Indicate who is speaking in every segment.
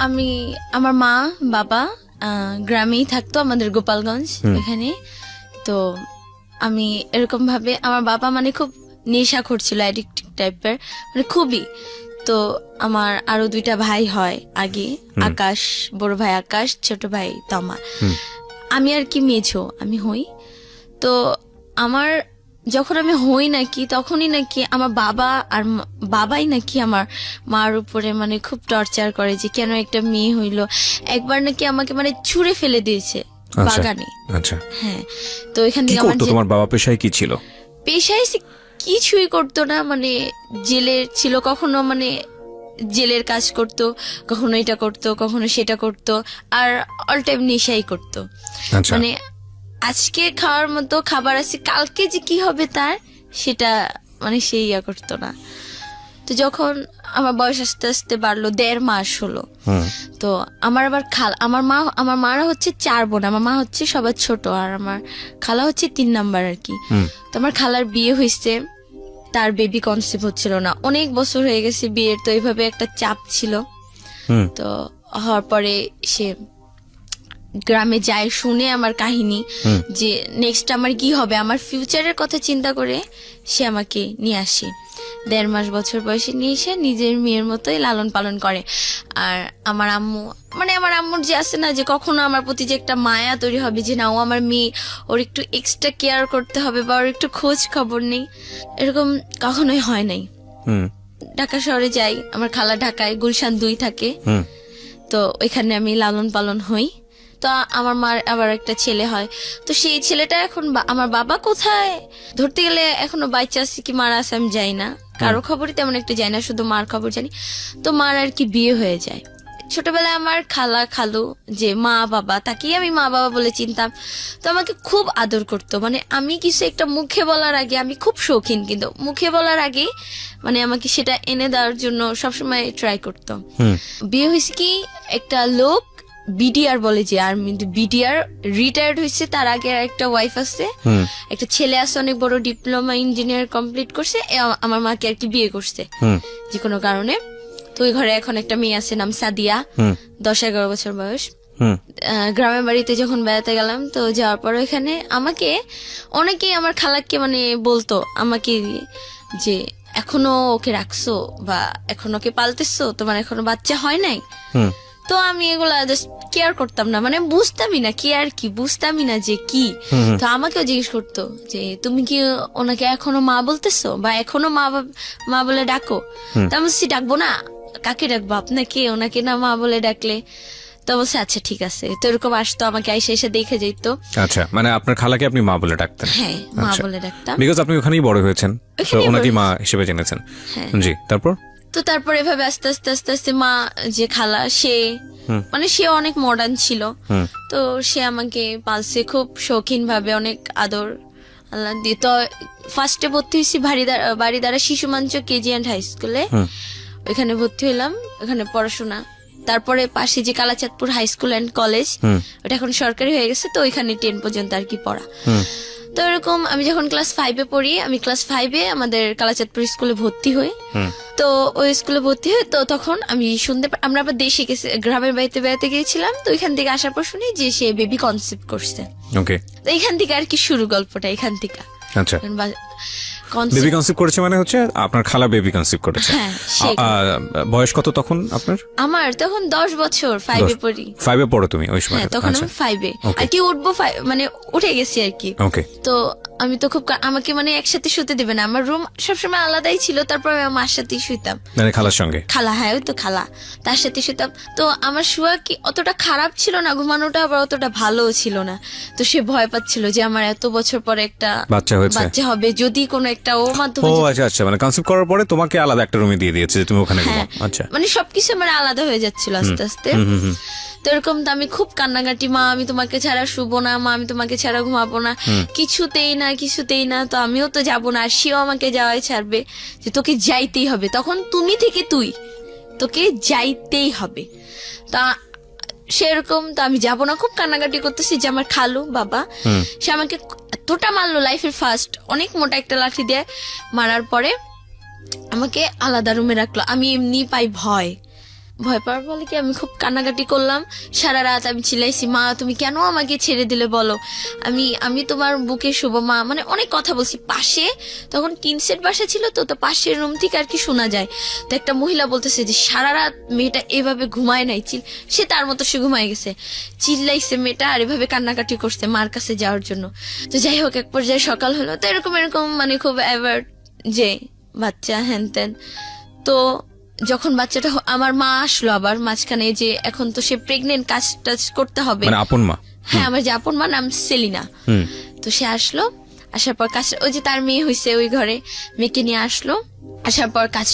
Speaker 1: আমি আমার মা বাবা গ্রামেই থাকতো, আমাদের গোপালগঞ্জ এখানে। তো আমি এরকম ভাবে, আমার বাবা মানে খুব নেশাখোর ছিল, অ্যাডিক্টিভ টাইপের, মানে খুবই। তো আমার আরো 2টা ভাই হয় আগে, আকাশ, বড় ভাই আকাশ, ছোট ভাই তমা। আমি আর কি মেঝো, আমি হই। তো আমার যখন আমি হই নাকি, তখনই নাকি আমার বাবা আর বাবাই নাকি আমার মার উপরে মানে খুব টর্চার করে যে কেন একটা মেয়ে হইলো। একবার নাকি আমাকে মানে ছুঁড়ে ফেলে দিয়েছে বাগানে।
Speaker 2: আচ্ছা,
Speaker 1: হ্যাঁ। তো এখান থেকে
Speaker 2: তোমার বাবা পেশায় কি ছিল?
Speaker 1: পেশায় কিছুই করতো না, মানে জেলের ছিল, কখনো মানে জেলের কাজ করতো, কখনো এটা করতো, কখনো সেটা করতো, আর অল টাইম নেশাই করতো। মানে আজকে খাওয়ার মতো খাবার আছে, কালকে যে কি হবে তার সেটা মানে সে ইয়া করতো না। তো যখন আমার বয়স আস্তে আস্তে বাড়লো, 1.5 মাস হলো, তো আমার আবার আমার মারা হচ্ছে 4 বোন, আমার মা হচ্ছে সবার ছোট, আর আমার খালা হচ্ছে 3 নাম্বার আর কি। তো আমার খালার বিয়ে হয়েছে, তার বেবি কনসিভ হচ্ছিল না, অনেক বছর হয়ে গেছে বিয়ের, তো এইভাবে একটা চাপ ছিল। তো হওয়ার পরে সে গ্রামে যায়, শুনে আমার কাহিনী যে নেক্সট আমার কি হবে, আমার ফিউচারের কথা চিন্তা করে সে আমাকে নিয়ে আসে। 1.5 মাস বছর বয়সে নিয়ে এসে নিজের মেয়ের মতোই লালন পালন করে। আর আমার আম্মু, মানে আমার আম্মুর যে আছে না, যে কখনো আমার প্রতি যে একটা মায়া তৈরি হবে যে না ও আমার মেয়ে, ওর একটু এক্সট্রা কেয়ার করতে হবে বা ওর একটু খোঁজ খবর নেই, এরকম কখনোই হয় নাই। ঢাকা শহরে যাই, আমার খালা ঢাকায় গুলশান 2 থাকে, তো ওইখানে আমি লালন পালন হই। তো আমার মার আবার একটা ছেলে হয়, তো সেই ছেলেটা এখন আমার বাবা কোথায় ধরতে গেলে এখনো বাইচা আছে কি মারা আছে আমি যাই না, কারো খবরই তেমন একটা যাই না, শুধু মার খবর জানি। তো মার আর কি বিয়ে হয়ে যায়। ছোটবেলায় আমার খালা খালু যে মা বাবা, তাকেই আমি মা বাবা বলে চিনতাম। তো আমাকে খুব আদর করতো, মানে আমি কিছু একটা মুখে বলার আগে, আমি খুব শৌখিন, কিন্তু মুখে বলার আগে মানে আমাকে সেটা এনে দেওয়ার জন্য সবসময় ট্রাই করতো। বিয়ে হয়েছে কি একটা লোক বিডিআর বলে, যে আর্মি বিডিআর রিটায়ার্ড হয়েছে, তার আগে একটা ওয়াইফ আছে, একটা ছেলে আছে অনেক বড় ডিপ্লোমা ইঞ্জিনিয়ার কমপ্লিট করছে, আমার মাকে আর কি বিয়ে করছে যে কোনো কারণে। তো ওই ঘরে এখন একটা মেয়ে আছে, নাম সাদিয়া, 10-11 বছর বয়স। গ্রামের বাড়িতে যখন বেড়াতে গেলাম, তো যাওয়ার পর ওইখানে আমাকে অনেকেই আমার খালাকে মানে বলতো আমাকে যে এখনো ওকে রাখছো বা এখনো ওকে পালতেছো, তোমার এখনো বাচ্চা হয় নাই। তো আমি এগুলা জাস্ট কেয়ার করতাম না, মানে বুঝতামই না কেয়ার কি, বুঝতামই না যে কি। তো আমাকেও জিজ্ঞেস করতো যে তুমি কি ওনাকে এখনো মা বলতেছো বা এখনো মা বলে ডাকো? তা আমি বলছি ডাকবো না, কাকে ডাকবো, আপনাকে, ওনাকে না মা বলে ডাকলে। তো বলছে আচ্ছা ঠিক আছে। তো এরকম আসতো, আমাকে এসে দেখে যেত।
Speaker 2: আচ্ছা, মানে আপনার খালাকে আপনি মা বলে ডাকতেন?
Speaker 1: হ্যাঁ, মা বলে ডাকতাম,
Speaker 2: বিকজ আপনি ওখানেই বড় হয়েছেন, তো ওনাকে মা হিসেবে জেনেছেন। জি, তারপর
Speaker 1: তারপর এভাবে আস্তে আস্তে আস্তে আস্তে মা যে খালা, সে মানে সে অনেক মডার্ন ছিল, তো সে আমাকে পালছে খুব শৌখিন ভাবে, অনেক আদর আল্লাহ দিয়ে। তো ফার্স্টে ভর্তি হয়েছি বাড়িদারা শিশু মঞ্চ কেজি অ্যান্ড হাই স্কুলে, ওইখানে ভর্তি হইলাম, ওখানে পড়াশোনা। তারপরে পাশে যে Kalachandpur high school and college, ওটা এখন সরকারি হয়ে গেছে, তো ওইখানে 10 পর্যন্ত আর কি পড়া। তো এরকম আমি যখন ক্লাস 5-এ পড়ি, আমি ক্লাস 5-এ আমাদের কালাচাঁদপুর স্কুলে ভর্তি হই। তো ওই স্কুলে ভর্তি হই, তো তখন আমি আমরা আবার দেশে গেছি, গ্রামের বাড়িতে বেড়াতে গিয়েছিলাম, তো ওইখান থেকে আসার পর শুনি যে সে বেবি কনসিভ করছে। তো এইখান থেকে আর কি শুরু গল্পটা, এখান থেকে।
Speaker 2: আচ্ছা, বেবি কনসিভ করেছে মানে হচ্ছে আপনার খালা বেবি কনসিভ করেছে। বয়স কত তখন আপনার?
Speaker 1: আমার তখন 10 বছর, 5-এ পড়ি।
Speaker 2: 5-এ পড়ো তুমি ওই সময়?
Speaker 1: তখন আমি 5-এ আর কি উঠবো, মানে উঠে গেছি আর কি। তো আমি তো খুব, আমাকে মানে একসাথে শুতে দেবে না, আমার রুম সবসময় আলাদাই ছিল, তারপর আমি মার সাথেই শুইতাম,
Speaker 2: মানে খালার সঙ্গে।
Speaker 1: খালা, হ্যাঁ ওই তো খালা, তার সাথে শুইতাম। তো আমার শুয়া কি অতটা খারাপ ছিল না, ঘুমানোটা আবার অতটা ভালোও ছিল না। তো সে ভয় পাচ্ছিল যে আমার এত বছর পরে একটা বাচ্চা হবে, যদি কোনো একটা ওর মাধ্যমে।
Speaker 2: ও আচ্ছা আচ্ছা, মানে কনসিভ করার পরে তোমাকে আলাদা একটা রুমে দিয়ে দিয়েছে যে তুমি ওখানে ঘুমাও। আচ্ছা,
Speaker 1: মানে সবকিছু আমার আলাদা হয়ে যাচ্ছিল আস্তে আস্তে। তো এরকম তো আমি খুব কান্নাকাটি, মা আমি তোমাকে ছাড়া শুবো না, মা আমি তোমাকে ছাড়া ঘুমাবো না, কিছুতেই না কিছুতেই না। তো আমিও তো যাবো না, আর সেও আমাকে যাওয়াই ছাড়বে, যে তোকে যাইতেই হবে, তখন তুমি থেকে তুই, তোকে যাইতেই হবে। তা সেরকম তো আমি যাবো না, খুব কান্নাকাটি করতেছি, যে আমার খালু বাবা সে আমাকে এতটা মারলো, লাইফের ফার্স্ট অনেক মোটা একটা লাঠি দিয়ে মারার পরে আমাকে আলাদা রুমে রাখলো। আমি এমনি পাই ভয়, ভয় পাওয়ার বলে কি আমি খুব কান্নাকাটি করলাম, সারা রাত আমি চিল্লাইছি, মা তুমি কেন আমাকে ছেড়ে দিলে বলো, আমি তোমার বুকে শুভ মা, মানে অনেক কথা বলছি। পাশে তখন টিন সেট বাসা ছিল, তো তো পাশের রুম থেকে আর কি শোনা যায়। তো একটা মহিলা বলতেছে যে সারা রাত মেয়েটা এভাবে ঘুমায় নাই, সে তার মতো সে ঘুমায় গেছে, চিল্লাইছে মেয়েটা আর এভাবে কান্নাকাটি করছে মার কাছে যাওয়ার জন্য। তো যাই হোক এক পর্যায়ে সকাল হলো, তো এরকম মানে খুব অ্যাভার্ড যে বাচ্চা হ্যান ত্যান। তো যখন বাচ্চাটা আমার মা আসলো আবার মাঝখানে, যে এখন তো সে প্রেগনেন্ট, কাজ টাজ করতে হবে,
Speaker 2: মানে আপন মা?
Speaker 1: হ্যাঁ, আমার যে আপন মা নাম সেলিনা। তো সে আসলো, আসার পর কাজ, ওই যে তার মেয়ে হয়েছে ওই ঘরে, মেয়েকে নিয়ে আসলো, আসার পর কাজ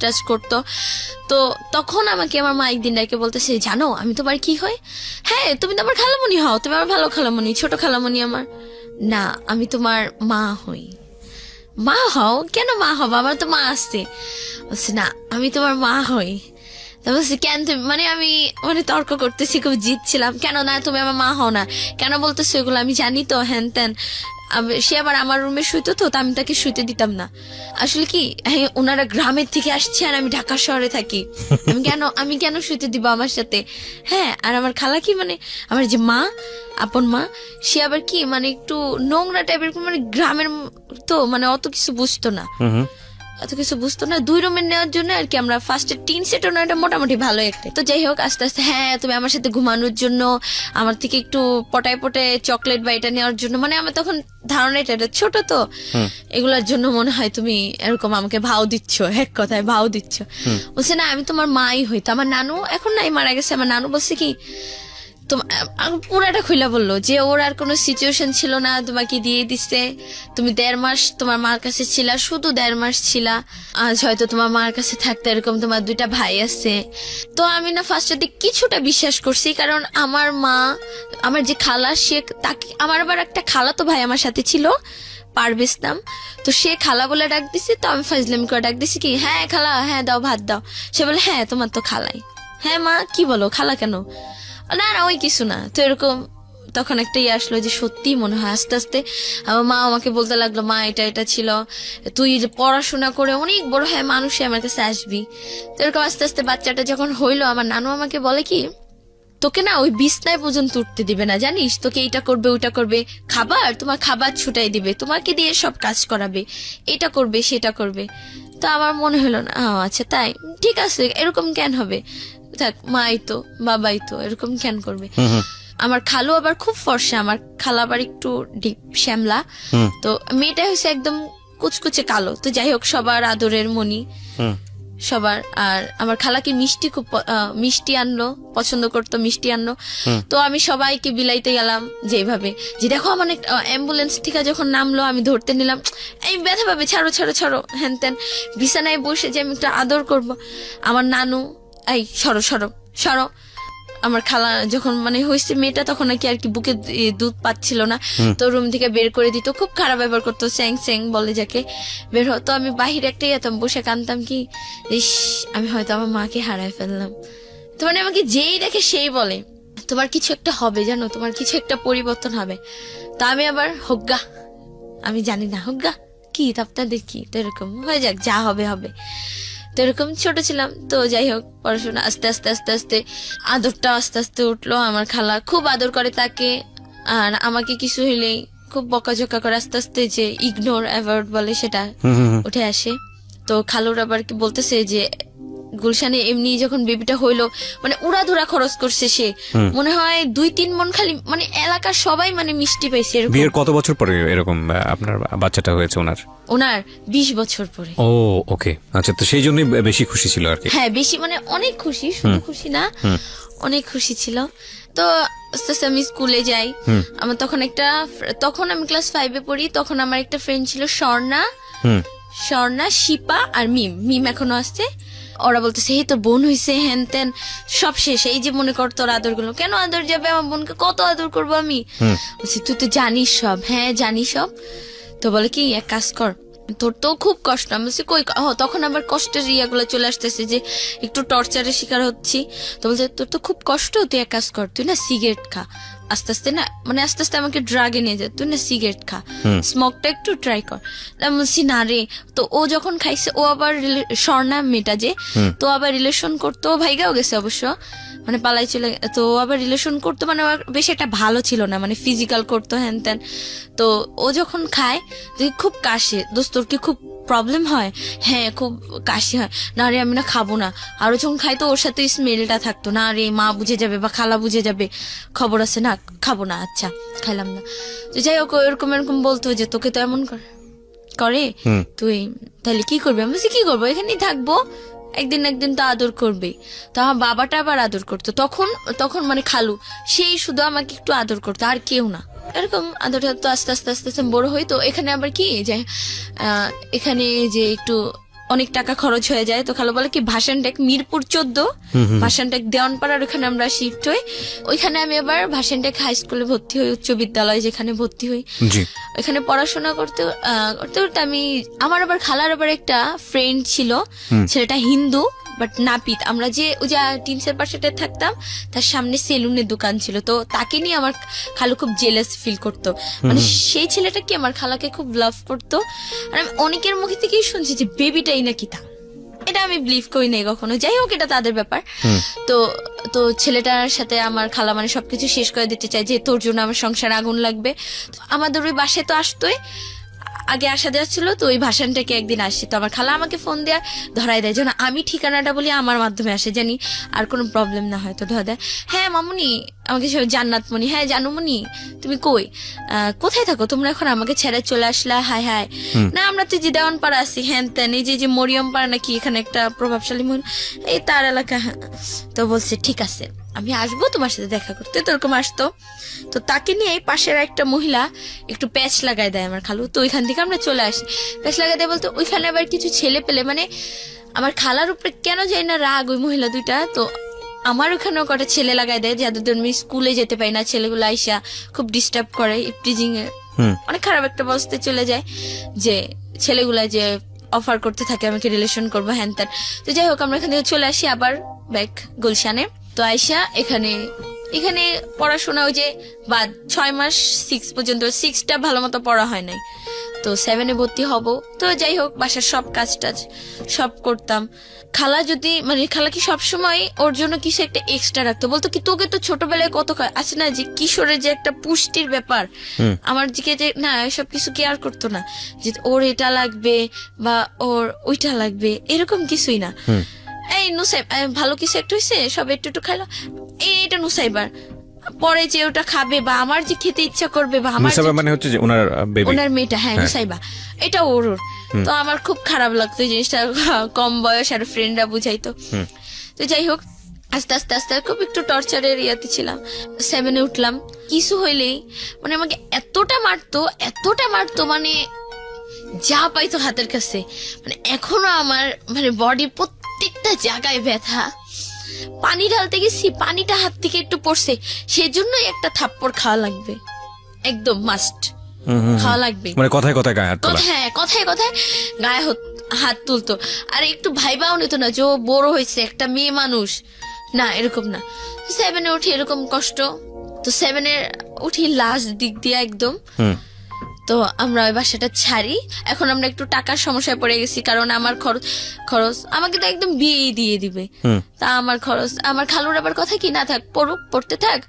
Speaker 1: টাজ করতো। তো তখন আমাকে আমার মা একদিন ডেকে বলতেছে, জানো আমি তোমার কি হয়? হ্যাঁ, তুমি তো আমার খালামণি হও, তুমি আমার ভালো খালামণি, ছোট খালামণি আমার। না, আমি তোমার মা হই। মা হও? কেন মা হবো, আমার তো মা আসছে। বলছে না, আমি তোমার মা হই। তা বলছি কেন তুমি, মানে আমি মানে তর্ক করতেছি, খুব জিতছিলাম, কেন না তুমি আমার মা হও না, কেন বলতেছো এগুলো, আমি জানি তো হ্যান ত্যান। সে আবার আমার রুমে শুইতো, তো আমি তাকে শুইতে দিতাম না। আসলে কি, হ্যাঁ, ওনারা গ্রামের থেকে আসছে আর আমি ঢাকা শহরে থাকি, আমি কেন শুইতে দিব আমার সাথে? হ্যাঁ, আর আমার খালা কি, মানে আমার যে মা, আপন মা, সে আবার কি মানে একটু নোংরা টাইপের, মানে গ্রামের তো মানে অত কিছু বুঝতো না, এত কিছু বুঝতো না। 2 রুমের নেওয়ার জন্য আর কি আমরা ফার্স্টে টিন সেট ওনাটা মোটামুটি ভালো একটা। তো যাই হোক আস্তে আস্তে, হ্যাঁ তুমি আমার সাথে ঘুমানোর জন্য, আমার থেকে একটু পটায় চকলেট বা এটা নেওয়ার জন্য, মানে আমার তখন ধারণা এটা ছোট তো, এগুলোর জন্য মনে হয় তুমি এরকম আমাকে ভাও দিচ্ছ, এক কথায় ভাও দিচ্ছ। বলছে না, আমি তোমার মাই হইতো। আমার নানু এখন নাই, মারা গেছে। আমার নানু বলছে কি, পুরাটা খুইলা বললো যে ওর আর কোনো সিচুয়েশন ছিল না, তোমাকে দিয়ে দিচ্ছে, তুমি 1.5 মাস তোমার মার কাছে ছিলা, শুধু 1.5 মাস ছিলা, আজ হয়তো তোমার মার কাছে থাকতে, এরকম তোমার 2টা ভাই আছে। তো আমি না ফার্স্টে কিছুটা বিশ্বাস করছি, কারণ আমার মা, আমার যে খালা, সে তাকে, আমার আবার একটা খালা তো ভাই আমার সাথে ছিল, পারভেজ নাম, তো সে খালা বলে ডাক দিছে। তো আমি ফাজলামি করে ডাক দিছি কি, হ্যাঁ খালা, হ্যাঁ দাও ভাত দাও। সে বলে হ্যাঁ তোমার তো খালাই। হ্যাঁ মা কি বলো, খালা কেন? না না ওই কিছু না। তো এরকম তখন একটা ইয়ে আসলো যে সত্যি মনে হয়। আস্তে আস্তে আমার মা আমাকে বলতে লাগলো, মা এটা ছিল, তুই যে পড়াশোনা করে অনেক বড় হ্যাঁ মানুষে আমার কাছে আসবি। তো এরকম আস্তে আস্তে বাচ্চাটা যখন হইলো, আমার নানু আমাকে বলে কি, তোকে না ওই বিছনায় পর্যন্ত উঠতে দিবে না, জানিস, তোকে এইটা করবে ওইটা করবে, তোমার খাবার ছুটাই দিবে, তোমাকে দিয়ে সব কাজ করাবে, এটা করবে সেটা করবে। তো আমার মনে হলো না, আচ্ছা তাই, ঠিক আছে, এরকম কেন হবে, থাক, মাই তো বাবাই তো, এরকম কেন করবে। আমার খালু আবার খুব ফর্সা, আমার খালা আবার একটু ডিপ শ্যামলা, তো মেয়েটা হচ্ছে একদম কুচকুচে কালো। তো যাই হোক, সবার আদরের মনি সবার। আর আমার খালাকে মিষ্টি খুব মিষ্টি আনলো, পছন্দ করতো, মিষ্টি আনলো। তো আমি সবাইকে বিলাইতে গেলাম যেভাবে, যে দেখো আমার অ্যাম্বুলেন্স থেকে যখন নামলো, আমি ধরতে নিলাম, এই ব্যথা পাবে, ছাড়ো ছাড়ো ছাড়ো, হ্যান ত্যান, বিছানায় বসে যে আমি একটু আদর করব। আমার নানু, এই সরো সরো সরো। আমার খালা যখন মানে হয়েছে মেয়েটা, তখন নাকি আর কি বুকে দুধ পাচ্ছিল না, তো রুম থেকে বের করে দিত, খুব খারাপ ব্যবহার করতো, স্যাং স্যাং বলে যাকে, বের হতো। আমি বাহিরে একটাই যেতাম, বসে কানতাম কি, ইস আমি হয়তো আমার মাকে হারায় ফেললাম। তো মানে আমাকে যেই দেখে সেই বলে, তোমার কিছু একটা হবে, জানো, তোমার কিছু একটা পরিবর্তন হবে। তা আমি আবার হোগা, আমি জানি না হোগা কি, তাপটা দেখি, তো এরকম হয়ে যাক, যা হবে হবে। তো এরকম ছোট ছিলাম। তো যাই হোক, পড়াশোনা আস্তে আস্তে আস্তে আস্তে আদরটা আস্তে আস্তে উঠলো। আমার খালা খুব আদর করে তাকে, আর আমাকে কিছু হইলেই খুব বকাঝকা করে, আস্তে আস্তে যে ইগনোর অ্যাভয়েড বলে সেটা উঠে আসে। তো খালুর আবার কি বলতেছে যে গুলশানে এমনি যখন বেবিটা হইলো, মানে উড়াধুরা খরচ করছে সে, মনে হয় 2-3 মন, খালি মানে এলাকার সবাই মানে মিষ্টি পাইছে।
Speaker 2: বিয়ের কত বছর পরে এরকম আপনার বাচ্চাটা হয়েছে? ওনার 20
Speaker 1: বছর পরে।
Speaker 2: ও ওকে, আচ্ছা। তো সেই জন্যই বেশি খুশি ছিল আর কি?
Speaker 1: হ্যাঁ, বেশি মানে অনেক খুশি, শুধু খুশি না, অনেক খুশি ছিল। তো আস্তে আস্তে আমি স্কুলে যাই। আমার তখন আমি ক্লাস 5-এ পড়ি। তখন আমার একটা ফ্রেন্ড ছিল, স্বর্ণা, শিপা আর মিম এখনো আসছে। ওরা বলতেছে, হে তোর বোন হয়েছে, হ্যান ত্যান, সব শেষ। এই যে মনে কর তোর আদর গুলো, কেন আদর যাবে, আমার বোনকে কত আদর করবো আমি। বলছি তুই তো জানিস সব। হ্যাঁ জানি সব। তো বলে কি, এক কাজ কর, তোর তো খুব কষ্ট। আমি বলছি কই, তখন আবার কষ্টের ইয়াগুলো চলে আসতেছে যে একটু টর্চারের শিকার হচ্ছি। তো বলছে তোর তো খুব কষ্ট, তুই এক কাজ কর, তুই না সিগারেট খা, আস্তে আস্তে না মানে আস্তে আস্তে আমাকে ড্রাগে নিয়ে যায়, তুই না সিগারেট খা, স্মোকটা একটু ট্রাই কর। আমি বলছি না রে। তো ও যখন খাইছে, ও আবার স্বর্ণা মেয়েটা যে, তো আবার রিলেশন করতো, ও ভাইগাও গেছে অবশ্য, মানে পালাই চলে, তো ও আবার রিলেশন করতো, মানে ওর বেশ একটা ভালো ছিল না, মানে ফিজিক্যাল করতো হ্যান ত্যান। তো ও যখন খায় দেখি খুব কাশে, দোস্ত তোর কি খুব প্রবলেম হয়? হ্যাঁ খুব কাশি হয়। না রে আমি না খাবো না। আরো যখন খাই তো ওর সাথে স্মেলটা থাকতো, না রে মা বুঝে যাবে বা খালা বুঝে যাবে, খবর আছে না, খাবো না। আচ্ছা খাইলাম না। তো যাই হোক এরকম এরকম বলতো যে তোকে তো এমন করে, তুই তাহলে কি করবি? আমি বলছি কি করবো, এখানেই থাকবো, একদিন একদিন তো আদর করবে। তো আমার বাবাটা আবার আদর করতো, তখন তখন মানে খালু, সেই শুধু আমাকে একটু আদর করতো, আর কেউ না। এরকম আদর তো আস্তে আস্তে আস্তে আস্তে বড় হই। তো এখানে আবার কি যে এখানে যে একটু অনেক টাকা খরচ হয়ে যায়, তো খালু বলে কি ভাসানটেক মিরপুর 14, ভাসানটেক দেওয়ানপাড়ার ওখানে আমরা শিফট হই। ওইখানে আমি আবার ভাসানটেক হাই স্কুলে ভর্তি হই, উচ্চ বিদ্যালয় যেখানে ভর্তি হই। ওইখানে পড়াশোনা করতে করতে করতে আমি, আমার আবার খালার আবার একটা ফ্রেন্ড ছিল, ছেলেটা হিন্দু বাট নাপিত। আমরা যে ওই যে টিনসের পাশেটা থাকতাম, তার সামনে সেলুনের দোকান ছিল, তো তাকে নিয়ে আমার খালু খুব জেলাস ফিল করতো। মানে সেই ছেলেটা কি আমার খালাকে খুব লাভ করতো। আর আমি অনেকের মুখে থেকেই শুনছি যে বেবিটাই নাকি তা, এটা আমি বিলিভ করি নাই কখনো। যাই হোক এটা তাদের ব্যাপার। তো তো ছেলেটার সাথে আমার খালা মানে সবকিছু শেষ করে দিতে চাই, যে তোর জন্য আমার সংসার আগুন লাগবে। আমাদের ওই বাসায় তো আসতোই, আগে আসা যাচ্ছিল, তো ওই ভাসানটাকে একদিন আসি, তো আমার খালা আমাকে ফোন দেয়া ধরাই দেয়, যেন আমি ঠিকানাটা বলি আমার মাধ্যমে আসে, জানি আর কোনো প্রবলেম না হয়। তো ধরা দেয়, হ্যাঁ মামুনি, আমাকে জান্নাতমণি, হ্যাঁ জানুমণি তুমি কই, কোথায় থাকো তোমরা এখন, আমাকে ছেড়ে চলে আসলা? হায় হায়, না আমরা তো যে দেওয়ানপাড়া আছি, হ্যান ত্যান, এই যে মরিয়ম পাড়া নাকি, এখানে একটা প্রভাবশালী মহিলা, এই তার এলাকা। তো বলছে ঠিক আছে আমি আসবো তোমার সাথে দেখা করতে, তো এরকম আসতো। তো তাকে নিয়ে পাশের একটা মহিলা একটু প্যাচ লাগাই দেয় আমার খালু, তো ওইখান থেকে আমরা চলে আসি। প্যাচ লাগাই দেয় বলতে ওইখানে আবার কিছু ছেলে পেলে, মানে আমার খালার উপরে কেন যাই না রাগ ওই মহিলা দুইটা, তো আমার ওখানেও কটা ছেলে লাগাই দেয়, যাদের আমি স্কুলে যেতে পারি না, ছেলেগুলো আইসা খুব ডিস্টার্ব করে, ইপটিজিং এ অনেক খারাপ একটা অবস্থায় চলে যায়, যে ছেলেগুলা যে অফার করতে থাকে আমাকে রিলেশন করবো হ্যান ত্যান। তো যাই হোক আমরা এখান থেকে চলে আসি আবার ব্যাক গুলশানে। তো আইসা এখানে এখানে পড়াশোনা ওই যে বাদ 6 মাস 6 পর্যন্ত, 6টা ভালো মতো পড়া হয় নাই, তো 7-এ ভর্তি হব। তো যাই হোক বাসার সব কাজ টাজ সব করতাম। খালা যদি মানে খালা কি সবসময় ওর জন্য কিছু একটা এক্সট্রা রাখতো, বলতো কি তোকে তো ছোটবেলায় কত আছে না যে কিশোরের যে একটা পুষ্টির ব্যাপার, আমার দিকে যে না সব কিছু কেয়ার করতো না, যে ওর এটা লাগবে বা ওর ওইটা লাগবে, এরকম কিছুই না। এই নুসাইব ভালো কিছু একটা হয়েছে, সব একটু একটু খাইলো, এইটা নুসাইবার পরে যে ওটা খাবে বা আমার যে খেতে ইচ্ছা করবে বা আমার
Speaker 2: মানে হচ্ছে যে ওনার বেবি,
Speaker 1: ওনার মেয়েটা, হ্যাঁ নুসাইবা, এটা ওর। তো আমার খুব খারাপ লাগতো জিনিসটা, কম বয়স আর ফ্রেন্ডরা বুঝাইতো। তো যাই হোক আস্তে আস্তে আস্তে খুব একটু টর্চারের ইয়াতে ছিলাম। 7-এ উঠলাম, কিছু হইলেই মানে আমাকে এতটা মারতো মানে যা পাইতো হাতের কাছে। মানে এখনো আমার মানে বডির প্রত্যেকটা জায়গায় ব্যথা। পানি ঢালতে গেছি, পানিটা হাত থেকে একটু পড়ছে, সেজন্যই একটা থাপ্পড় খাওয়া লাগবে, একদম মাস্ট খাওয়া লাগবে।
Speaker 2: মানে কথায় কথায় গায়ে হাত তোলা,
Speaker 1: হ্যাঁ কথায় কথায় গায়ে হাত তুলতো। আর একটু ভাইবাও নিত না যে ও বড় হয়েছে একটা মেয়ে মানুষ, না এরকম না। 7-এ উঠি এরকম কষ্ট। তো 7-এ উঠি লাস্ট দিক দিয়ে একদম। তো আমরা ওই বাসাটা ছাড়ি, এখন আমরা একটু টাকার সমস্যায় পড়ে গেছি, কারণ আমার খরচ আমাকে তো একদম বিয়ে দিয়ে দিবে, তা আমার খরচ, আমার খালুর আবার কথা কি না থাক পড়তে থাক,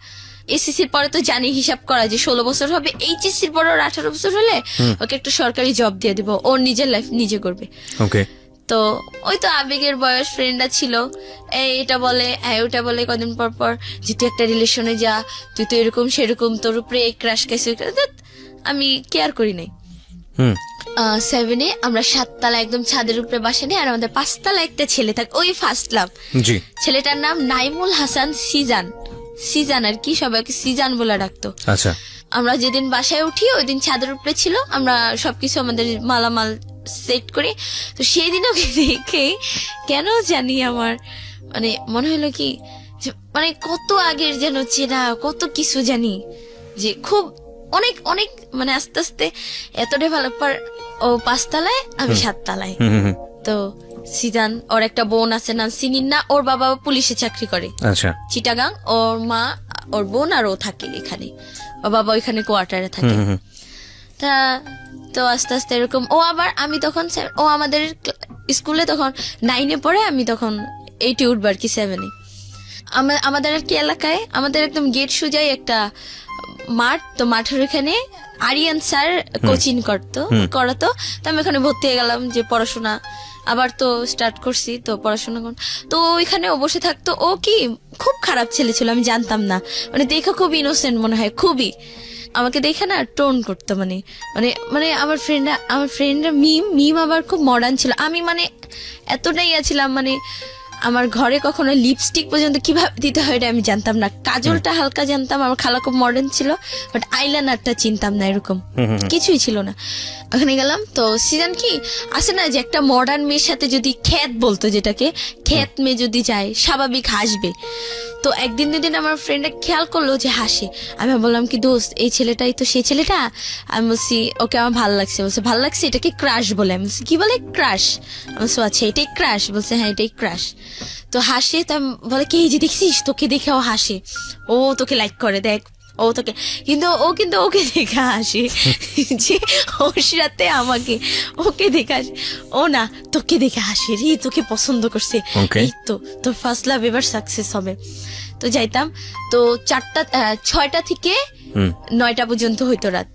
Speaker 1: এসএসসির পরে তো জানি হিসাব করা যে 16 বছর হবে, এইচএসসির পরে ওর 18 বছর হলে ওকে একটা সরকারি জব দিয়ে দিব, ওর নিজের লাইফ নিজে করবে।
Speaker 2: ওকে।
Speaker 1: তো ওই তো আবেগের বয়স, ফ্রেন্ডরা ছিল এটা বলে ওটা বলে, কদিন পর পর যে তুই একটা রিলেশনে যা, তুই তো এরকম সেরকম, তোর উপরে ক্রাশ খাইছে, আমি কেয়ার করি নাই। 7-এ আমরা 7 তলা একদম ছাদের উপরে বাসা নেই, আর আমাদের 5 তলা একটা ছেলে থাকে, ওই ফার্স্ট লাভ। ছেলেটার নাম নাইমুল হাসান সিজান আর কি, সবাইকে সিজান বলে ডাকতো।
Speaker 2: আচ্ছা।
Speaker 1: আমরা যেদিন বাসায় উঠি ওই দিন ছাদের উপরে ছিল, আমরা সবকিছু আমাদের মালামাল সেট করি। তো সেই দিন ওকে দেখে কেন জানি আমার মানে মনে হলো কি মানে কত আগের যেন চেনা, কত কিছু জানি, যে খুব অনেক অনেক মানে আস্তে আস্তে এত ডেভেলপার। ও 5 তলায়, আমি 7 তলায়। তো সিজান, ওর একটা বোন আছে না সিনির না, ওর বাবা পুলিশে চাকরি করে,
Speaker 2: আচ্ছা,
Speaker 1: চিটাগাং, ওর মা ওর বোন আর ও থাকে এখানে, ও বাবা ওইখানে কোয়ার্টারে থাকে। তা তো আস্তে আস্তে এরকম ও আবার আমি তখন ও আমাদের স্কুলে তখন 9-এ পড়ে, আমি তখন 8-এ উঠবো আর কি, 7-এ। আমাদের আর কি এলাকায় আমাদের একদম গেট সুজাই একটা মাঠ, তো মাঠের ওখানে আরিয়ান স্যার কোচিং করাতো। তো আমি ওখানে ভর্তি হয়ে গেলাম যে পড়াশোনা আবার তো স্টার্ট করছি, তো পড়াশোনা তো ওইখানে ও বসে থাকতো। ও কি খুব খারাপ ছেলে ছিল, আমি জানতাম না, মানে দেখে খুব ইনোসেন্ট মনে হয়, খুবই আমাকে দেখে না টোন করতো, মানে মানে মানে আমার ফ্রেন্ডরা মিম আবার খুব মডার্ন ছিল। আমি মানে এতটাই ছিলাম, মানে আমার ঘরে কখনো লিপস্টিক পর্যন্ত কিভাবে দিতে হয় এটা আমি জানতাম না, কাজলটা হালকা জানতাম, আমার খালা খুব মডার্ন ছিল, বাট আইলাইনারটা চিনতাম না, এরকম কিছুই ছিল না। ওখানে গেলাম তো সিজন কি আসে না যে একটা মডার্ন মেয়ের সাথে যদি খ্যাত বলতো, যেটাকে খ্যাত মেয়ে যদি যায় স্বাভাবিক হাসবে। তো একদিন দুদিন আমার ফ্রেন্ডরা খেয়াল করলো যে হাসে, আমি বললাম কি দোস্ত এই ছেলেটাই তো সেই ছেলেটা। আমি বলছি ওকে আমার ভালো লাগছে, বলছে ভালো লাগছে, এটাকে ক্রাশ বলে। আমি বলছি কি বলে? ক্রাশ। আমি বলছি আচ্ছা এটাই ক্রাশ? বলছে হ্যাঁ এটাই ক্রাশ। তো হাসে, তো বলে কি এই যে দেখছিস তোকে দেখে ও হাসে, ও তোকে লাইক করে, দেখ ও তোকে, কিন্তু ওকে দেখে হাসে যে ওর সাথে আমাকে ওকে দেখে হাসে, ও না তোকে দেখে হাসে রে, তোকে পছন্দ করছে, এই তো তোর ফার্স্ট লাভ এবার সাকসেস হবে। তো যাইতাম, তো 6টা থেকে 9টা পর্যন্ত হইতো রাত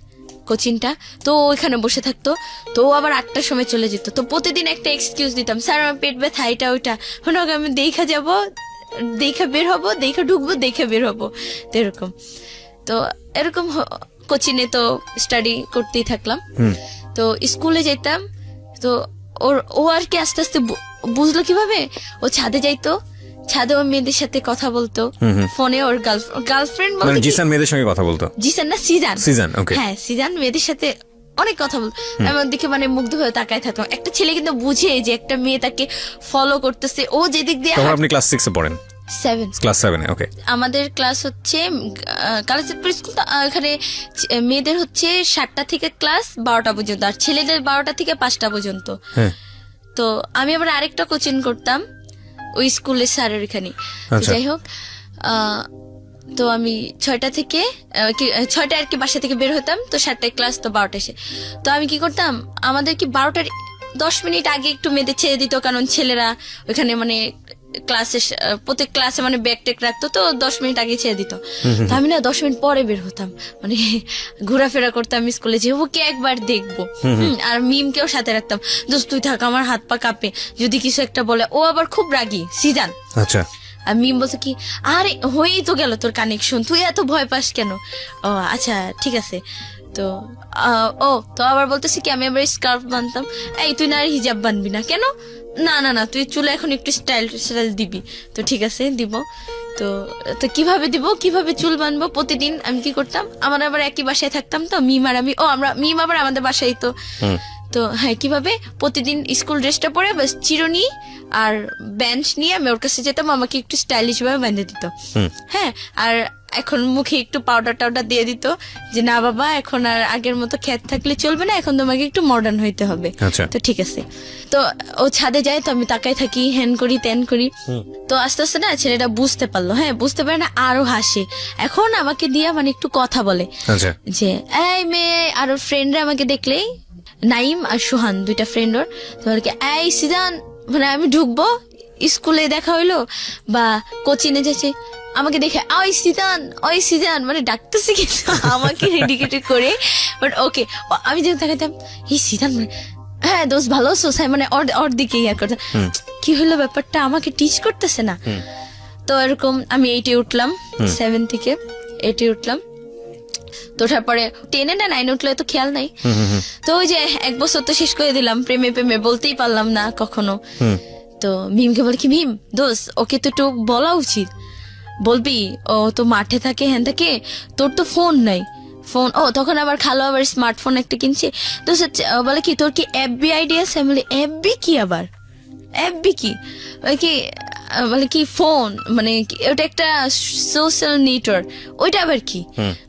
Speaker 1: কোচিংটা। তো ওইখানে বসে থাকতো, তো আবার 8টার সময় চলে যেত। তো প্রতিদিন একটা এক্সকিউজ দিতাম, স্যার আমার পেট ব্যথা, এটা ওইটা, আমি দেখা যাবো, দেখা বের হবো, দেখা ঢুকবো, দেখা বের হবো, তো এরকম। তো এরকম কোচিংয়ে তো স্টাডি করতেই থাকলাম। তো স্কুলে যেতাম, তো ও আর কি আস্তে আস্তে বুঝলো কিভাবে, ও ছাদে যাইতো, ছাদে ও মেয়েদের সাথে কথা বলতো ফোনে, ওর গার্লফ্রেন্ড
Speaker 2: মানে জিসান মেয়েদের সঙ্গে কথা বলতো,
Speaker 1: জিসান না সিজান, হ্যাঁ সিজান মেয়েদের সাথে অনেক কথা বলতো। আমার দিকে মানে মুগ্ধ হয়ে তাকায় থাকতো। একটা ছেলে কিন্তু বুঝে যে একটা মেয়ে তাকে ফলো করতেছে, ও যেদিক দিয়ে।
Speaker 2: আপনি ক্লাস 6-এ পড়েন?
Speaker 1: 7
Speaker 2: ক্লাস 7-এ। ওকে। আমাদের
Speaker 1: ক্লাস হচ্ছে কালেজপুর স্কুল, এখানে মেয়েদের হচ্ছে 7টা থেকে ক্লাস 12টা পর্যন্ত, আর ছেলেদের 12টা থেকে 5টা পর্যন্ত। তো আমি আবার আরেকটা কোচিং করতাম ওই স্কুলের স্যারের এখানে। যাই হোক, তো আমি 6টা থেকে 6টা আর কি বাসা থেকে বের হতাম, তো 7টায় ক্লাস, তো 12টা এসে। তো আমি কি করতাম, আমাদের কি 12টার 10 মিনিট আগে একটু মেয়েদের ছেড়ে দিত, কারণ ছেলেরা ওইখানে মানে ক্লাসে প্রত্যেক ক্লাসে মানে ব্যাগ টেক রাখতো, তো 10 মিনিট আগে ছেড়ে দিত। তো আমি না 10 মিনিট পরে বের হতাম, মানে ঘোরাফেরা করতাম স্কুলে, যে ওকে একবার দেখবো। আর মিমকেও সাথে রাখতাম, দোস্ত তুই থাক, আমার হাত পা কাঁপে যদি কিছু একটা বলে। ও আবার খুব রাগী সিজান।
Speaker 2: আচ্ছা।
Speaker 1: আর মিম বলছে কি আরে হয়েই তো গেল তোর কানেকশন, তুই এত ভয় পাস কেন? ও আচ্ছা ঠিক আছে। তো আবার বলতেছি কি আমি আবার স্কার্ফ বানতাম, এই তুই না আর হিজাব বানবি না কেন? না তুই চুলে এখন একটু স্টাইল দিবি। তো ঠিক আছে দিব। তো কিভাবে চুল বানবো? প্রতিদিন আমি কি করতাম, আমার আবার একই বাসায় থাকতাম, তো মিম আর আমি মিম আবার আমাদের বাসায়। তো হ্যাঁ কিভাবে প্রতিদিন স্কুল ড্রেসটা পরে বাস চিরুনি আর বেঞ্চ নিয়ে আমি ওর কাছে যেতাম, আমাকে একটু স্টাইলিশ ভাবে বেঁধে দিত। হ্যাঁ, আর এখন মুখে একটু পাউডার দিয়ে দিত, যে না বাবা এখন আর আগের মতো খ্যাত থাকলে চলবে না, এখন তোমাকে একটু মডার্ন হইতে হবে। তো ঠিক আছে। তো ও ছাদে যায়, তো আমি তাকাই থাকি, হ্যান করি ত্যান করি। তো আস্তে আস্তে না ছেলেটা বুঝতে পারলো, হ্যাঁ বুঝতে পারে না, আরো হাসে। এখন আমাকে দিয়ে মানে একটু কথা বলে, যে এই মেয়ে, আর ওর ফ্রেন্ডরা আমাকে দেখলেই, নাইম আর সুহান 2টা ফ্রেন্ড ওর, তো এই সিজান, মানে আমি ঢুকবো স্কুলে দেখা হইলো বা কোচিংয়ে যাচ্ছে, আমাকে দেখে ওই সিজান মানে ডাকতেছি, কিন্তু আমাকে রেডিকেটেড করে। বাট ওকে, আমি যখন দেখাতাম এই সিজান, মানে হ্যাঁ দোস্ত ভালো আছো, মানে ওর দিকে ইয়ার করতাম, কি হলো ব্যাপারটা, আমাকে টিচ করতেছে না। তো এরকম আমি 8-এ উঠলাম, 7 থেকে 8-এ উঠলাম। তো ওঠার পরে 10-এ না 9-এ উঠলে তো খেয়াল নাই। তো ওই যে 1 বছর তো শেষ করে দিলাম, প্রেমে বলতেই পারলাম না কখনো। তো ভীমকে বলে কি ভীম দোস্ত ওকে তো একটু বলা উচিত, বলবি ও তো মাঠে থাকে, হ্যাঁ থাকে, তোর তো ফোন নাই। ফোন তখন আবার খালো আবার স্মার্টফোন একটা কিনছে। তো বলে কি তোর কি এফবি আইডি আছে? আমি বলি এফবি কি? আবার এফবি কি? বলে কি ফোন মানে ওটা একটা সোশ্যাল নেটওয়ার্ক, ওইটা আবার কি?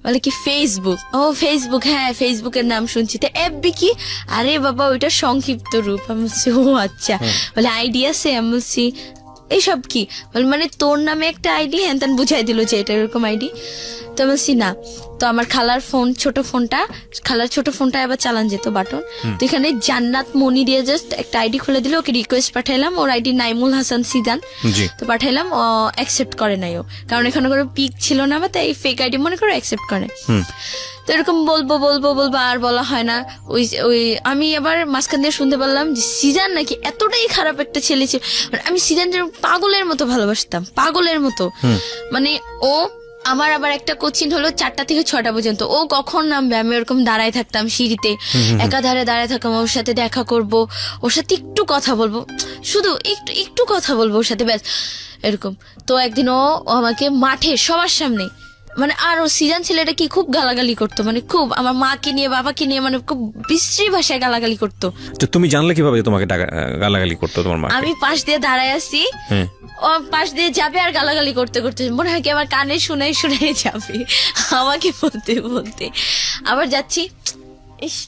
Speaker 1: বলে কি ফেসবুক। ফেসবুক, হ্যাঁ ফেসবুকের নাম শুনছি। তো এফবি কি? আরে বাবা ওইটা সংক্ষিপ্ত রূপ। আমি বলছি ও আচ্ছা। বলে আইডি আছে? আমি বলছি এইসব কি, মানে তোর নামে একটা আইডি, হ্যান ত্যান বুঝাই দিল যে এটা এরকম আইডি। তো বলছি না। তো আমার খালার ছোট ফোনটা আবার চালান যেত বাটন, তো এখানে জান্নাত মনি দিয়ে জাস্ট একটা আইডি খুলে দিল, ওকে রিকোয়েস্ট পাঠাইলাম, ওর আইডি নাইমুল হাসান সিজান, তো পাঠাইলাম, অ্যাকসেপ্ট করে নাই ও, কারণ এখানে কোনো পিক ছিল না বা তাই ফেক আইডি মনে করে অ্যাকসেপ্ট করে। তো এরকম বলবো আর বলা হয় না। ওই আমি আবার মাঝখান দিয়ে শুনতে পারলাম যে সিজান নাকি এতটাই খারাপ একটা ছেলে ছিল, মানে আমি সিজানটা পাগলের মতো ভালোবাসতাম, পাগলের মতো। মানে ও আমার আবার একটা কোচিং হলো 4টা থেকে 6টা পর্যন্ত, ও কখন নামবে আমি ওরকম দাঁড়ায় থাকতাম সিঁড়িতে, একাধারে দাঁড়ায় থাকতাম, ওর সাথে দেখা করব, ওর সাথে একটু কথা বলবো, শুধু একটু কথা বলবো ওর সাথে, ব্যাস এরকম। তো একদিন ও আমাকে মাঠে সবার সামনে, মানে আর ও সিজান ছেলেটা কি খুব গালাগালি করতো, মানে খুব আমার মাকে নিয়ে বাবাকে নিয়ে মানে খুব বিশ্রী ভাষায় গালাগালি করতো।
Speaker 2: তুমি জানলে কিভাবে তোমাকে গালাগালি করতো তোমার মা?
Speaker 1: আমি পাশ দিয়ে দাঁড়ায় আছি, ও পাশ দিয়ে যাবে আর গালাগালি করতে করতে, মনে হয় কি আমার কানে শুনে যাবে আমাকে বলতে আবার যাচ্ছি।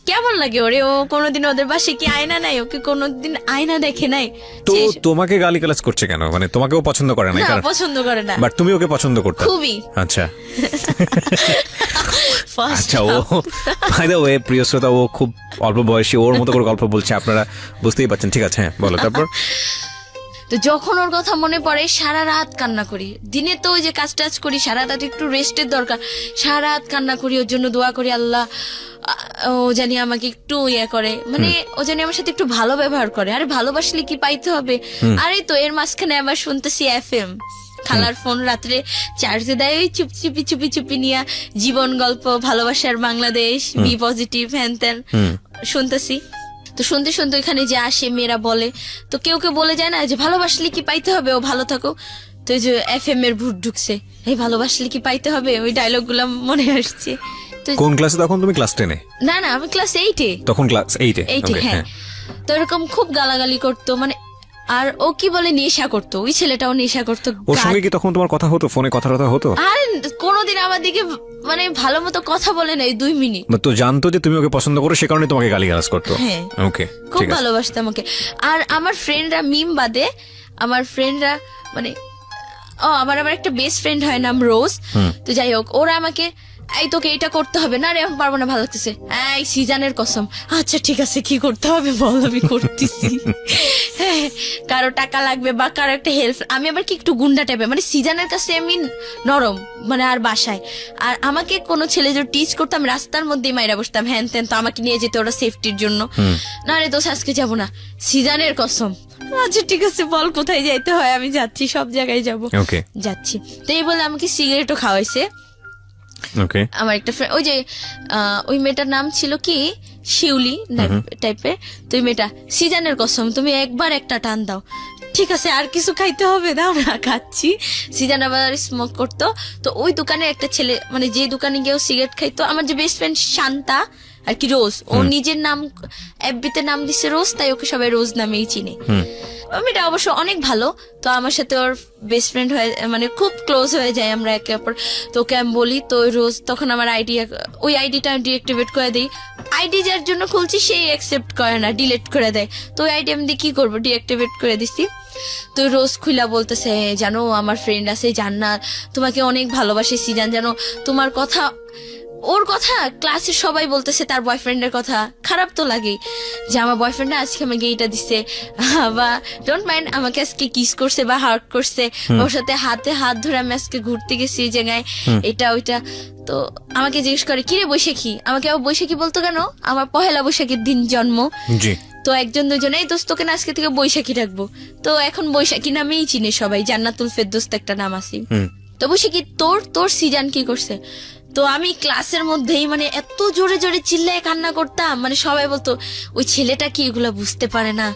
Speaker 1: কেমন লাগে ওরে, ও কোনোদিন ওদের বাসায় কি আয়না নাই, ওকে কোনোদিন আয়না দেখে নাই।
Speaker 2: তো তোমাকে গালিগালাজ করছে কেন? মানে তোমাকেও পছন্দ করে না?
Speaker 1: পছন্দ করে না,
Speaker 2: বাট তুমি ওকে পছন্দ করতে
Speaker 1: খুবই।
Speaker 2: আচ্ছা আচ্ছা, ও বাই দ্য ওয়ে প্রিয় শ্রোতা, ও খুব অল্প বয়সী, ওর মতো করে গল্প বলছে, আপনারা বুঝতেই পারছেন। ঠিক আছে, হ্যাঁ বলো তারপর।
Speaker 1: তো যখন ওর কথা মনে পড়ে সারা রাত কান্না করি, দিনে তো ওই যে কাজ টাজ করি, সারা রাত একটু রেস্টের দরকার, সারা রাত কান্না করি, ওর জন্য দোয়া করি আল্লাহ ও জানি আমাকে একটু করে, মানে ও জানি আমার সাথে একটু ভালো ব্যবহার করে। আরে ভালোবাসলে কি পাইতে হবে? আরে তো এর মাঝখানে আবার শুনতেছি FM, খালার ফোন রাত্রে চার্জে দেয়, ওই চুপি নিয়ে জীবন গল্প, ভালোবাসার বাংলাদেশ, বি পজিটিভ, হ্যান ত্যান শুনতেছি। তো শুনতে শুনতে ওইখানে যে আসে মেয়েরা বলে, তো কেউ বলে যায় না যে ভালোবাসলে কি পাইতে হবে, ও ভালো থাকো। তো এই যে FM এর ভূত ঢুকছে, এই ভালোবাসলে কি পাইতে হবে, ওই ডায়লগ গুলা মনে আসছে।
Speaker 2: কোন ক্লাসে তখন তুমি? ক্লাস 10-এ?
Speaker 1: না আমি ক্লাস 8-এ।
Speaker 2: তখন ক্লাস 8-এ?
Speaker 1: হ্যাঁ। তো এরকম খুব গালাগালি করতো, মানে আর ও কি বলে নেশা করতো, ওই ছেলেটাও নেশা করতো।
Speaker 2: ওর সঙ্গে কি তখন তোমার কথা হতো, ফোনে কথা হতো?
Speaker 1: আরে কোনোদিন আমার দিকে মানে ভালো মতো কথা বলে নাই 2 মিনিট।
Speaker 2: তো জানতো যে তুমি ওকে পছন্দ করো, সে কারণে তোমাকে গালিগালাজ করতো?
Speaker 1: হ্যাঁ,
Speaker 2: ওকে,
Speaker 1: খুব ভালোবাসতাম ওকে। আর আমার ফ্রেন্ডরা, মিম বাদে আমার ফ্রেন্ডরা, মানে আমার আবার একটা বেস্ট ফ্রেন্ড হয় নাম রোজ। তো যাই হোক, ওরা আমাকে এই তোকে এটা করতে হবে না রে, এখন পারবো না, ভালো লাগতেছে, এই সিজানের কসম, আচ্ছা ঠিক আছে কি করতে হবে বল, আমি করতেছি। কারো টাকা লাগবে বা কারো একটা হেল্প, আমি আবার কি একটু গুন্ডা টাইপের, মানে সিজানের কাছে আমি নরম, মানে আর বাসায় আর আমাকে কোনো ছেলে যদি টিচ করতাম রাস্তার মধ্যেই মাইরা বসতাম, হ্যান ত্যান, তো আমাকে নিয়ে যেত ওরা সেফটির জন্য। না রে দোষ আজকে যাবো না, সিজানের কসম, আচ্ছা ঠিক আছে বল কোথায় যাইতে হয়, আমি যাচ্ছি, সব জায়গায় যাবো, যাচ্ছি। তো এই বলে আমাকে সিগারেটও খাওয়াইছে। আমার একটা ফ্রেন্ড, ওই যে ওই মেয়েটার নাম ছিল কি শিউলি টাইপের, তো ওই মেয়েটা, সিজানের কসম তুমি একবার একটা টান দাও, ঠিক আছে আর কিছু খাইতে হবে না, আমরা খাচ্ছি। সিজান আবার স্মোক করতো, তো ওই দোকানে একটা ছেলে, মানে যে দোকানে গিয়েও সিগারেট খাইতো, আমার যে বেস্ট ফ্রেন্ড শান্তা আর কি রোজ, ও নিজের নাম এফবিতে নাম দিছে রোজ, তাই ওকে সবাই রোজ নামেই চিনে। মেয়েটা অবশ্য অনেক ভালো, তো আমার সাথে ওর বেস্ট ফ্রেন্ড হয়ে, মানে খুব ক্লোজ হয়ে যায় আমরা একে অপর। তো ওকে আমি বলি, তো রোজ তখন আমার ওই আইডিটা ডিঅ্যাক্টিভেট করে দিই, আইডি যার জন্য খুলছি সেই অ্যাকসেপ্ট করে না, ডিলিট করে দেয়। তো ওই আইডি আমি দিয়ে কি করবো, ডিঅ্যাক্টিভেট করে দিছি। তো রোজ খুলা বলতেছে, জানো আমার ফ্রেন্ড আছে জান্নাত, তোমাকে অনেক ভালোবাসে সিজান, জানো তোমার কথা, ওর কথা ক্লাসের সবাই বলতেছে, তার বয়ফ্রেন্ডের কথা, খারাপ তো লাগেই যে আমার বয়ফ্রেন্ড আজকে আমাকে এইটা দিচ্ছে, বা ডোন্ট মাইন্ড আমাকে আজকে কিস করছে বা হার্ট করছে, ওর সাথে হাতে হাত ধরে আমি আজকে ঘুরতে গেছি এই জায়গায়, এটা ওইটা। তো আমাকে জিজ্ঞেস করে কিরে বৈশাখী, আমাকে আবার বৈশাখী বলতো কেন, আমার পহেলা বৈশাখীর দিন জন্ম। তো একজন দুজন, এই দোস্ত তোকে না আজকে থেকে বৈশাখী রাখবো, তো এখন বৈশাখী নামেই চিনে সবাই, জান্নাতুল ফেরদৌস একটা নাম আছে। তো বৈশাখী তোর সিজান কি করছে? তো আমি ক্লাসের মধ্যেই মানে এত জোরে জোরে চিল্লায় কান্না করতাম, মানে সবাই বলতো ওই ছেলেটা কি এগুলা বুঝতে পারে না,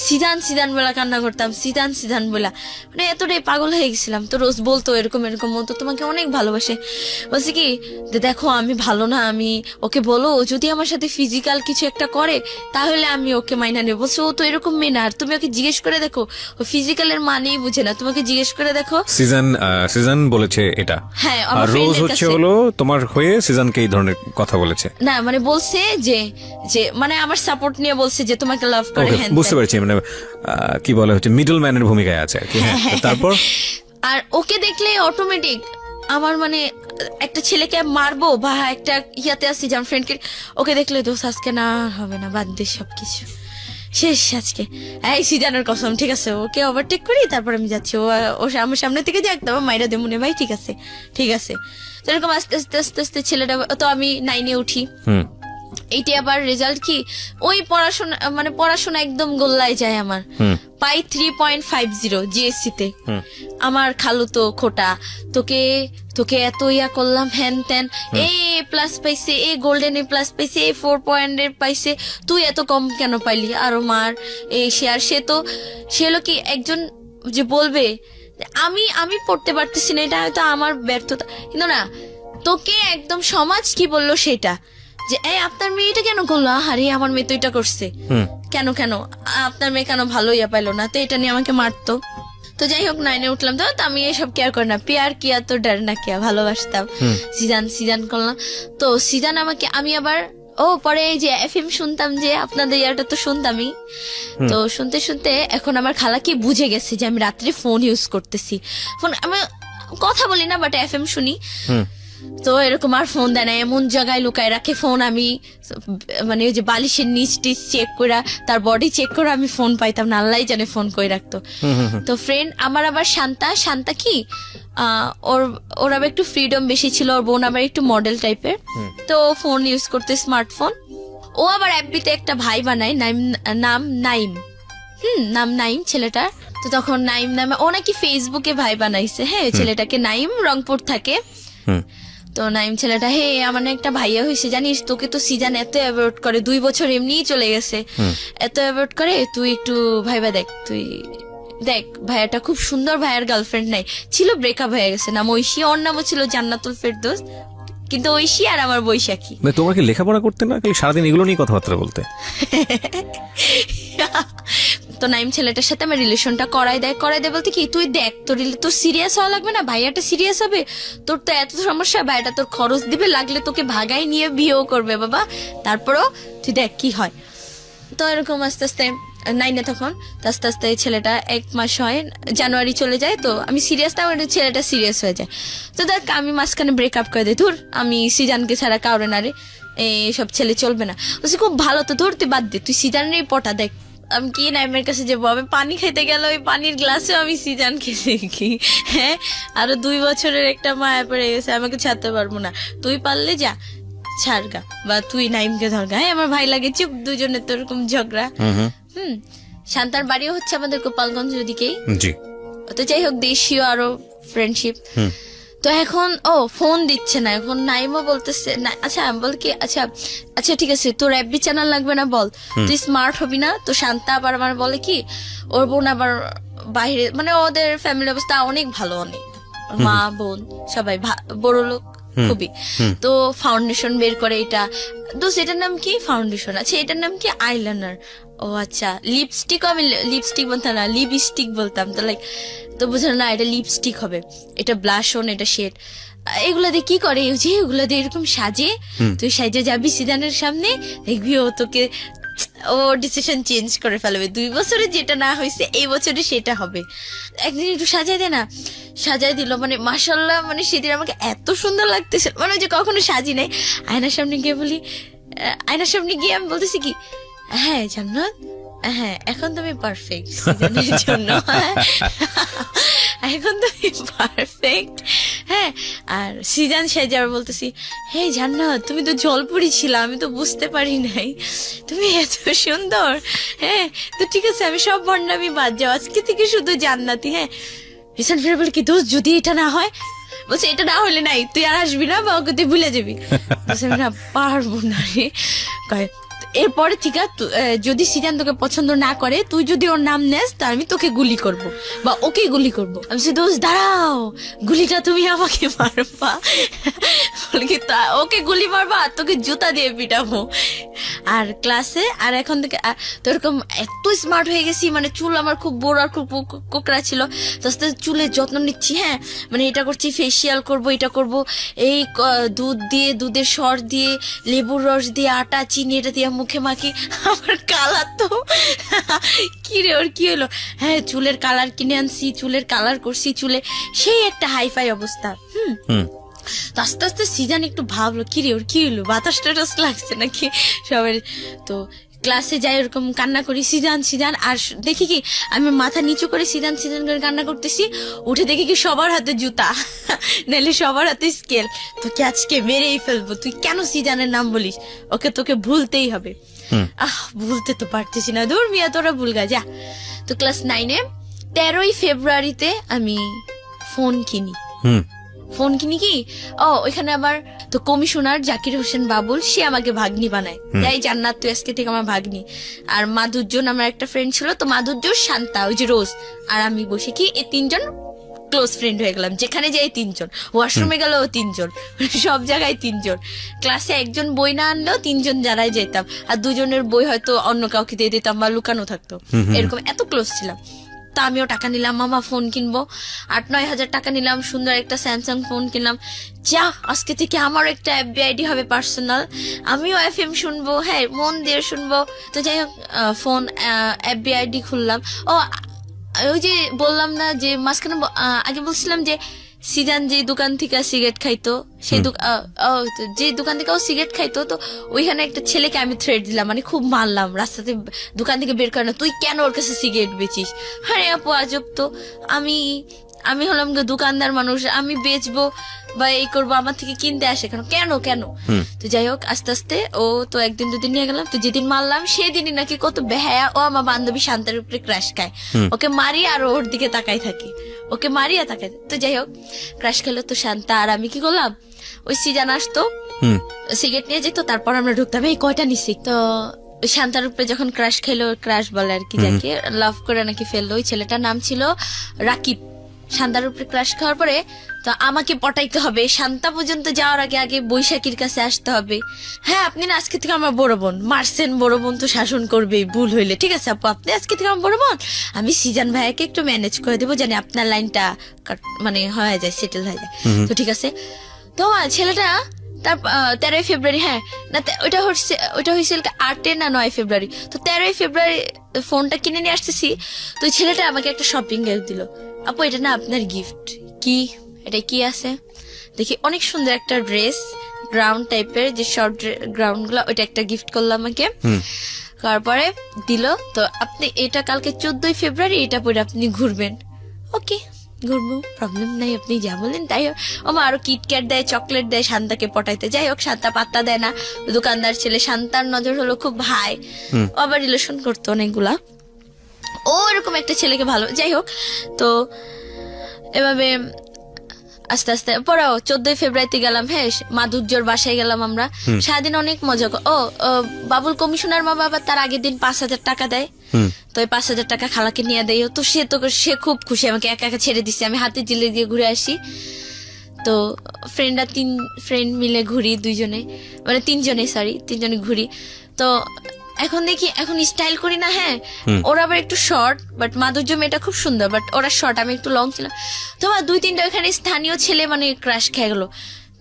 Speaker 1: সিজান বলা কান্না করতাম, সিজান বলা, মানে এতটাই পাগল হয়ে গেছিলাম। তো রোজ বলতো এরকম বলতো, তোমাকে অনেক ভালোবাসে, বলছে কি দেখো আমি ভালো না, আমি ওকে বলো যদি আমার সাথে ফিজিক্যাল কিছু একটা করে তাহলে আমি ওকে মাইনা নেবো। বলছে ও তো এরকম মেয়ে না, আর তুমি ওকে জিজ্ঞেস করে দেখো, ও ফিজিক্যালের মানেই বুঝে না, তোমাকে জিজ্ঞেস করে দেখো।
Speaker 2: সিজন বলেছে এটা? হ্যাঁ, আর রোজ হচ্ছে হলো তোমার হয়ে সিজনকে এই ধরনের কথা বলেছে?
Speaker 1: না মানে বলছে যে মানে আমার সাপোর্ট নিয়ে বলছে যে তোমাকে লাভ করে।
Speaker 2: বুঝতে পারছি, মানে কি বলে হচ্ছে মিডল ম্যানের ভূমিকায় আছে আর কি। হ্যাঁ, তো তারপর
Speaker 1: আর ওকে দেখলে অটোমেটিক আমার মানে একটা ছেলেকে মারবো বা একটা ইয়াতে আসছি যেমন ফ্রেন্ডকে, ওকে দেখলে দোষ আজকে না হবে না, বাদ দে সবকিছু শেষ আজকে, এই সিজানের কসম, ঠিক আছে ওকে ওভারটেক করি তারপর আমি যাচ্ছি, ও আমার সামনে থেকে যাক তারপর মাইরা দে মনে ভাই, ঠিক আছে ঠিক আছে। তো এরকম আস্তে আস্তে আস্তে আস্তে ছেলেটা, তো আমি 9-এ উঠি, এইটা আবার রেজাল্ট কি ওই পড়াশোনা মানে পড়াশোনা একদম গোল্লায় যায় আমার, পাই 3.50 জিএসসি তে। আমার খালু তো খোটা, তোকে তোকে এত ইয়া করলাম হ্যান ত্যান, এ প্লাস পাইছে, এ গোল্ডেন এ প্লাস পাইছে, এ 4 পয়েন্টের পাইছে, তুই এত কম কেন পাইলি, আরো মার এই সে। আর সে তো সে হলো কি একজন যে বলবে আমি আমি পড়তে পারতেছি না, এটা হয়তো আমার ব্যর্থতা, কিন্তু না তোকে একদম সমাজ কি বললো সেটা, যে এই আপনার মেয়ে এটা কেন করলো, আরে আমার মেয়ে তো এটা করছে, কেন কেন আপনার মেয়ে কেন ভালো ইয়া পাইলো না, তো এটা নিয়ে আমাকে মারতো। তো যাই হোক 9-এ উঠলাম, তো আমি এসব কেয়ার করি না, পেয়ার কিয়া তো ডার না কিয়া, ভালোবাসতাম। সিজান করলাম, তো সিজান আমাকে, আমি আবার পরে এই যে এফএম শুনতাম, যে আপনাদের ইয়াটা তো শুনতামই, তো শুনতে শুনতে এখন আমার খালা কি বুঝে গেছে যে আমি রাত্রে ফোন ইউজ করতেছি, ফোন আমি কথা বলি না বাট এফএম শুনি, তো এরকম আর ফোন দেয় না, এমন জায়গায় লুকায় রাখে ফোন, আমি মানে ওই যে বালিশের নিচ টিচ চেক করে তার বডি চেক করে আমি ফোন পাইতাম না, আল্লাহ জানে ফোন কই রাখতো। তো ফ্রেন্ড আমার আবার শান্তা কি ওর আবার একটু ফ্রিডম বেশি ছিল, ওর বোন আবার একটু মডেল টাইপের, তো ফোন ইউজ করতে স্মার্টফোন। ও আবার এফবিতে একটা ভাই বানায়, নাম নাইম ছেলেটার, তো তখন নাইম নামে ও নাকি ফেসবুকে ভাই বানাইছে, হ্যাঁ ছেলেটাকে, নাইম রংপুর থাকে। তো নাইম ছেলেটা, হে আমার না একটা ভাইয়া হয়েছে জানিস, তোকে তো সিজান এত অ্যাভয়েড করে, 2 বছর এমনিই চলে গেছে, এত অ্যাভয়েড করে, তুই একটু ভাইবা দেখ, তুই দেখ ভাইয়াটা খুব সুন্দর, ভাইয়ার গার্লফ্রেন্ড নাই, ছিল ব্রেকআপ হয়ে গেছে, নাম ঐশী, ওর নামও ছিল জান্নাতুল ফেরদৌস, কিন্তু ঐশী আর আমার বৈশাখী।
Speaker 2: তোমার কি লেখাপড়া করতে না, সারাদিন এগুলো নিয়ে কথাবার্তা বলতে?
Speaker 1: তো নাইম ছেলেটার সাথে আমার রিলেশনটা করাই দেয় বলতে কি, তুই দেখ তোর সিরিয়াস হওয়া লাগবে না, ভাইয়াটা সিরিয়াস হবে, তোর তো এত সমস্যা, ভাইয়াটা তোর খরচ দিবে, লাগলে তোকে ভাগাই নিয়ে বিয়েও করবে বাবা, তারপরও তুই দেখ কি হয়। তো এরকম আস্তে আস্তে 9-এ তখন আস্তে আস্তে ছেলেটা 1 মাস হয়, জানুয়ারি চলে যায়, তো আমি সিরিয়াস না, ছেলেটা সিরিয়াস হয়ে যায়, তো দেখ আমি মাঝখানে ব্রেকআপ করে দিই, ধুর আমি সিজানকে ছাড়া কাউরে না রে, এইসব ছেলে চলবে না, বলছি খুব ভালো, তো ধর তুই বাদ দে, তুই সিজানেরই পটা দেখ। আমি কি নাইমের কাছে যাবো, আমি পানি খাইতে গেল, ওই পানির গ্লাসে আমি সিজানকে দেখি, হ্যাঁ আরো 2 বছরের একটা মায়া পড়ে গেছে, আমাকে ছাড়তে পারবো না, তুই পারলে যা ছাড়গা, বা তুই নাইমকে ধরগা, হ্যাঁ আমার ভাই লাগে চুপ, দুজনের তো এরকম ঝগড়া। শান্তার বাড়িও হচ্ছে আমাদের গোপালগঞ্জ ওদিকেই, তো যাই হোক দেশীয় আরো ফ্রেন্ডশিপ। তো এখন ফোন দিচ্ছে না, এখন নাইমও বলতেছে না, আচ্ছা বল কি, আচ্ছা আচ্ছা ঠিক আছে তোর এফবি চ্যানেল লাগবে না, বল তুই স্মার্ট হবি না। তো শান্তা আবার আমার বলে কি, ওর বোন আবার বাইরে, মানে ওদের ফ্যামিলি অবস্থা অনেক ভালো, অনেক মা বোন সবাই বড় লোক খুবই, তো ফাউন্ডেশন বের করে, এটা তো এটার নাম কি ফাউন্ডেশন, আচ্ছা এটার নাম কি আইলাইনার, ও আচ্ছা লিপস্টিক, আমি লিপস্টিক বলতাম না, লিপস্টিক বলতাম, তো লাইক তো বুঝলো না এটা লিপস্টিক হবে, এটা ব্লাশ অন, এটা শেড, এগুলা দিয়ে কি করে, যে এগুলা দিয়ে এরকম সাজে, তুই সাজে যাবি সিজানের সামনে, দেখবি ও তোকে ও ডিসিশন চেঞ্জ করে ফেলবে, 2 বছরে যেটা না হয়েছে এই বছরে সেটা হবে, একদিন একটু সাজাই দে না, সাজাই দিল, মানে মাশাল্লাহ, মানে সেদিন আমাকে এত সুন্দর লাগতেছে, মানে যে কখনো সাজি নাই, আয়নার সামনে গিয়ে আমি বলতেছি কি, হ্যাঁ জান্নাত, হ্যাঁ এখন তুমি পারফেক্ট সিজনের জন্য, এখন তুমি পারফেক্ট, হ্যাঁ। আর সিজান সাজে আবার বলতেছি, হে জান্নাত তুমি তো জলপুরি ছিল, আমি তো বুঝতে পারি নাই তুমি এত সুন্দর, হ্যাঁ তো ঠিক আছে আমি সব ভণ্ডামি বাদ যাও, আজকে থেকে শুধু জান্নাতি, হ্যাঁ। রিসান ফিরে বলে কি দোস্ত যদি এটা না হয়, বলছে এটা না হলে নাই, তুই আর আসবি না বা ওকে তুই ভুলে যাবি, বলছে আমি না পারবো না রে, কয় এরপরে ঠিক আছে যদি সিজান তোকে পছন্দ না করে, তুই যদি ওর নাম নেস তা আমি তোকে গুলি করব বা ওকে গুলি করব। আমি বলছি দোস্ত দাঁড়াও, গুলিটা তুমি আমাকে মারবা, ওকে গুলি মারবা আর তোকে জুতা দিয়ে পিটাবো। আর ক্লাসে আর এখন থেকে তো এরকম এত স্মার্ট হয়ে গেছি, মানে চুল আমার খুব বড় আর খুব কোকড়া ছিল, তো আস্তে চুলের যত্ন নিচ্ছি, হ্যাঁ মানে এটা করছি, ফেসিয়াল করব, এটা করব, এই দুধ দিয়ে, দুধের সর দিয়ে, লেবুর রস দিয়ে, আটা চিনি এটা দিয়ে মুখে মাখি, আমার কালার তো কি রে ওর কি হলো, হ্যাঁ চুলের কালার কিনে আনছি, চুলের কালার করছি, চুলে সেই একটা হাইফাই অবস্থা। তো আস্তে আস্তে সিজান একটু ভাবলো কি রে ওর কি হলো, বাতাস টাতাস লাগছে নাকি সবাই। তো ক্লাসে যাই ওরকম কান্না করি সিজান সিজান, আর দেখি কি আমি মাথা নিচু করে সিজান সিজান করে কান্না করতেছি, উঠে দেখি কি সবার হাতে জুতা নাহলে সবার হাতে স্কেল। তোকে আজকে মেরেই ফেলবো, তুই কেন সিজানের নাম বলিস, ওকে তোকে ভুলতেই হবে। ভুলতে তো পারতেছি না, দূর মিয়া তোরা ভুলগা যা। তো ক্লাস 9-এ 13ই ফেব্রুয়ারিতে আমি ফোন কিনি। ফোন কিনি কি ওইখানে আবার তো কমিশনার জাকির হোসেন বাবুল, সে আমাকে ভাগ্নি বানায়, তাই জান্নাত তুই আজকে থেকে আমার ভাগ্নি। আর মাধুর্যন আমার একটা ফ্রেন্ড ছিল, তো মাধুর্য, শান্তা, ওই যে রোজ আর আমি বসে কি এই 3জন ক্লোজ ফ্রেন্ড হয়ে গেলাম। যেখানে যাই 3জন, ওয়াশরুমে গেলেও 3জন, সব জায়গায় 3জন। ক্লাসে একজন বই না আনলেও 3জন যারাই যেতাম, আর 2জনের বই হয়তো অন্য কাউকে দিয়ে দিতাম বা লুকানো থাকতো, এরকম এত ক্লোজ ছিলাম। তা আমিও টাকা নিলাম, মামা ফোন কিনবো, 8-9 হাজার টাকা নিলাম, সুন্দর একটা স্যামসাং ফোন কিনলাম। যা আজকে থেকে আমারও একটা এফবি আইডি হবে পার্সোনাল, আমিও এফএম শুনবো, হ্যাঁ মন দিয়ে শুনবো। তো যাই হোক ফোন এফবি আইডি খুললাম। ওই যে বললাম না যে মাঝখানে আগে বলছিলাম যে সিজান যে দোকান থেকে সিগারেট খাইতো, সেই যে দোকান থেকে ও সিগারেট খাইতো, তো ওইখানে একটা ছেলেকে আমি থ্রেট দিলাম, মানে খুব মারলাম, রাস্তাতে দোকান থেকে বের করে না, তুই কেন ওর কাছে সিগারেট বেচিস। আরে আপু আজব তো, আমি হলাম দোকানদার মানুষ, আমি বেচবো বা এই করবো, আমার থেকে কিনতে আসে কেন কেন কেন তো যাই হোক আস্তে আস্তে ও তো 1-2 দিন নিয়ে গেলাম। তো যেদিন মারলাম সেদিনই নাকি কত বেহায়া, ও আমার বান্ধবী শান্তার উপরে ক্রাশ খায়, ওকে মারি আর ওর দিকে তাকাই থাকি, ওকে মারি আর তাকাই। তো যাই হোক ক্রাশ খেলো, তো শান্তা আর আমি কি করলাম, ওই সিজান আসতো সিগারেট নিয়ে যেত, তারপর আমরা ঢুকতাম এই কয়টা নিছি। তো শান্তার উপরে যখন ক্রাশ খেলো, ক্রাশ বলে আর কি, যাকে লাভ করে নাকি ফেললো, ওই ছেলেটার নাম ছিল রাকিব। শান্তার উপরে ক্রাশ খাওয়ার পরে তো আমাকে পটাইতে হবে, শান্তা পর্যন্ত যাওয়ার আগে আগে বৈশাখীর কাছে আসতে হবে। হ্যাঁ আপনি না আজকে থেকে আমার বড় বোন, মারছেন বড় বোন তো শাসন করবেই ভুল হইলে, ঠিক আছে আপু আপনি আজকে থেকে আমার বড় বোন, আমি সিজান ভাইয়াকে একটু ম্যানেজ করে দেবো, জানি আপনার লাইনটা মানে হয়ে যায়, সেটেল হয়ে যায়। তো ঠিক আছে। তো ছেলেটা তার 13ই ফেব্রুয়ারি, হ্যাঁ না ওইটা হয়েছিল 8 না 9 ফেব্রুয়ারি। তো 13ই ফেব্রুয়ারি ফোনটা কিনে নিয়ে আসতেছি, তো ওই ছেলেটা আমাকে একটা শপিং গিফট দিল। আপু এটা না আপনার গিফট। কি এটা কি আছে দেখি, অনেক সুন্দর একটা ড্রেস, গ্রাউন্ড টাইপের যে শর্ট গ্রাউন্ড গুলা, ওইটা একটা গিফট করলো আমাকে। তারপরে দিল, তো আপনি এটা কালকে 14ই ফেব্রুয়ারি এটা পরে আপনি ঘুরবেন। ওকে ঘুরবো, প্রবলেম নাই, আপনি যা বলেন তাই। ওমা আরো কিটক্যাট দেয়, চকলেট দেয় শান্তাকে পটাইতে। যাই হোক শান্তা পাত্তা দেয় না, দোকানদার ছেলে, শান্তার নজর হলো খুব ভাই, ও আবার রিলেশন করতো অনেকগুলা, ও এরকম একটা ছেলেকে ভালো। যাই হোক তো এভাবে আস্তে আস্তে পরে 14ই ফেব্রুয়ারিতে গেলাম, হ্যাঁ মাধুর্যর বাসায় গেলাম আমরা, সারাদিন অনেক মজা। বাবুল কমিশনার মা বাবা তার আগের দিন 5,000 টাকা দেয়, তো ওই 5,000 টাকা খালাকে নিয়ে দেয়, তো সে খুব খুশি, আমাকে একা একা ছেড়ে দিচ্ছে, আমি হাতে জিলে দিয়ে ঘুরে আসি। তো ফ্রেন্ডরা 3 ফ্রেন্ড মিলে ঘুরি, 2জনে মানে 3জনে ঘুরি। তো এখন দেখি এখন স্টাইল করি না, হ্যাঁ ওরা আবার একটু শর্ট, বাট মাধুর্য মেয়েটা খুব সুন্দর, বাট ওরা শর্ট, আমি একটু লং ছিলাম। তোমার 2-3টা ওখানে স্থানীয় ছেলে মানে ক্রাশ খেয়ে গেলো।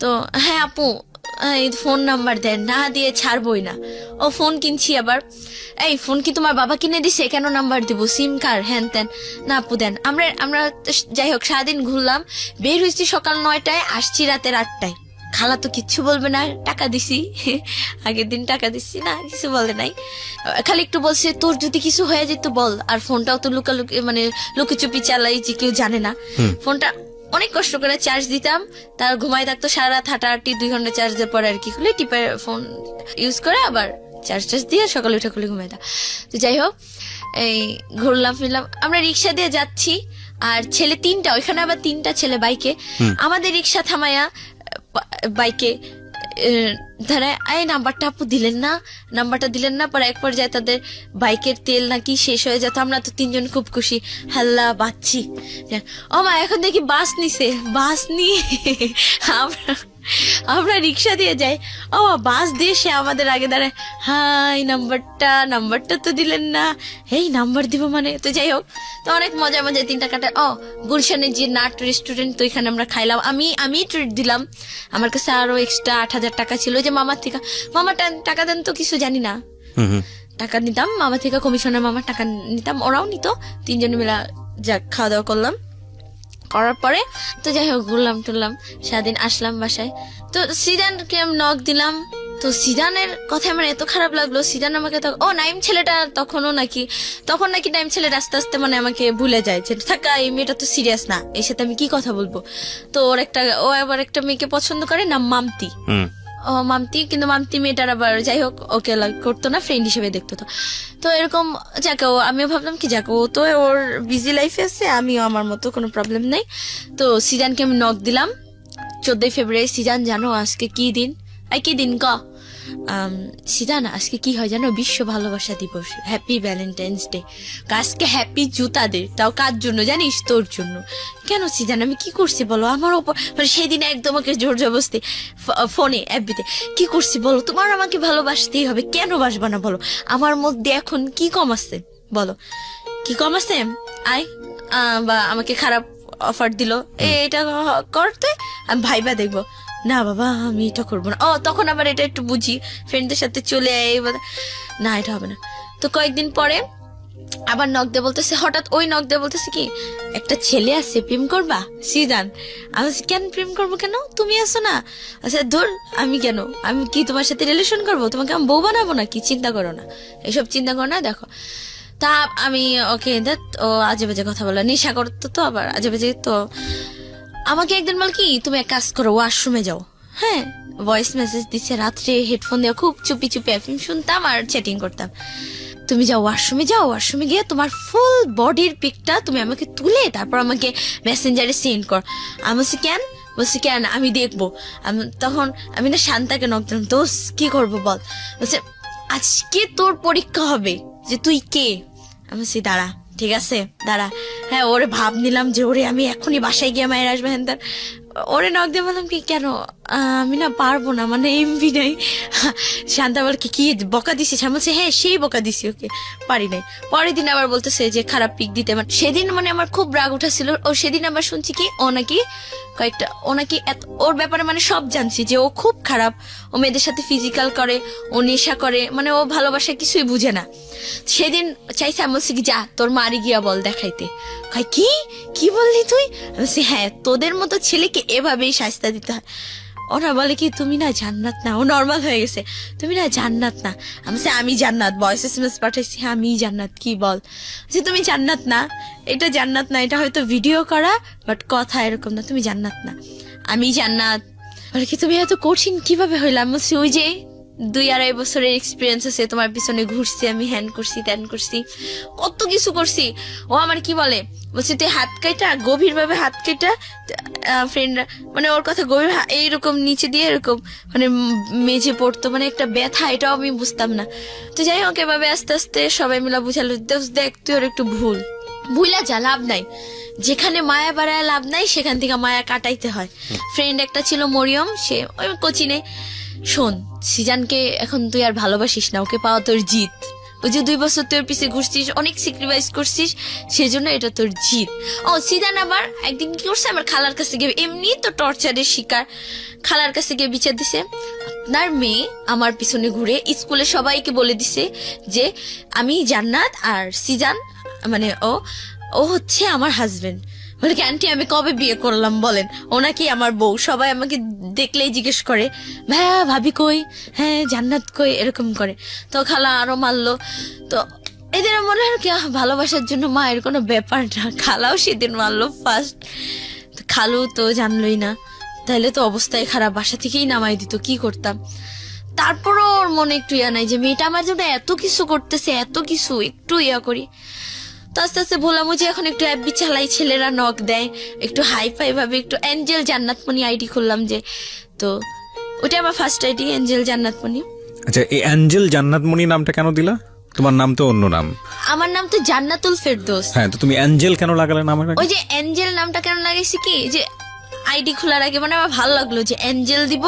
Speaker 1: তো হ্যাঁ আপু ফোন নাম্বার দেন, না দিয়ে ছাড়বই না। ও ফোন কিনছি আবার, এই ফোন কি তোমার বাবা কিনে দিছে, কেন নাম্বার দিব, সিম কার্ড হ্যান ত্যান, না আপু দেন। আমরা যাই হোক সারাদিন ঘুরলাম, বের হয়েছি সকাল 9টায়, আসছি রাতের 8টায়। খালা তো কিচ্ছু বলবে না, টাকা দিছি, আগের দিন টাকা দিচ্ছি না, কিছু বলে নাই, খালি একটু বলছে তোর যদি কিছু হয়ে যেত বল। আর ফোনটাও তো লুকালুকি মানে লুকিচুপি চালাই, যে কেউ জানে না। ফোনটা অনেক কষ্ট করে চার্জ দিতাম, তার ঘুমাই থাকতো সারা রাত, হাঁটাহাঁটি 2 ঘন্টা চার্জ দেওয়ার পরে আর কি খুলে টিপে ফোন ইউজ করে আবার চার্জ দিয়ে সকালে উঠে খুলে ঘুমাই থাক। তো যাই হোক এই ঘুরলাম ফিরলাম, আমরা রিক্সা দিয়ে যাচ্ছি, আর ছেলে 3টা, ওইখানে আবার 3টা ছেলে বাইকে, আমাদের রিক্সা থামায়া বাইকে ধরে এই নাম্বারটা আপু দিলেন না, পরে এক পর্যায়ে তাদের বাইকের তেল নাকি শেষ হয়ে যেত, আমরা তো 3জন খুব খুশি, হাল্লা বাচ্চি। ও মা এখন দেখি বাস নিয়ে আমরা রিক্সা দিয়ে যাই, ও বাস দিয়ে সে আমাদের আগে দাঁড়ায়, হাই নাম্বারটা তো দিলেন না, এই নাম্বার দিব মানে। তো যাই হোক তো অনেক মজা 3টা কাটা। গুলশানে যে নাট রেস্টুরেন্ট, তো এখানে আমরা খাইলাম, আমি ট্রিট দিলাম, আমার কাছে আরো এক্সট্রা 8,000 টাকা ছিল, যে মামার থেকে, মামা টাকা দেন তো কিছু জানি না, টাকা নিতাম মামা থেকে, কমিশনের মামা টাকা নিতাম, ওরাও নিত, তিনজনে মিলে যাক খাওয়া দাওয়া করলাম। করার পরে তো যাই হোক ঘুরলাম টুরলাম, সারাদিন আসলাম বাসায়। তো সিদানকে আমি নক দিলাম, তো সিদানের কথা আমার এত খারাপ লাগলো। সিদান আমাকে নাইম ছেলেটা তখন নাকি নাইম ছেলেটা আস্তে আস্তে মানে আমাকে ভুলে যায়, যে থাকা এই মেয়েটা তো সিরিয়াস না, এর সাথে আমি কি কথা বলবো। তো ও আবার একটা মেয়েকে পছন্দ করে, নাম মামতি। ও মামতি, কিন্তু মামতি মেয়েটার আবার যাই হোক ওকে লাইক করতো না, ফ্রেন্ড হিসেবে দেখতো। তো এরকম যাকে আমিও ভাবলাম কি যাকে ও তো ওর বিজি লাইফে আছে, আমিও আমার মতো কোনো প্রবলেম নাই। তো সিজানকে আমি নক দিলাম 14 ফেব্রুয়ারি। সিজান জানো আজকে কি দিন? কি দিন ক? সিজান আজকে কি হয় জানো? বিশ্ব ভালোবাসা দিবস, হ্যাপি ভ্যালেন্টাইন্স ডে। আজকে হ্যাপি জুতা দে, তাও কার জন্য জানিস? তোর জন্য। কেন সিজান আমি কি করছি বলো? আমার ওপর মানে সেদিন একদম ওকে জোর জবরদস্তি ফোনে এফবিতে কি করছি বলো? তোমার আমাকে ভালোবাসতেই হবে, কেন বাসবা না বলো? আমার মধ্যে এখন কি কম আছে বলো? কি কম আছে? বা আমাকে খারাপ অফার দিল, এটা করতে আমি ভাইবা দেখবো না বাবা, আমি এটা করবো না। তখন আবার এটা একটু বুঝি, ফ্রেন্ডদের সাথে চলে না এটা হবে না। তো কয়েকদিন পরে আবার নক দিয়ে বলতেছে, হঠাৎ ওই নক দিয়ে বলতেছে কি একটা ছেলে আছে, প্রেম করবা? সিজান আমি কেন প্রেম করবো? কেন তুমি আসো না? আচ্ছা ধর আমি কেন, আমি কি তোমার সাথে রিলেশন করবো? তোমাকে আমি বউ বানাবো না কি? চিন্তা করো না, এসব চিন্তা করো না। দেখো তা আমি ওকে ও আজে বাজে কথা বলো, নেশা করতো তো আবার আজে বাজে। তো আমাকে একদিন বল কি তুমি এক কাজ করো, ওয়াশরুমে যাও। হ্যাঁ, ভয়েস মেসেজ দিচ্ছে রাত্রে, হেডফোন দিয়ে খুব চুপি চুপি এফএম শুনতাম আর চ্যাটিং করতাম। তুমি যাও ওয়াশরুমে, ওয়াশরুমে গিয়ে তোমার ফুল বডির পিকটা তুমি আমাকে তুলে তারপর আমাকে মেসেঞ্জারে সেন্ড কর। আমি বলছি কেন আমি দেখবো। তখন আমি না শান্তাকে নক দিলাম, দোষ কি করবো বল? বলছে আজকে তোর পরীক্ষা হবে যে তুই কে। আমি বলছি দাঁড়া, ঠিক আছে দাঁড়া। হ্যাঁ, ওরে ভাব নিলাম যে ওরে আমি এখনই বাসায় গিয়ে মায়ের আসবে। হ্যাঁ, ওরে নক দিয়ে বললাম কি কেন আমি না পারবো না, মানে এমবি নাই। শান্তা বল কি বকা দিছিস? আমি বলছি হ্যাঁ সেই বকা দিছি, ওকে পারি নাই। পরের দিন আবার বলতেছে যে খারাপ পিক দিতে। সেদিন মানে আমার খুব রাগ উঠেছিল। ও সেদিন আবার শুনছি কি ও নাকি ওর ব্যাপারে মানে সব জানছি যে ও খুব খারাপ, ও মেয়েদের সাথে ফিজিক্যাল করে, ও নেশা করে, মানে ও ভালোবাসা কিছুই বুঝে না। সেদিন চাইছে আমি বলছি কি যা তোর মারি গিয়া বল দেখাইতে। কি বললি তুই? বলছি হ্যাঁ, তোদের মতো ছেলেকে এভাবেই শাস্তি দিতে হয়। ওরা বলে কি তুমি না জান্নাত না, ও নর্মাল হয়ে গেছে, তুমি না জান্নাত না। আমি জান্নাত, ভয়েস এসএমএস পাঠাইছি আমি জান্নাত, কি বল যে তুমি জান্নাত না, এটা জান্নাত না, এটা হয়তো ভিডিও করা বাট কথা এরকম না, তুমি জান্নাত না, আমি জান্নাত। বলে কি তুমি এত কঠিন কিভাবে হইলাম? বলছি ওই যে 2-2.5 বছরের এক্সপিরিয়েন্স আছে, তোমার পিছনে ঘুরছি আমি, হ্যান করছি ত্যান করছি, কত কিছু করছি। ও আমার কি বলে, বলছি তুই হাত কাটা, গভীর ভাবে হাত কাটা, ফ্রেন্ডরা মানে ওর কথা গভীর এইরকম নিচে দিয়ে এরকম মানে মেঝে পড়তো, মানে একটা ব্যথা, এটাও আমি বুঝতাম না। তো যাই হোক এভাবে আস্তে আস্তে সবাই মিলা বুঝালো, দেখ তুই ওর একটু ভুলা যা, লাভ নাই, যেখানে মায়া বাড়ায় লাভ নাই সেখান থেকে মায়া কাটাইতে হয়। ফ্রেন্ড একটা ছিল মরিয়ম, সে ওই কোচিনে, শোন সিজানকে এখন তুই আর ভালোবাসিস না, ওকে পাওয়া তোর জিত। ওই যে 2 বছর তোর পিছে ঘুরছিস, অনেক স্যাক্রিফাইস করছিস, সেজন্য এটা তোর জিত। সিজান আবার একদিন কি করছে, আমার খালার কাছে গিয়ে, এমনি তো টর্চারের শিকার, খালার কাছে গিয়ে বিচার দিছে আপনার মেয়ে আমার পিছনে ঘুরে স্কুলে সবাইকে বলে দিছে যে আমি জান্নাত আর সিজান মানে ও হচ্ছে আমার হাজবেন্ড। বলে কি আন্টি আমি কবে বিয়ে করলাম বলেন, ও নাকি আমার বউ। সবাই আমাকে দেখলেই জিজ্ঞেস করে ভাইয়া ভাবি কই, হ্যাঁ জান্নাত কই, এরকম করে। তো খালা আরো মারলো। তো এদের মনে হয় কি ভালোবাসার জন্য মায়ের কোনো ব্যাপার না, খালাও সেদিন মারলো ফার্স্ট। খালু তো জানলোই না, তাহলে তো অবস্থায় খারাপ, বাসা থেকেই নামাই দিত, কি করতাম। তারপরও ওর মনে একটু ইয়া নাই যে মেয়েটা আমার জন্য এত কিছু করতেছে, এত কিছু, একটু ইয়া করি। তো আস্তে আস্তে বললাম যে এখন একটু অ্যাপবি চালাই, ছেলেরা নক দেয়, একটু হাই ফাই ভাবে একটু এঞ্জেল জান্নাতমণি আইডি খুললাম যে, তো ওটা আমার ফার্স্ট আইডি এঞ্জেল জান্নাতমণি।
Speaker 2: আচ্ছা, এই অ্যাঞ্জেল জান্নাতমণি নামটা কেন দিলা? তোমার নাম তো অন্য নাম।
Speaker 1: আমার নাম তো জান্নাতুল ফেরদৌস।
Speaker 2: হ্যাঁ, তো তুমি অ্যাঞ্জেল কেন লাগালে নাম?
Speaker 1: ওই যে অ্যাঞ্জেল নামটা কেন লাগাইছি কি যে আইডি খোলার আগে মানে আমার ভালো লাগলো যে এঞ্জেল দিব,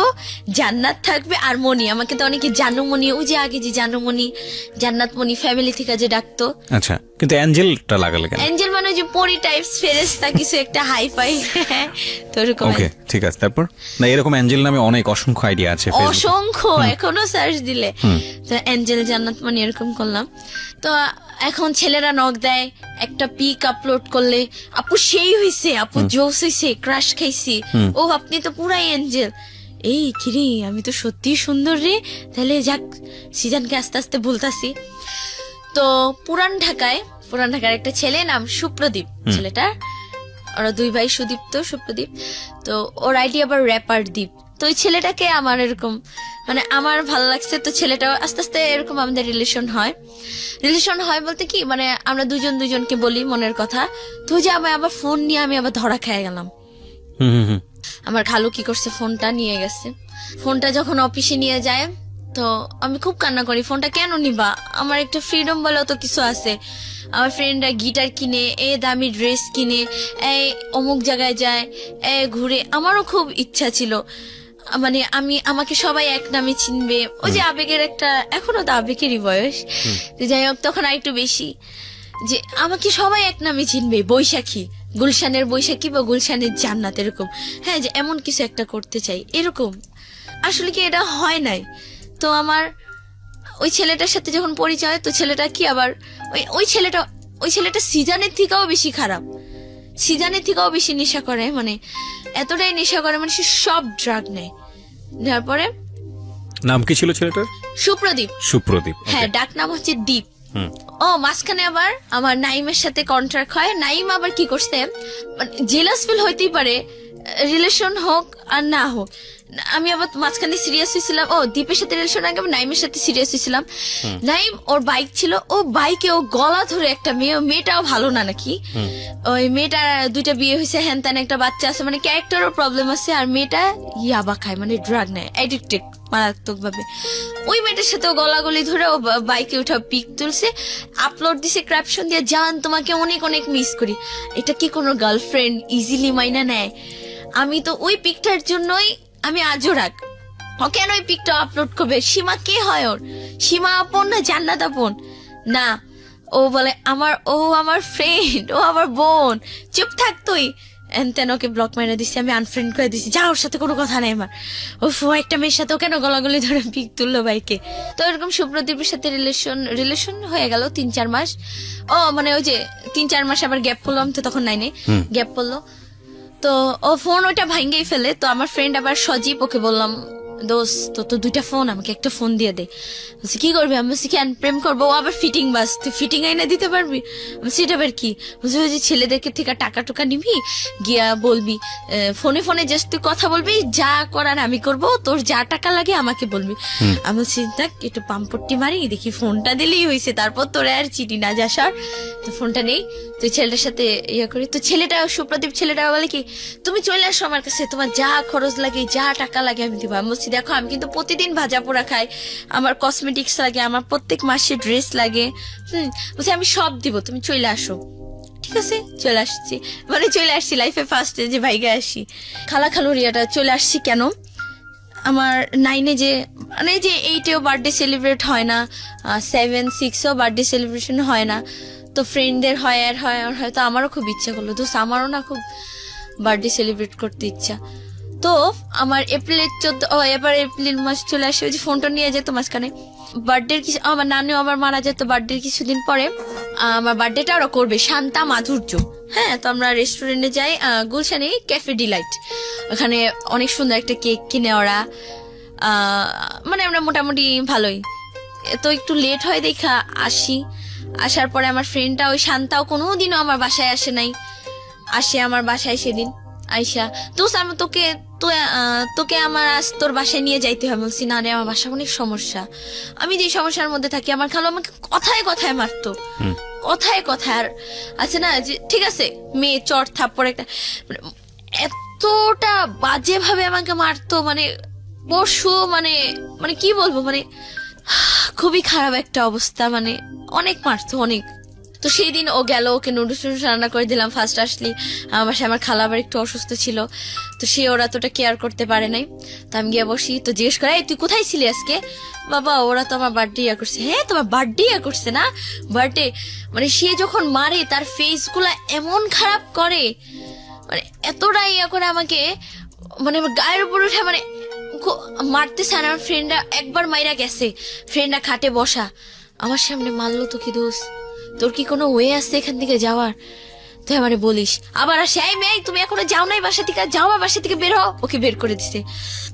Speaker 1: জান্নাত থাকবে আর মনি। আমাকে তো অনেকে জানুমণি, ওই যে আগে যে জানুমণি, জান্নাত মনি ফ্যামিলি থেকে যে ডাকতো।
Speaker 2: আচ্ছা, কিন্তু অ্যাঞ্জেলটা লাগালে কেন?
Speaker 1: এঞ্জেল মানে ওই যে পরি টাইপস, ফেরেশতা কিছু একটা হাই ফাই তো এরকম।
Speaker 2: ওকে, ঠিক আছে। তারপর না, এরকম অ্যাঞ্জেল নামে অনেক অসংখ্য আইডিয়া আছে ফেসবুকে।
Speaker 1: অসংখ্য, এখনো সার্চ দিলে তো এঞ্জেল জান্নাত মানে এরকম করলাম। তো এখন ছেলেরা নক দেয়, একটা পিক আপলোড করলে আপু সেই হইছে, আপু জোস হইছে, ক্রাশ খাইছি, ও আপনি তো পুরাই এঞ্জেল। এই কিরে, আমি তো সত্যি সুন্দর রে, তাহলে যাক সিজানকে আস্তে আস্তে বলতাছি। তো পুরান ঢাকার একটা ছেলে, নাম সুপ্রদীপ ছেলেটার, ওরা দুই ভাই, সুদীপ্ত সুপ্রদীপ। তো ওর আইডি আবার র্যাপার দীপ। তো ওই ছেলেটাকে আমার এরকম মানে আমার ভালো লাগছে। তো ছেলেটাও আস্তে আস্তে এরকম আমাদের রিলেশন হয় বলতে কি মানে আমরা দুজনকে বলি মনের কথা। তো যে আমি আবার ফোন নিয়ে আমি আবার ধরা খেয়ে গেলাম। আমার খালু কি করছে, ফোনটা নিয়ে গেছে। ফোনটা যখন অফিসে নিয়ে যায় তো আমি খুব কান্না করি, ফোনটা কেন নিবা, আমার একটা ফ্রিডম বলেও তো কিছু আছে। আমার ফ্রেন্ডরা গিটার কিনে, দামি ড্রেস কিনে, অমুক জায়গায় যায়, ঘুরে। আমারও খুব ইচ্ছা ছিল মানে আমাকে সবাই এক নামে চিনবে, ওই যে আবেগের একটা, এখনো তো আবেগেরই বয়স, যাই হোক তখন আর একটু বেশি, যে আমাকে সবাই এক নামে চিনবে, বৈশাখী, গুলশানের বৈশাখী বা গুলশানের জান্নাত, এরকম। হ্যাঁ, যে এমন কিছু একটা করতে চাই এরকম। আসলে কি এটা হয় নাই। তো আমার ওই ছেলেটার সাথে যখন পরিচয়, তো ছেলেটা কি আবার ওই ছেলেটা সিজানের থেকেও বেশি খারাপ, সিজানের থেকেও বেশি নেশা করে, মানে এতটাই নেশা করে, মানে সে সব ড্রাগ নেয়। নেওয়ার পরে
Speaker 2: নাম কি ছিল ছেলেটার? সুপ্রদীপ।
Speaker 1: হ্যাঁ, ডাক নাম হচ্ছে দীপ। ও মাঝখানে আবার আমার নাইমের সাথে কন্ট্রাক্ট হয়। নাইম আবার কি করছে, জেলাস ফিল হইতেই পারে, রিলেশন হোক আর না হোক। আমি আবার মাঝখানে সিরিয়াস হয়েছিলাম, দীপের সাথে রিলেশন আগে নাইমের সাথে সিরিয়াস হয়েছিলাম। নাইম ওর বাইক ছিল, ও বাইকে ও গলা ধরে একটা মেয়েটাও ভালো না নাকি, ওই মেয়েটার 2টা বিয়ে হয়েছে, হ্যান ত্যান একটা বাচ্চা আছে, মানে ক্যারেক্টারও প্রবলেম আছে। আর মেয়েটা ইয়াবা খায়, মানে ড্রাগ নেয়, অ্যাডিক্টেড মারাত্মক ভাবে। ওই মেয়েটার সাথে গলাগলি ধরে ও বাইকে উঠা পিক তুলছে, আপলোড দিছে ক্যাপশন দিয়ে, জান তোমাকে অনেক অনেক মিস করি। এটা কি কোনো গার্লফ্রেন্ড ইজিলি মাইনা নেয়? আমি তো ওই পিকটার জন্যই আমি আজও রাগ, ও কেন ওই পিকটা আপলোড করবে? সীমা কে হয় ওর? সীমা আপন না জান্নাত আপন? না, ও বলে আমার ফ্রেন্ড, ও আমার বোন। চুপ থাক তুই। এনতেন ওকে ব্লক মাইনে দিচ্ছি, আমি আনফ্রেন্ড করে দিচ্ছি, যা ওর সাথে কোনো কথা নেই আমার। একটা মেয়ের সাথে ও কেন গলাগলি ধরে পিক তুললো বাইকে? তো এরকম সুপ্রদীপের সাথে রিলেশন হয়ে গেল 3-4 মাস। মানে ওই যে 3-4 মাস আবার গ্যাপ পড়লাম, তো তখন 9-এ গ্যাপ পড়লো। তো ও ফোন ওটা ভাঙ্গেই ফেলে। তো আমার ফ্রেন্ড আবার সজীব, ওকে বললাম, দোস্ত তো 2টা ফোন, আমাকে একটা ফোন দিয়ে দে। বলছি কি করবি? আমি বলছি কেন প্রেম করবো? ও আবার ফিটিং বাস, তুই ফিটিং আইনা দিতে পারবি? সেটা আবার কি? বলছি ওই যে ছেলেদেরকে থেকে টাকা টুকা নিবি, গিয়া বলবি ফোনে জাস্ট তুই কথা বলবি, যা করার আমি করব, তোর যা টাকা লাগে আমাকে বলবি। আমি বলছি দেখ একটু পাম্পট্টি মারি, দেখি ফোনটা দিলেই হয়েছে, তারপর তোরা আর চিঠি না যা সর। তো ফোনটা নেই, তুই ছেলেটার সাথে ইয়ে করি। তো ছেলেটা, সুপ্রদীপ ছেলেটা বলে কি, তুমি চলে আসো আমার কাছে, তোমার যা খরচ লাগে, যা টাকা লাগে আমি দিব। আমি বলছি দেখো, আমি কিন্তু প্রতিদিন ভাজা পোড়া খাই, আমার কসমেটিক্স লাগে, আমার প্রত্যেক মাসে ড্রেস লাগে, বলছি আমি সব দিব, তুমি চলে আসো। ঠিক আছে, চলে আসছি, মানে চলে আসছি লাইফে ফার্স্টে যে ভাইগে আসি। খালুরিয়াটা চলে আসছি কেন, আমার 9-এ যে মানে যে 8-এও বার্থডে সেলিব্রেট হয় না, 7-6-ও বার্থডে সেলিব্রেশন হয় না, তো ফ্রেন্ডদের হয় আর হয়তো আমারও খুব ইচ্ছা করলো, তো আমারও না খুব বার্থডে সেলিব্রেট করতে ইচ্ছা। তো আমার এপ্রিলের 14, এবার এপ্রিল মাস চলে আসে, ওই যে ফোনটা নিয়ে যেত মাঝখানে। বার্থডের কিছু, আমার নানিও আবার মারা যেত বার্থডের কিছুদিন পরে। আমার বার্থডেটা ওরা করবে, শান্তা মাধুর্য। হ্যাঁ, তো আমরা রেস্টুরেন্টে যাই, গুলশানে ক্যাফে ডিলাইট, ওখানে অনেক সুন্দর একটা কেক কিনে ওরা, মানে আমরা মোটামুটি ভালোই। তো একটু লেট হয় দেখা আসার পরে আমার ফ্রেন্ডটা ওই শান্তাও কোনোদিনও আমার বাসায় আসে নাই, আসে আমার বাসায় সেদিন আইসা, তো আমি তোকে আমার আজ তোর বাসায় নিয়ে যাইতে হবে। বলছি না রে, আমার বাসা অনেক সমস্যা, আমি যে সমস্যার মধ্যে থাকি, আমার খালু আমাকে কথায় কথায় মারতো, কথায় কথায়। আর আছে না যে ঠিক আছে মেয়ে, চট থাপ্পড় একটা, এতটা বাজে ভাবে আমাকে মারতো, মানে পরশু, মানে কি বলবো, মানে খুবই খারাপ একটা অবস্থা, মানে অনেক মারতো অনেক। তো সেই দিন ও গেল, ওকে নুডলস রান্না করে দিলাম। ফার্স্ট আসলি আমার বাসায় আমার খালা আবার একটু অসুস্থ ছিল, তো সে ওরা তোটা কেয়ার করতে পারে নাই। তো আমি গিয়ে বসি, তো জিজ্ঞেস করে এই তুই কোথায় ছিলি আজকে? বাবা ওরা তো আমার বার্থডে ইয়া করছে। হ্যাঁ তোমার বার্থডে ইয়া করছে না, বার্থডে মানে সে যখন মারে তার ফেস গুলা এমন খারাপ করে, মানে এতটা ইয়া করে আমাকে, মানে আমার গায়ের উপর উঠে মানে মারতেছে। আর আমার ফ্রেন্ডরা একবার মাইরা গেছে, ফ্রেন্ডরা খাটে বসা আমার সামনে মারলো। তো কি দোষ, তোর কি কোনো ওয়ে আছে এখান থেকে যাওয়ার? তুই আমারে বলিস আবার আসে এই মেয়ে তুমি এখনো যাও নাই বাসা থেকে, যাও আমার বাসা থেকে বের হও। ওকে বের করে দিছে,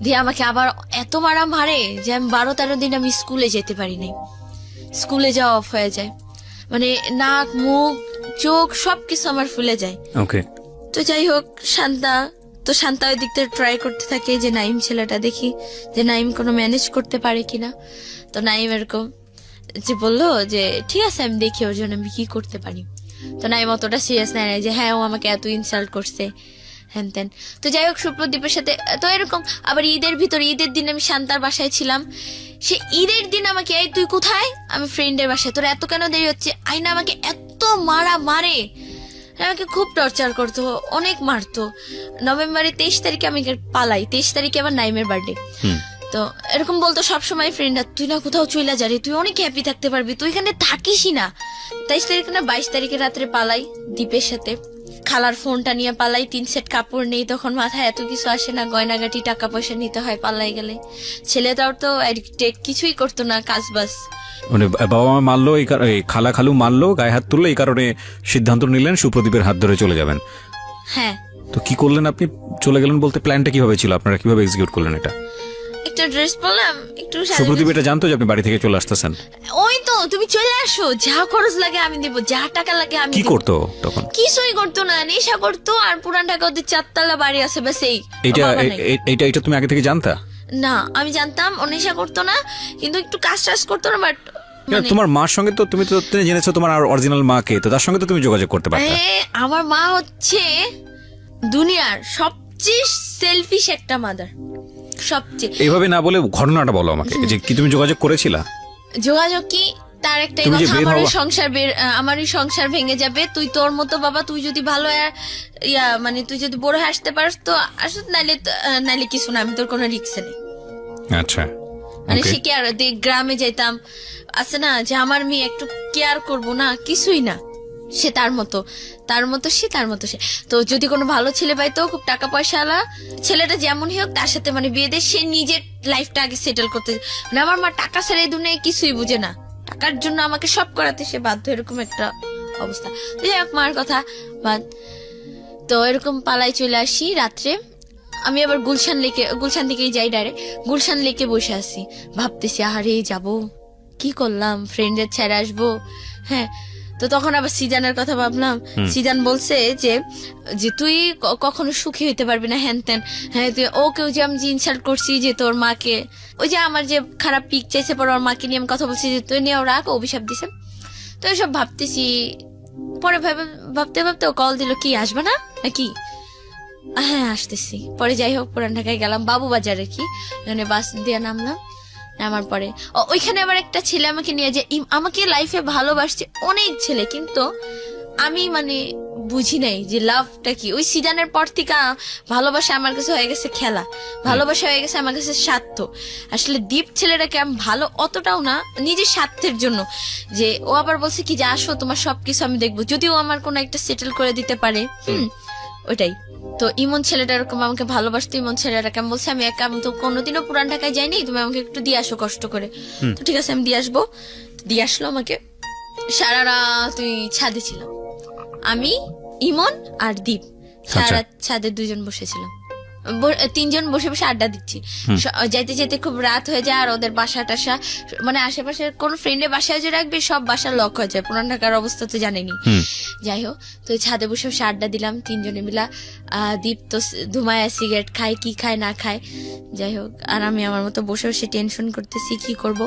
Speaker 1: দিয়ে আমাকে আবার এত মারা মারে যে আমি 12-13 দিন আমি স্কুলে যেতে পারি নাই। স্কুলে যাওয়া অফ হয়ে যায়, মানে নাক মুখ চোখ সবকিছু আমার ফুলে যায়।
Speaker 2: ওকে,
Speaker 1: তো যাই হোক শান্তা ওই দিকটা ট্রাই করতে থাকে যে নাইম ছেলেটা দেখি যে নাইম কোনো ম্যানেজ করতে পারে কিনা। তো নাইম এরকম যে বললো যে ঠিক আছে আমি দেখি ওর জন্য আমি কি করতে পারি। তো নাইম অতটা সিরিয়াস নেয় না যে হ্যাঁ ও আমাকে এত ইনসাল্ট করছে হ্যান ত্যান। তো যাই হোক সুপ্রদীপের সাথে তো এরকম আবার ঈদের দিন আমি শান্তার বাসায় ছিলাম। সে ঈদের দিন আমাকে এই তুই কোথায়? আমি ফ্রেন্ডের বাসায়। তোর এত কেন দেরি হচ্ছে? আইনা আমাকে এত মারে, আমাকে খুব টর্চার করতো, অনেক মারতো। নভেম্বরের 23 তারিখে আমি পালাই, 23 তারিখে আমার নাইমের বার্থডে। তো এরকম বলতো সবসময় ফ্রেন্ডরা তুই না কোথাও চলে যা রে, তুই অনেক হ্যাপি থাকতে পারবি, তুই এখানে থাকিসই না। 23 তারিখে না 22 তারিখে রাত্রে পালাই দীপের সাথে। খালার ফোনটা নিয়ে পালাই, 3 সেট কাপড় নেই, তখন মাথায় এত কিছু আসে না, গয়নাগাটি টাকা পয়সা নিতে হয় পালাই গেলে। ছেলেটাও তো কিছুই করতো না, কাজ বাস।
Speaker 2: মানে বাবা মা মারলো, এই খালা খালু মারলো, গায়ে হাত তুললো, এই কারণে সিদ্ধান্ত নিলেন সুপ্রদীপের হাত ধরে চলে যাবেন।
Speaker 1: হ্যাঁ।
Speaker 2: তো কি করলেন আপনি? চলে গেলেন বলতে প্ল্যানটা কিভাবে ছিল, আপনারা কিভাবে এক্সিকিউট করলেন এটা?
Speaker 1: একটা ড্রেস পরলাম, একটু
Speaker 2: সুপ্রদীপ এটা জানতো যে আপনি বাড়ি থেকে চলে আসতেছেন?
Speaker 1: ওই তো তুমি চলে আসো, যা খরচ লাগে আমি দিব, যা টাকা লাগে আমি
Speaker 2: কি
Speaker 1: দিব।
Speaker 2: করতো তখন?
Speaker 1: কিছুই করতো না, নেশা করতো। আর পুরান ঢাকা ওদের 4 তলা বাড়ি আছে, ব্যাস এই।
Speaker 2: এটা তুমি আগে থেকে জানতা?
Speaker 1: না আমি জানতাম ও নেশা করতো না, কিন্তু একটু কাজ টাজ করতো না। বাট
Speaker 2: তোমার মার সঙ্গে তো তুমি তো জেনেছো তোমার অরিজিনাল মাকে, তো তার সঙ্গে তো তুমি যোগাযোগ করতে পারতে।
Speaker 1: আমার মা হচ্ছে দুনিয়ার সবচেয়ে সেলফিশ একটা মাদার, সবচেয়ে।
Speaker 2: এইভাবে না বলে ঘটনাটা বলো আমাকে, যে কি তুমি যোগাযোগ করেছিলা?
Speaker 1: যোগাযোগ কি, তার একটাই কথা, আমারই সংসার ভেঙে যাবে। তুই তোর মতো বাবা, তুই যদি ভালো মানে তুই যদি বড় হয়ে আসতে পারস তো আসুক, নাইলে কিছু না, আমি তোর কোনো রিস্ক নেই।
Speaker 2: আচ্ছা,
Speaker 1: মানে সে কেয়ার, গ্রামে যাইতাম আছে না যে আমার মেয়ে একটু কেয়ার করবো না, কিছুই না। সে তার মতো সে। তো যদি কোনো ভালো ছেলে পাইতো, খুব টাকা পয়সা আলা ছেলেটা যেমনই হোক, তার সাথে মানে বিয়ে দিয়ে সে নিজের লাইফটা আগে সেটেল করতে। মানে আমার মা টাকা ছাড়া এই দুনিয়ায় কিছুই বুঝে না, টাকার জন্য আমাকে সব করাতে সে বাধ্য, এরকম একটা অবস্থা। তো যাই হোক মার কথা বাদ। তো এরকম পালাই চলে আসি রাত্রে। আমি আবার গুলশান থেকেই যাই ডাইরেক্ট। গুলশান লেকে বসে আছি, ভাবতেছি আরে যাবো, কি করলাম, ফ্রেন্ডের ছেড়ে আসবো। হ্যাঁ, তো তখন আবার সিজানের কথা ভাবলাম। সিজান বলছে যে তুই কখনো সুখী হইতে পারবি না, হ্যান ত্যান। হ্যাঁ, তুই ওকেও যে আমি ইনসাল্ট করছি, যে তোর মাকে, ওই যে আমার যে খারাপ পিক চাইছে পর ওর মাকে নিয়ে আমি কথা বলছি, যে তুই নিয়ে রাখ, অভিশাপ দিছে। তো এসব ভাবতেছি, পরে ভাবতে ও কল দিল, কি আসবে না নাকি? হ্যাঁ আসতেছি। পরে যাই হোক পুরান ঢাকায় গেলাম, বাবু বাজারে কি মানে বাস দিয়ে নামলাম। নামার পরে ওইখানে আবার একটা ছেলে আমাকে নিয়ে, যে আমাকে লাইফে ভালোবাসছে অনেক ছেলে, কিন্তু আমি মানে বুঝি নাই যে লাভটা কি। ওই সিজানের পর থেকে ভালোবাসা আমার কাছে হয়ে গেছে খেলা, ভালোবাসা হয়ে গেছে আমার কাছে স্বার্থ। আসলে দীপ ছেলেটাকে আমি ভালো অতটাও না, নিজের স্বার্থের জন্য। যে ও আবার বলছে কি যে আসো তোমার সবকিছু আমি দেখবো, যদিও আমার কোনো একটা সেটেল করে দিতে পারে। ওইটাই তো। ইমন ছেলেটা এরকম আমাকে ভালোবাসতো, ইমন ছেলেটাকে আমি বলছি আমি একা, আমি তো কোনোদিনও পুরান ঢাকায় যাইনি, তুমি আমাকে একটু দিয়ে আসো কষ্ট করে। তো ঠিক আছে আমি দিয়ে আসবো। দিয়ে আসলো আমাকে। সারা রাত তুই ছাদে ছিলাম, আমি ইমন আর দীপ, সারা রাত ছাদে 2জন বসেছিলাম, 3জন বসে বসে আড্ডা দিচ্ছি। যাইতে যেতে খুব রাত হয়ে যায়, আর ওদের বাসা টাসা মানে আশেপাশে কোন ফ্রেন্ডের বাসায় যে রাখবে সব বাসা লক হয়ে যায়, পুরান ঢাকার অবস্থা তো জানেনি। যাই হোক, তো ছাদে বসে বসে আড্ডা দিলাম 3জনে মিলা। দীপ তো ধুমায় সিগারেট খায়, কি খায় না খায়। যাই হোক, আর আমি আমার মতো বসে বসে টেনশন করতেছি কি করব।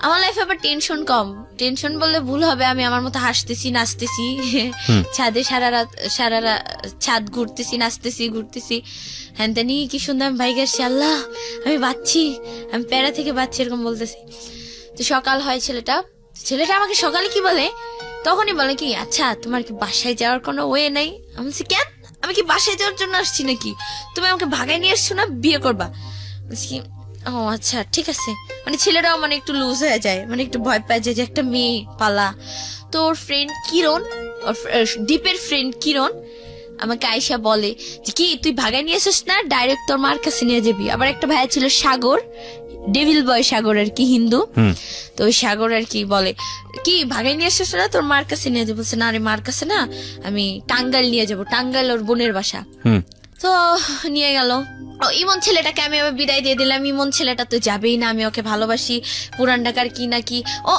Speaker 1: আমার লাইফে আবার টেনশন কম, টেনশন বললে ভুল হবে, আমি আমার মতো হাসতেছি নাচতেছি ছাদে সারা রাত ছাদ ঘুরতেছি, নাচতেছি হ্যান তেনি কি সুন্দর আমি বাইক আসছি, আল্লাহ আমি বাঁচছি, আমি প্যারা থেকে বাঁচছি, এরকম বলতেছি। তো সকাল হয়, ছেলেটা আমাকে সকালে কি বলে, তখনই বলে কি আচ্ছা তোমার কি বাসায় যাওয়ার কোনো ওয়ে নাই? আমি বলছি কেন, আমি কি বাসায় যাওয়ার জন্য আসছি নাকি? তুমি আমাকে ভাগাই নিয়ে আসছো না বিয়ে করবা? বলছি কি ও আচ্ছা ঠিক আছে। মানে ছেলেরাও মানে একটু লুজ হয়ে যায়, মানে একটু ভয় পায় যে একটা মেয়ে পালা। তো ওর ফ্রেন্ড কিরণ, দীপের ফ্রেন্ড কিরণ আমাকে আয়শা বলে যে কি তুই ভাগাই নিয়ে আসিস না, ডাইরেক্ট তোর মার কাছে নিয়ে যাবি। আবার একটা ভাইয়া ছিল সাগর, ডেভিল বয় সাগর আর কি, হিন্দু। তো ওই সাগর আর কি বলে কি ভাগাই নিয়ে আসিস না, তোর মার কাছে নিয়ে যাবো। বলছে না রে মার কাছে না, আমি টাঙ্গাইল নিয়ে যাবো, টাঙ্গাইল ওর বোনের বাসা। তো নিয়ে গেল। ইমন ছেলেটাকে আমি আবার বিদায় দিয়ে দিলাম। ইমন ছেলেটা তো যাবেই না, আমি ওকে ভালোবাসি, পুরান ঢাকার কি নাকি। ও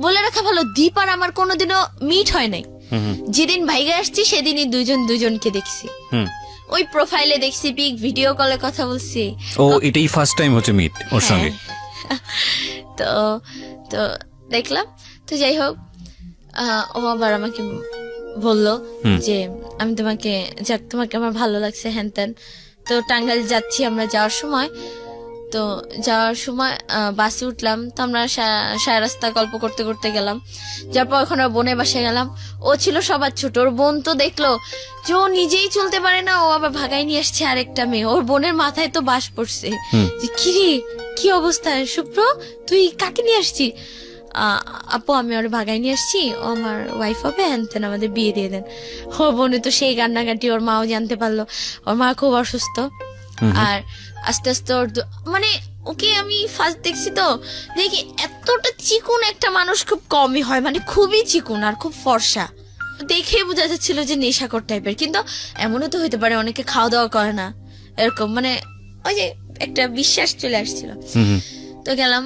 Speaker 1: বলে রাখা ভালো, দীপ আর আমার কোনোদিনও মিট হয় নাই। যেদিন ভাইগা আসছি সেদিনই দুজনকে দেখছি। ওই প্রোফাইলে দেখছি, পিক ভিডিও কলে কথা বলছি।
Speaker 2: ও এটাই ফার্স্ট টাইম হচ্ছে মিট ওর সঙ্গে।
Speaker 1: তো তো দেখলাম। তো যাই হোক, ও আবার আমাকে বললো যে আমি তোমাকে, যাক তোমাকে আমার ভালো লাগছে হ্যান ত্যান। তো টাঙ্গাইল যাচ্ছি আমরা। যাওয়ার সময় বাসে উঠলাম। তো আমরা সারা রাস্তা গল্প করতে করতে গেলাম। যার পর ওখানে বোনের বাসায় গেলাম। ও ছিল সবার ছোট। ওর বোন তো দেখলো যে ও নিজেই চলতে পারে না, ও আবার ভাগাই নিয়ে আসছে আরেকটা মেয়ে। ওর বোনের মাথায় তো বাস পড়ছে যে কিরে কি অবস্থা শুভ্র, তুই কাকে নিয়ে আসছি? আপু আমি ওর ভাগাই নিয়ে আসছি, ও আমার ওয়াইফ হবে, হ্যান আমাদের বিয়ে দিয়ে দেন। ও বোনে তো সেই কান্নাকাটি। ওর মাও জানতে পারলো। ওর মা খুব অসুস্থ। আর আস্তে আস্তে ওর মানে ওকে আমি ফার্স্ট দেখছি তো দেখি এতটা চিকুন একটা মানুষ খুব কমই হয়, মানে খুবই চিকুন আর খুব ফর্সা। দেখে বোঝা যাচ্ছিল যে নেশাকর টাইপের। কিন্তু এমনও তো হইতে পারে অনেকে খাওয়া দাওয়া করে না, এরকম মানে ওই যে একটা বিশ্বাস চলে আসছিল। তো গেলাম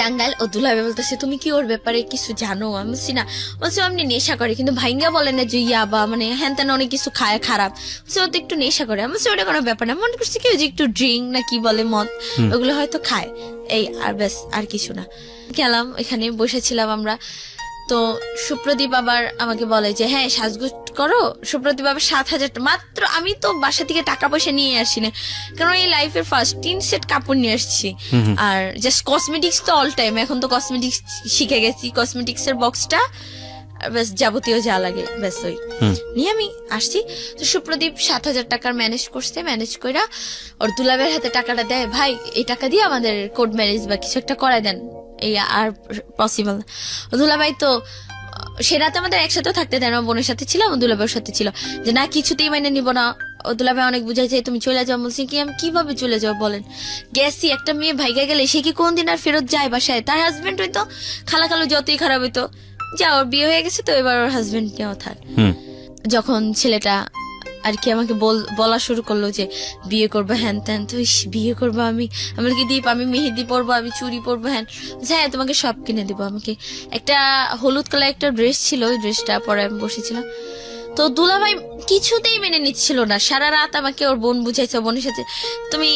Speaker 1: টাঙ্গাইল। ও দুলাবে বলতেছে তুমি কি ওর ব্যাপারে কিছু জানো? আমি বলছি না। বলছে আপনি নেশা করে, কিন্তু ভাইঙ্গা বলে না যে ইয়াবা মানে হ্যান ত্যান অনেক কিছু খায় খারাপ। বলছে ও তো একটু নেশা করে। আমি বলছি ওটা কোনো ব্যাপার না, মনে করছি কি ওই যে একটু ড্রিঙ্ক না কি বলে মদ, ওগুলো হয়তো খায় এই, আর ব্যাস আর কিছু না। গেলাম, এখানে বসেছিলাম আমরা। তো সুপ্রদীপ আবার আমাকে বলে যে হ্যাঁ সাজগুজ করো। সুপ্রদীপ আবার 7,000 মাত্র। আমি তো বাসা থেকে টাকা পয়সা নিয়ে আসি না, কারণ এই লাইফের ফার্স্ট 3 সেট কাপড় নিয়ে আসছি। আর জাস্ট কসমেটিক্স তো অল টাইম, এখন তো কসমেটিক্স শিখে গেছি। কসমেটিক্স এর বক্সটা ব্যাস যাবতীয় যা লাগে ব্যাস ওই নিয়ে আমি আসছি। তো সুপ্রদীপ 7,000 টাকার ম্যানেজ করছে। ম্যানেজ কইরা ওর দুলাবের হাতে টাকাটা দেয়, ভাই এই টাকা দিয়ে আমাদের কোর্ট ম্যারেজ বা কিছু একটা করাই দেন, এই আর পসিবল না। দুলাভাই তো সে রাতে আমাদের একসাথে থাকতে দেন, আমার বোনের সাথে ছিলাম, দুলাভাইয়ের সাথে ছিল, যে না কিছুতেই মেনে নিব না। ও দুলাভাই অনেক বুঝাইছে তুমি চলে যাও। বলছি কি আমি কিভাবে চলে যাও বলেন? গেছি, একটা মেয়ে ভাইগা গেলে সে কি কোনদিন আর ফেরত যায় বাসায়? তার হাজবেন্ড হইতো খালা খালো যতই খারাপ হইতো, যা ওর বিয়ে হয়ে গেছে তো এবার ওর হাজবেন্ড নিয়েও থাক। যখন ছেলেটা আর কি আমাকে বলা শুরু করলো যে বিয়ে করবো হ্যান ত্যান, তো বিয়ে করবো আমি কি দীপ, আমি মেহেদি পরবো, আমি চুড়ি পরবো, হ্যাঁ হ্যাঁ তোমাকে সব কিনে দিবো। আমাকে একটা হলুদ কালার একটা ড্রেস ছিল, ওই ড্রেসটা পরে আমি বসেছিলাম। তো দুলাভাই কিছুতেই মেনে নিচ্ছিল না। সারা রাত আমাকে ওর বোন বুঝাইছে, বোনের সাথে তুমি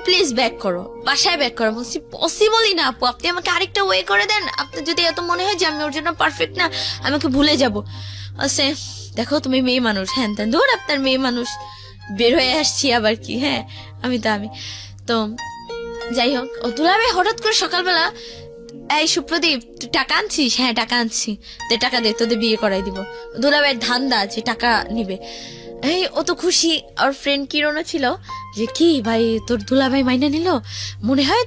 Speaker 1: প্লিজ ব্যাক করো, বাসায় ব্যাক করো। বলছি পসিবলই না আপু, আপনি আমাকে আরেকটা ওয়ে করে দেন। আপনার যদি এত মনে হয় যে আমি ওর জন্য পারফেক্ট না, আমাকে ভুলে যাবো। বলছে দেখো তুমি মেয়ে মানুষ, হ্যান ত্যান, ধর আপনার মেয়ে মানুষ, বের হয়ে আসছি আবার কি। হ্যাঁ আমি তো যাই হোক, ও দুলাভাই হঠাৎ করে সকালবেলা এই সুপ্রদীপ তুই টাকা আনছিস? হ্যাঁ টাকা আনছি, টাকা দে তোদের বিয়ে করাই দিব। দুলাভাইয়ের ধান্দা আছে, টাকা নিবে। এই ও তো খুশি। আর ফ্রেন্ড কিরণও ছিল যে কি ভাই তোর দুলাভাই মাইনা নিল, মনে হয়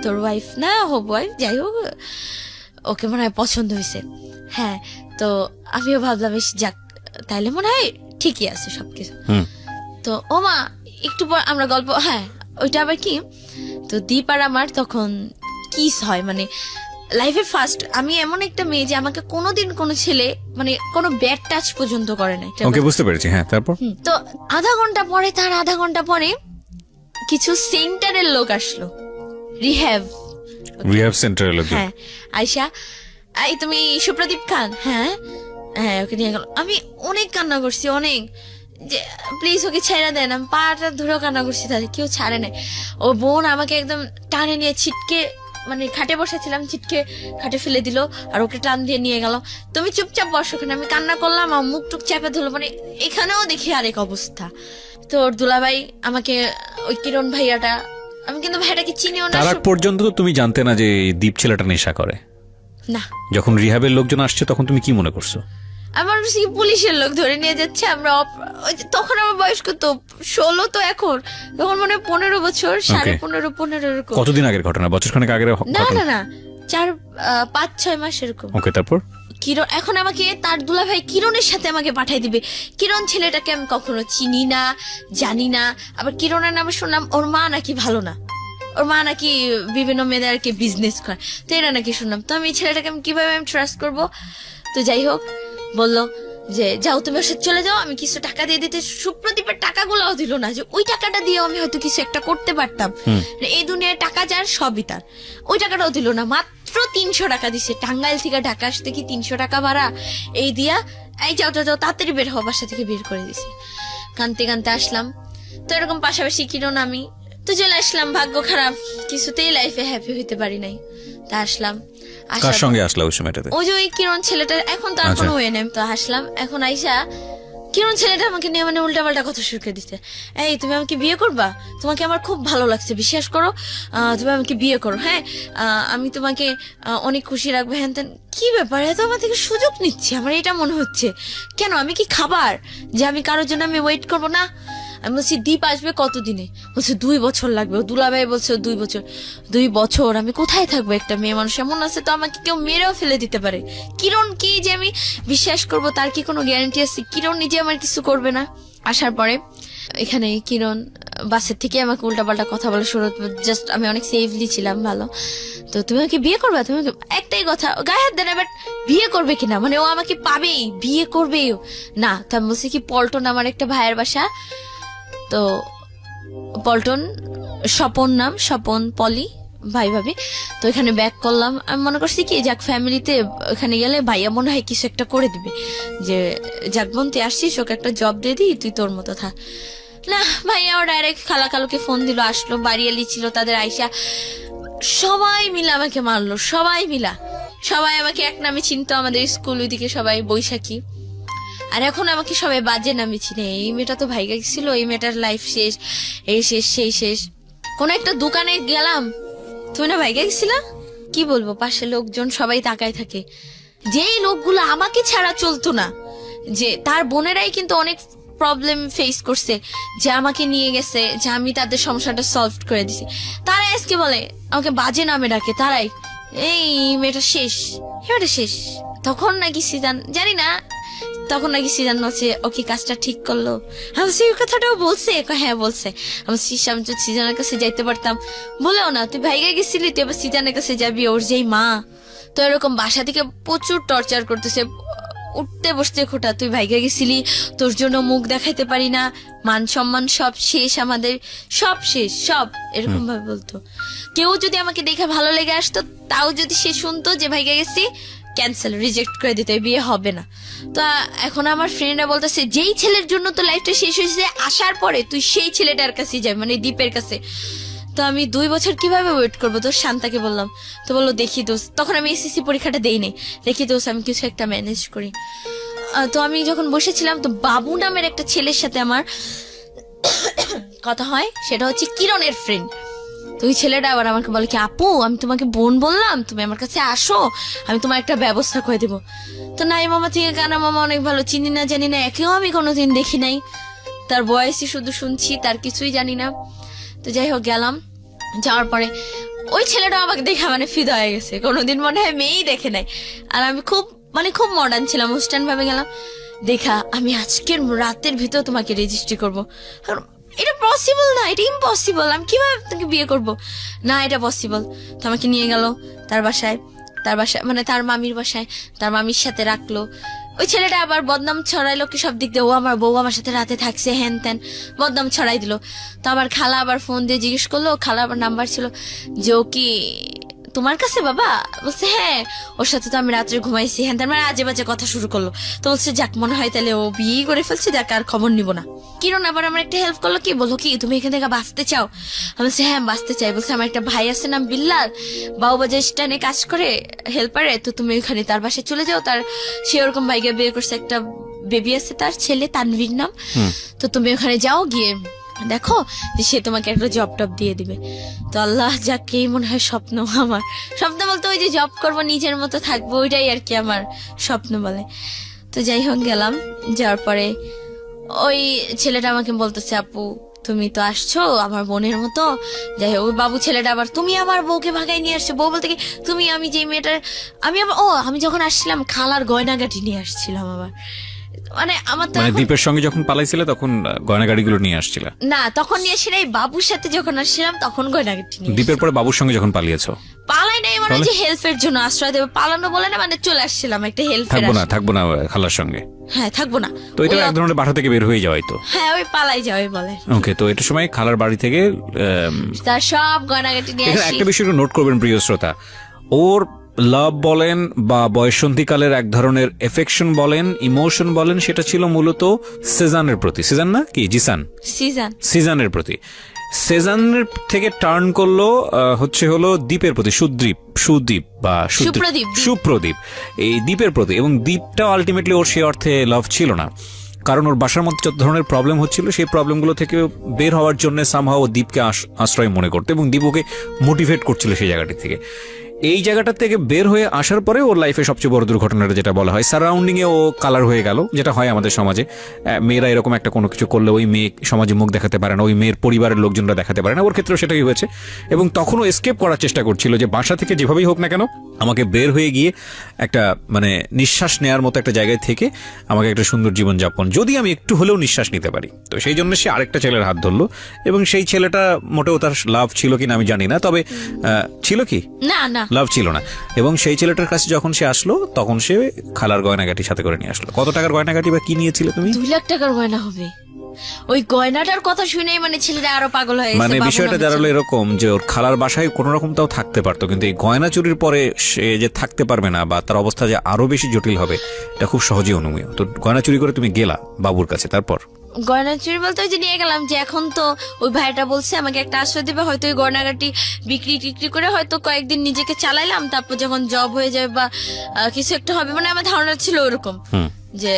Speaker 1: তোর ওয়াইফ না হোক ওয়াইফ, যাই হোক ওকে মনে হয় পছন্দ হয়েছে। হ্যাঁ তো আমিও ভাবলাম যাক তাইলে মনে হয় ঠিকই আছে সবকিছু। তো ও মা একটু পর আমরা গল্প, হ্যাঁ ওইটা আবার কি, তো দীপ আর আমার তখন কিস হয়, মানে লাইফের ফার্স্ট। আমি এমন একটা মেয়ে যে আমাকে কোনোদিন কোনো ছেলে মানে কোনো ব্যাড টাচ পর্যন্ত করে নাই।
Speaker 2: ওকে বুঝতে পেরেছি। হ্যাঁ তারপর
Speaker 1: তো আধা ঘন্টা পরে কিছু সেন্টারের লোক আসলো, রিহ্যাব
Speaker 2: সেন্টারের লোক।
Speaker 1: হ্যাঁ আয়শা এই তুমি সুপ্রদীপ খান? হ্যাঁ হ্যাঁ ওকে নিয়ে গেল। আমি অনেক কান্না করছি, অনেক, যে প্লিজ ওকে ছেড়ে দেন। আমি পাটা ধরেও কান্না করছি, তাদের কেউ ছাড়ে নাই। ও বোন আমাকে একদম টানে নিয়ে ছিটকে, মানে খাটে বসেছিলাম, ছিটকে খাটে ফেলে দিল আর ওকে টান দিয়ে নিয়ে গেল। তুমি চুপচাপ বসো ওখানে। আমি কান্না করলাম, আমার মুখ টুক চেপে ধরলো, মানে এখানেও দেখি আরেক অবস্থা। তো ওর দুলাভাই আমাকে, ওই কিরণ ভাইয়াটা, আমি কিন্তু ভাইয়াটাকে চিনিও না।
Speaker 2: তার আগ পর্যন্ত তো তুমি জানতে না যে দীপ ছেলেটা নেশা করে?
Speaker 1: না,
Speaker 2: যখন রিহাবের লোকজন আসছে তখন তুমি কি মনে করছো?
Speaker 1: আমার ভাবছি কি পুলিশের লোক ধরে নিয়ে যাচ্ছে, আমরা ওই যে তখন আমার বয়স কত 16, তো এখন তখন মনে হয় 15 বছর, 15.5 এরকম।
Speaker 2: কতদিন আগের ঘটনা? বছরখানেক আগের
Speaker 1: না
Speaker 2: ঘটনা?
Speaker 1: না না, 5-6 মাস এরকম।
Speaker 2: ওকে, তারপর?
Speaker 1: কিরণ এখন আমাকে তার দুলাভাই কিরণের সাথে আমাকে পাঠাই দিবে। কিরণ ছেলেটাকে আমি কখনো চিনি না, জানি না। আবার কিরণের নামে শুনলাম ওর মা নাকি ভালো না, ওর মা নাকি বিভিন্ন মেয়েদেরকে বিজনেস করে, তো এরা নাকি শুনলাম। তো আমি এই ছেলেটাকে আমি কিভাবে আমি ট্রাস্ট করবো? তো যাই হোক, বললো যে যাও তুমি ওর সাথে চলে যাও, আমি কিছু টাকা দিয়ে দিতে। সুপ্রদীপের টাকাগুলোও দিল না, যে ওই টাকাটা দিয়ে আমি হয়তো কিছু একটা করতে পারতাম। এই দুনিয়ায় টাকা যার সবই তার, ওই টাকাটাও দিল না। মাত্র 300 টাকা দিছে, টাঙ্গাইল থেকে ঢাকা আসতে কি 300 টাকা ভাড়া, এই দিয়া এই যাও যাও যাও তাড়াতাড়ি বের হও, বাসা থেকে বের করে দিছে। কানতে কানতে আসলাম। তো এরকম পাশাপাশি কিরণ আমি তো চলে আসলাম। ভাগ্য খারাপ, কিছুতেই লাইফে হ্যাপি হইতে পারি নাই। তা আসলাম,
Speaker 2: কার সঙ্গে আসলা ওই সময়টাতে?
Speaker 1: ওই যে ওই কিরণ ছেলেটা, এখন তো আর কোনো ওয়ে নেই। তো আসলাম, এখন আইসা কিরণ ছেলেটা আমাকে নিয়ে মানে উল্টা পাল্টা কথা শুরু করে দিচ্ছে। এই তুমি আমাকে বিয়ে করবা? তোমাকে আমার খুব ভালো লাগছে, বিশ্বাস করো, তুমি আমাকে বিয়ে করো। হ্যাঁ, আমি তোমাকে অনেক খুশি রাখবো। হ্যান তেন। কি ব্যাপার, এত আমার থেকে সুযোগ নিচ্ছে? আমার এটা মনে হচ্ছে কেন, আমি কি খাবার যে আমি কারোর জন্য আমি ওয়েট করবো না? আমি বলছি দীপ আসবে কতদিনে? বলছে 2 বছর লাগবে। ও দুলাভাই বলছে 2 বছর। 2 বছর আমি কোথায় থাকবো? একটা মেয়ে মানুষ এমন আছে তো আমাকে কেউ মেরেও ফেলে দিতে পারে। কিরণ কি যে আমি বিশ্বাস করব তার কি কোনো গ্যারান্টি আছে? কিরণ নিজে আমার কিছু করবে না। আসার পরে এখানে কিরণ বাসের থেকে আমাকে উল্টাপাল্টা কথা বলা শুরু। জাস্ট আমি অনেক সেফলি ছিলাম, ভালো। তো তুমি আমাকে বিয়ে করবে? তুমি একটাই কথা, গায়ে হাত দেন। বাট বিয়ে করবে কিনা, মানে ও আমাকে পাবেই, বিয়ে করবেই না। তো আমি বলছি কি পল্টন আমার একটা ভাইয়ের বাসা, তো পল্টন, স্বপন নাম, স্বপন পলি ভাই ভাবি। তো এখানে ব্যাক করলাম। আমি মনে করছি কি যাক ফ্যামিলিতে ওখানে গেলে ভাইয়া মনে হয় কিছু একটা করে দিবে, যে যাক বোন তুই আসছিস, ওকে একটা জব দিয়ে দিই, তুই তোর মতো থাক। না, ভাইয়া ও ডাইরেক্ট খালা কালুকে ফোন দিল, আসলো, বাড়ি এলি ছিল তাদের আইসা, সবাই মিলে আমাকে মারলো। সবাই মিলা, সবাই আমাকে এক নামে চিনতো, আমাদের স্কুল ওইদিকে সবাই বৈশাখী। আর এখন আমাকে সবাই বাজে নামে চিনে। এই মেয়েটা তো ভাইগা গেছিল, এই মেয়েটার লাইফ শেষ, এই শেষ সেই শেষ। কোন একটা দোকানে গেলাম, তুমি না ভাইগা গেছিলা? কি বলবো, পাশে লোকজন সবাই তাকায় থাকে। যেই লোকগুলো আমাকে ছাড়া চলতো না, যে তার বোনেরাই কিন্তু অনেক প্রবলেম ফেস করছে, যে আমাকে নিয়ে গেছে, যে আমি তাদের সমস্যাটা সলভ করে দিছি, তারাই আজকে বলে আমাকে বাজে নামে ডাকে। তারাই এই মেয়েটা শেষ, মেয়েটা শেষ। তখন নাকি সিজান, জানি না, তখন নাকি সিজান বলছে ও কি কাজটা ঠিক করলো। আমি সেই কথাটাও বলছে, হ্যাঁ বলছে। আমি যদি সিজানের কাছে যাইতে পারতাম, বলেও না তুই ভাইগা গেছিলি, তুই এবার সিজানের কাছে যাবি, ওর যেই মা। তো এরকম বাসা থেকে প্রচুর টর্চার করতেছে, উঠতে বসতে খোটা, তুই ভাইগা গেছিলি, তোর জন্য মুখ দেখাইতে পারি না, মান সম্মান সব শেষ, আমাদের সব শেষ, সব এরকম ভাবে বলতো। কেউ যদি আমাকে দেখে ভালো লেগে আসতো, তাও যদি সে শুনতো যে ভাইগা গেছি, ক্যান্সেল, রিজেক্ট করে দিতে, বিয়ে হবে না। তো এখন আমার ফ্রেন্ডরা বলতেছে যেই ছেলের জন্য তো লাইফটা শেষ হয়েছে, আসার পরে তুই সেই ছেলেটার কাছে যাই, মানে দীপের কাছে। তো আমি 2 বছর কিভাবে ওয়েট করবো? তো শান্তাকে বললাম, তো বললো দেখি দোস্ত, তখন আমি এসএসসি পরীক্ষাটা দেই নাই, দেখি দোস্ত আমি কিছু একটা ম্যানেজ করি। তো আমি যখন বসেছিলাম, তো বাবু নামের একটা ছেলের সাথে আমার কথা হয়, সেটা হচ্ছে কিরণের ফ্রেন্ড। তো ওই ছেলেটা আবার আমাকে বলে কি আপু, আমি তোমাকে বোন বললাম, তুমি আমার কাছে আসো, আমি তোমার একটা ব্যবস্থা করে দেবো। তো নাই মামা থেকে কানা মামা অনেক ভালো, চিনি না জানি না, একেও আমি কোনোদিন দেখি নাই, তার বয়সই শুধু শুনছি, তার কিছুই জানি না। তো যাই হোক গেলাম, যাওয়ার পরে ওই ছেলেটা আমাকে দেখে মানে ফিদা হয়ে গেছে, কোনোদিন মনে হয় মেয়েই দেখে নাই। আর আমি খুব মডার্ন ছিলাম, ওয়েস্টার্ন ভাবে গেলাম, দেখা আমি আজকের রাতের ভিতর তোমাকে রেজিস্ট্রি করবো। এটা পসিবল না, এটা ইম্পসিবল, আমি কিভাবে তোকে বিয়ে করব? না, এটা পসিবল। তো আমাকে নিয়ে গেল তার বাসায় মানে তার মামির বাসায়, তার মামির সাথে রাখলো। ওই ছেলেটা আবার বদনাম ছড়াইলো কি সব দিক দিয়ে, ও আমার বউ আমার সাথে রাতে থাকছে, হ্যান ত্যান বদনাম ছড়াই দিল। তো আমার খালা আবার ফোন দিয়ে জিজ্ঞেস করলো, খালা আবার নাম্বার ছিল, যে ও কি তোমার কাছে? বাবা বলছে হ্যাঁ, ওর সাথে তো আমি রাত্রে ঘুমাইছি, হ্যান ত্যান, মানে আজে বাজে কথা শুরু করলো। তো বলছে যাক, মনে হয় তাহলে ও বিয়ে করে ফেলছে, যাক আর খবর নিব না। কিরণ আবার আমার একটা হেল্প করলো, কি বলো কি তুমি এখান থেকে বাঁচতে চাও? আমি বলছি হ্যাঁ বাঁচতে চাই। বলছে আমার একটা ভাই আছে নাম বিল্লাল, বাবুবাজার স্ট্যান্ডে কাজ করে হেল্পারে, তো তুমি ওখানে তার বাসায় চলে যাও, তার সে ওরকম ভাইকে বিয়ে করছে, একটা বেবি আছে, তার ছেলে তানভীর নাম। তো তুমি ওখানে যাও, গিয়ে দেখো যে সে তোমাকে একটা জব টব দিয়ে দিবে। তো আল্লাহ যাকেই মনে হয় স্বপ্ন, আমার স্বপ্ন বলতে ওই যে জব করব, নিজের মতো থাকবো, ওইটাই আর কি আমার স্বপ্ন বলে। তো যাই হোক গেলাম, যাওয়ার পরে ওই ছেলেটা আমাকে বলতেছে, আপু তুমি তো আসছো আমার বোনের মতো। যাই হোক ওই বাবু ছেলেটা আবার, তুমি আমার বউকে ভাগাই নিয়ে আসছো। বউ বলতে কি তুমি, আমি যে মেয়েটার, আমি আবার আমি যখন আসছিলাম খালার গয়নাগাটি নিয়ে আসছিলাম আবার। মানে আমার তো
Speaker 2: মানে
Speaker 1: এখন-
Speaker 2: দ্বীপের সঙ্গে যখন পালাইছিলে তখন গয়নাগাড়িগুলো নিয়ে আসছিল?
Speaker 1: না তখন নিয়ে আসি নাই, বাবুর সাথে যখন আসছিলাম তখন গয়নাগাটি নিয়ে
Speaker 2: দ্বীপের পরে বাবুর সঙ্গে যখন পালিয়েছো?
Speaker 1: পালাই নাই, মানে
Speaker 2: তাহলে?
Speaker 1: যে হেল্পের জন্য আশ্রয় দেবে, পালানো বলে না, মানে চলে আসছিলাম একটা হেল্পের।
Speaker 2: থাকবো না খালার সঙ্গে?
Speaker 1: হ্যাঁ থাকবো না।
Speaker 2: তো এটা
Speaker 1: ওই-
Speaker 2: এক ধরনের বাসা থেকে বের হয়ে যাওয়াই তো।
Speaker 1: হ্যাঁ ওই পালাই যাওয়াই বলে।
Speaker 2: ওকে, তো এটার সময় খালার বাড়ি থেকে
Speaker 1: তার সব গয়নাগাটি নিয়ে
Speaker 2: এখানে
Speaker 1: আসি।
Speaker 2: একটা বিষয় নোট করবেন প্রিয় শ্রোতা, ওর লাভ বলেন বা বয়সন্ধিকালের এক ধরনের এফেকশন বলেন, ইমোশন বলেন, সেটা ছিল মূলত সেজানের প্রতি। সেজান না কি, জিসান,
Speaker 1: সিজন
Speaker 2: সিজানের প্রতি। সেজানের থেকে টার্ন করলো হলো দ্বীপের প্রতি, সুদ্বীপ বা
Speaker 1: সুপ্রদীপ।
Speaker 2: সুপ্রদীপ, এই দ্বীপের প্রতি। এবং দ্বীপটা আলটিমেটলি ওর সে অর্থে লাভ ছিল না, কারণ ওর বাসার মধ্যে যত ধরনের প্রবলেম হচ্ছিল সেই প্রবলেমগুলো থেকে বের হওয়ার জন্য সামহাও ও দ্বীপকে আশ্রয় মনে করতো, এবং দ্বীপ ওকে মোটিভেট করছিল সেই জায়গাটি থেকে। এই জায়গাটা থেকে বের হয়ে আসার পরে ওর লাইফে সবচেয়ে বড় দুর্ঘটনাটা যেটা বলা হয়, সারাউন্ডিং এ ও কালার হয়ে গেল, যেটা হয় আমাদের সমাজে। মেয়েরা এরকম একটা কোনো কিছু করলে ওই মেয়ে সমাজে মুখ দেখাতে পারে না, ওই মেয়ের পরিবারের লোকজনরা দেখাতে পারে না। ওর ক্ষেত্রেও সেটাই হয়েছে, এবং তখন ও এসকেপ করার চেষ্টা করছিল যে বাসা থেকে যেভাবেই হোক না কেন আমাকে বের হয়ে গিয়ে একটা মানে নিঃশ্বাস নেওয়ার মতো একটা জায়গায় থেকে আমাকে একটা সুন্দর জীবন যাপন, যদি আমি একটু হলেও নিঃশ্বাস নিতে পারি। তো সেই জন্য সে আরেকটা ছেলের হাত ধরলো, এবং সেই ছেলেটা মোটেও তার লাভ ছিল কিনা আমি জানি না, তবে ছিল কি
Speaker 1: না না
Speaker 2: লাভ ছিল না। এবং সেই ছেলেটার কাছে যখন সে আসলো তখন সে খালার গয়নাগাটি সাথে করে নিয়ে আসলো। কত টাকার গয়নাগাটি বা কি নিয়েছিলে তুমি?
Speaker 1: 2 লাখ টাকার গয়না হবে। ওই গয়নাটার কথা শুনেই মানে ছেলেটা আরো পাগল হয়ে গেছে।
Speaker 2: মানে
Speaker 1: বাবু
Speaker 2: বিষয়টা
Speaker 1: নামে
Speaker 2: দাঁড়ালো
Speaker 1: ছেলে।
Speaker 2: এরকম যে ওর খালার বাসায় কোন রকম তাও থাকতে পারতো, কিন্তু এই গয়না চুরির পরে সে যে থাকতে পারবে না বা তার অবস্থা যে আরো বেশি জটিল হবে এটা খুব সহজেই অনুমেয়। তো গয়না চুরি করে তুমি গেলা বাবুর কাছে, তারপর?
Speaker 1: গয়না চুরি বলতে ওই যে নিয়ে গেলাম, যে এখন তো ওই ভাইটা বলছে আমাকে একটা আশ্রয় দেবে, হয়তো ওই গয়নাগাটি বিক্রি টিক্রি করে হয়তো কয়েকদিন নিজেকে চালাইলাম, তারপর যখন জব হয়ে যাবে বা কিছু একটা হবে, মানে আমার ধারণা ছিল ওরকম যে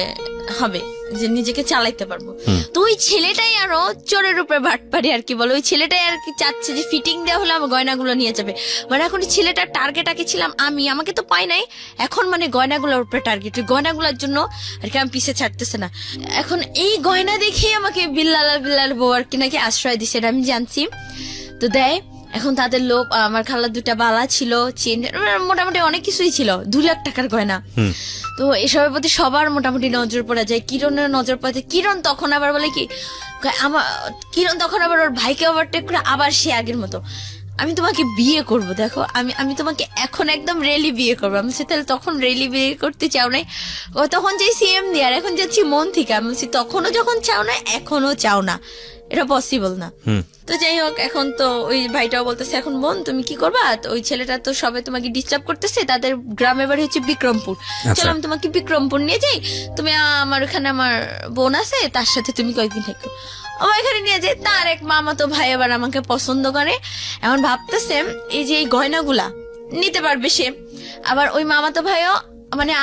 Speaker 1: হবে, যে নিজেকে চালাইতে পারবো। তো ওই ছেলেটাই আরো চোরের উপরে বাটপারি আর কি বলে, ওই ছেলেটাই আর কি চাচ্ছে যে ফিটিং দেওয়া হলে আমার গয়নাগুলো নিয়ে যাবে। মানে এখন ওই ছেলেটার টার্গেট আগে ছিলাম আমি, আমাকে তো পাই নাই, এখন মানে গয়নাগুলোর উপরে টার্গেট, ওই গয়নাগুলোর জন্য আর কি আমি পিছে ছাড়তেছে না। এখন এই গয়না দেখে আমাকে বিল্লাল বউ আর কি নাকি আশ্রয় দিছে, এটা আমি জানছি। তো দেয়, এখন তাদের লোক, আমার খালার 2টা বালা ছিল, চেন, মোটামুটি অনেক কিছুই ছিল, 2 লাখ টাকার গয়না। তো এসবের প্রতি সবার মোটামুটি নজর পড়ে যায়, কিরণের নজর পড়ে যায়। কিরণ তখন আবার বলে কি, কিরণ তখন আবার ওর ভাইকে ওভারটেক করে আবার সে আগের মতো, আমি তোমাকে বিয়ে করব, দেখো আমি তোমাকে এখন একদম রেলি বিয়ে করবো। আমি বলছি তাহলে তখন রেলি বিয়ে করতে চাও নাই? ও তখন যাই সিএম দিয়ে, আর এখন যাচ্ছি মন থেকে। আমি বলছি তখনও যখন চাও না এখনো চাও না, এটা পসিবল না। তো যাই হোক এখন তো ওই ভাইটাও বলতেছে এখন বোন তুমি কি করবা, তো ওই ছেলেটা তো সবাই তোমাকে ডিস্টার্ব করতেছে, তাদের গ্রামের বাড়ি হচ্ছে বিক্রমপুর, চলো আমি তোমাকে বিক্রমপুর নিয়ে যাই, তুমি আমার ওখানে আমার বোন আছে তার সাথে তুমি কয়েকদিন থাকো। আমার এখানে নিয়ে যাই, তার এক মামা তো ভাই আবার আমাকে পছন্দ করে, এখন ভাবতেছে এই যে এই গয়নাগুলা নিতে পারবে সে, আবার ওই মামা তো ভাইও মানে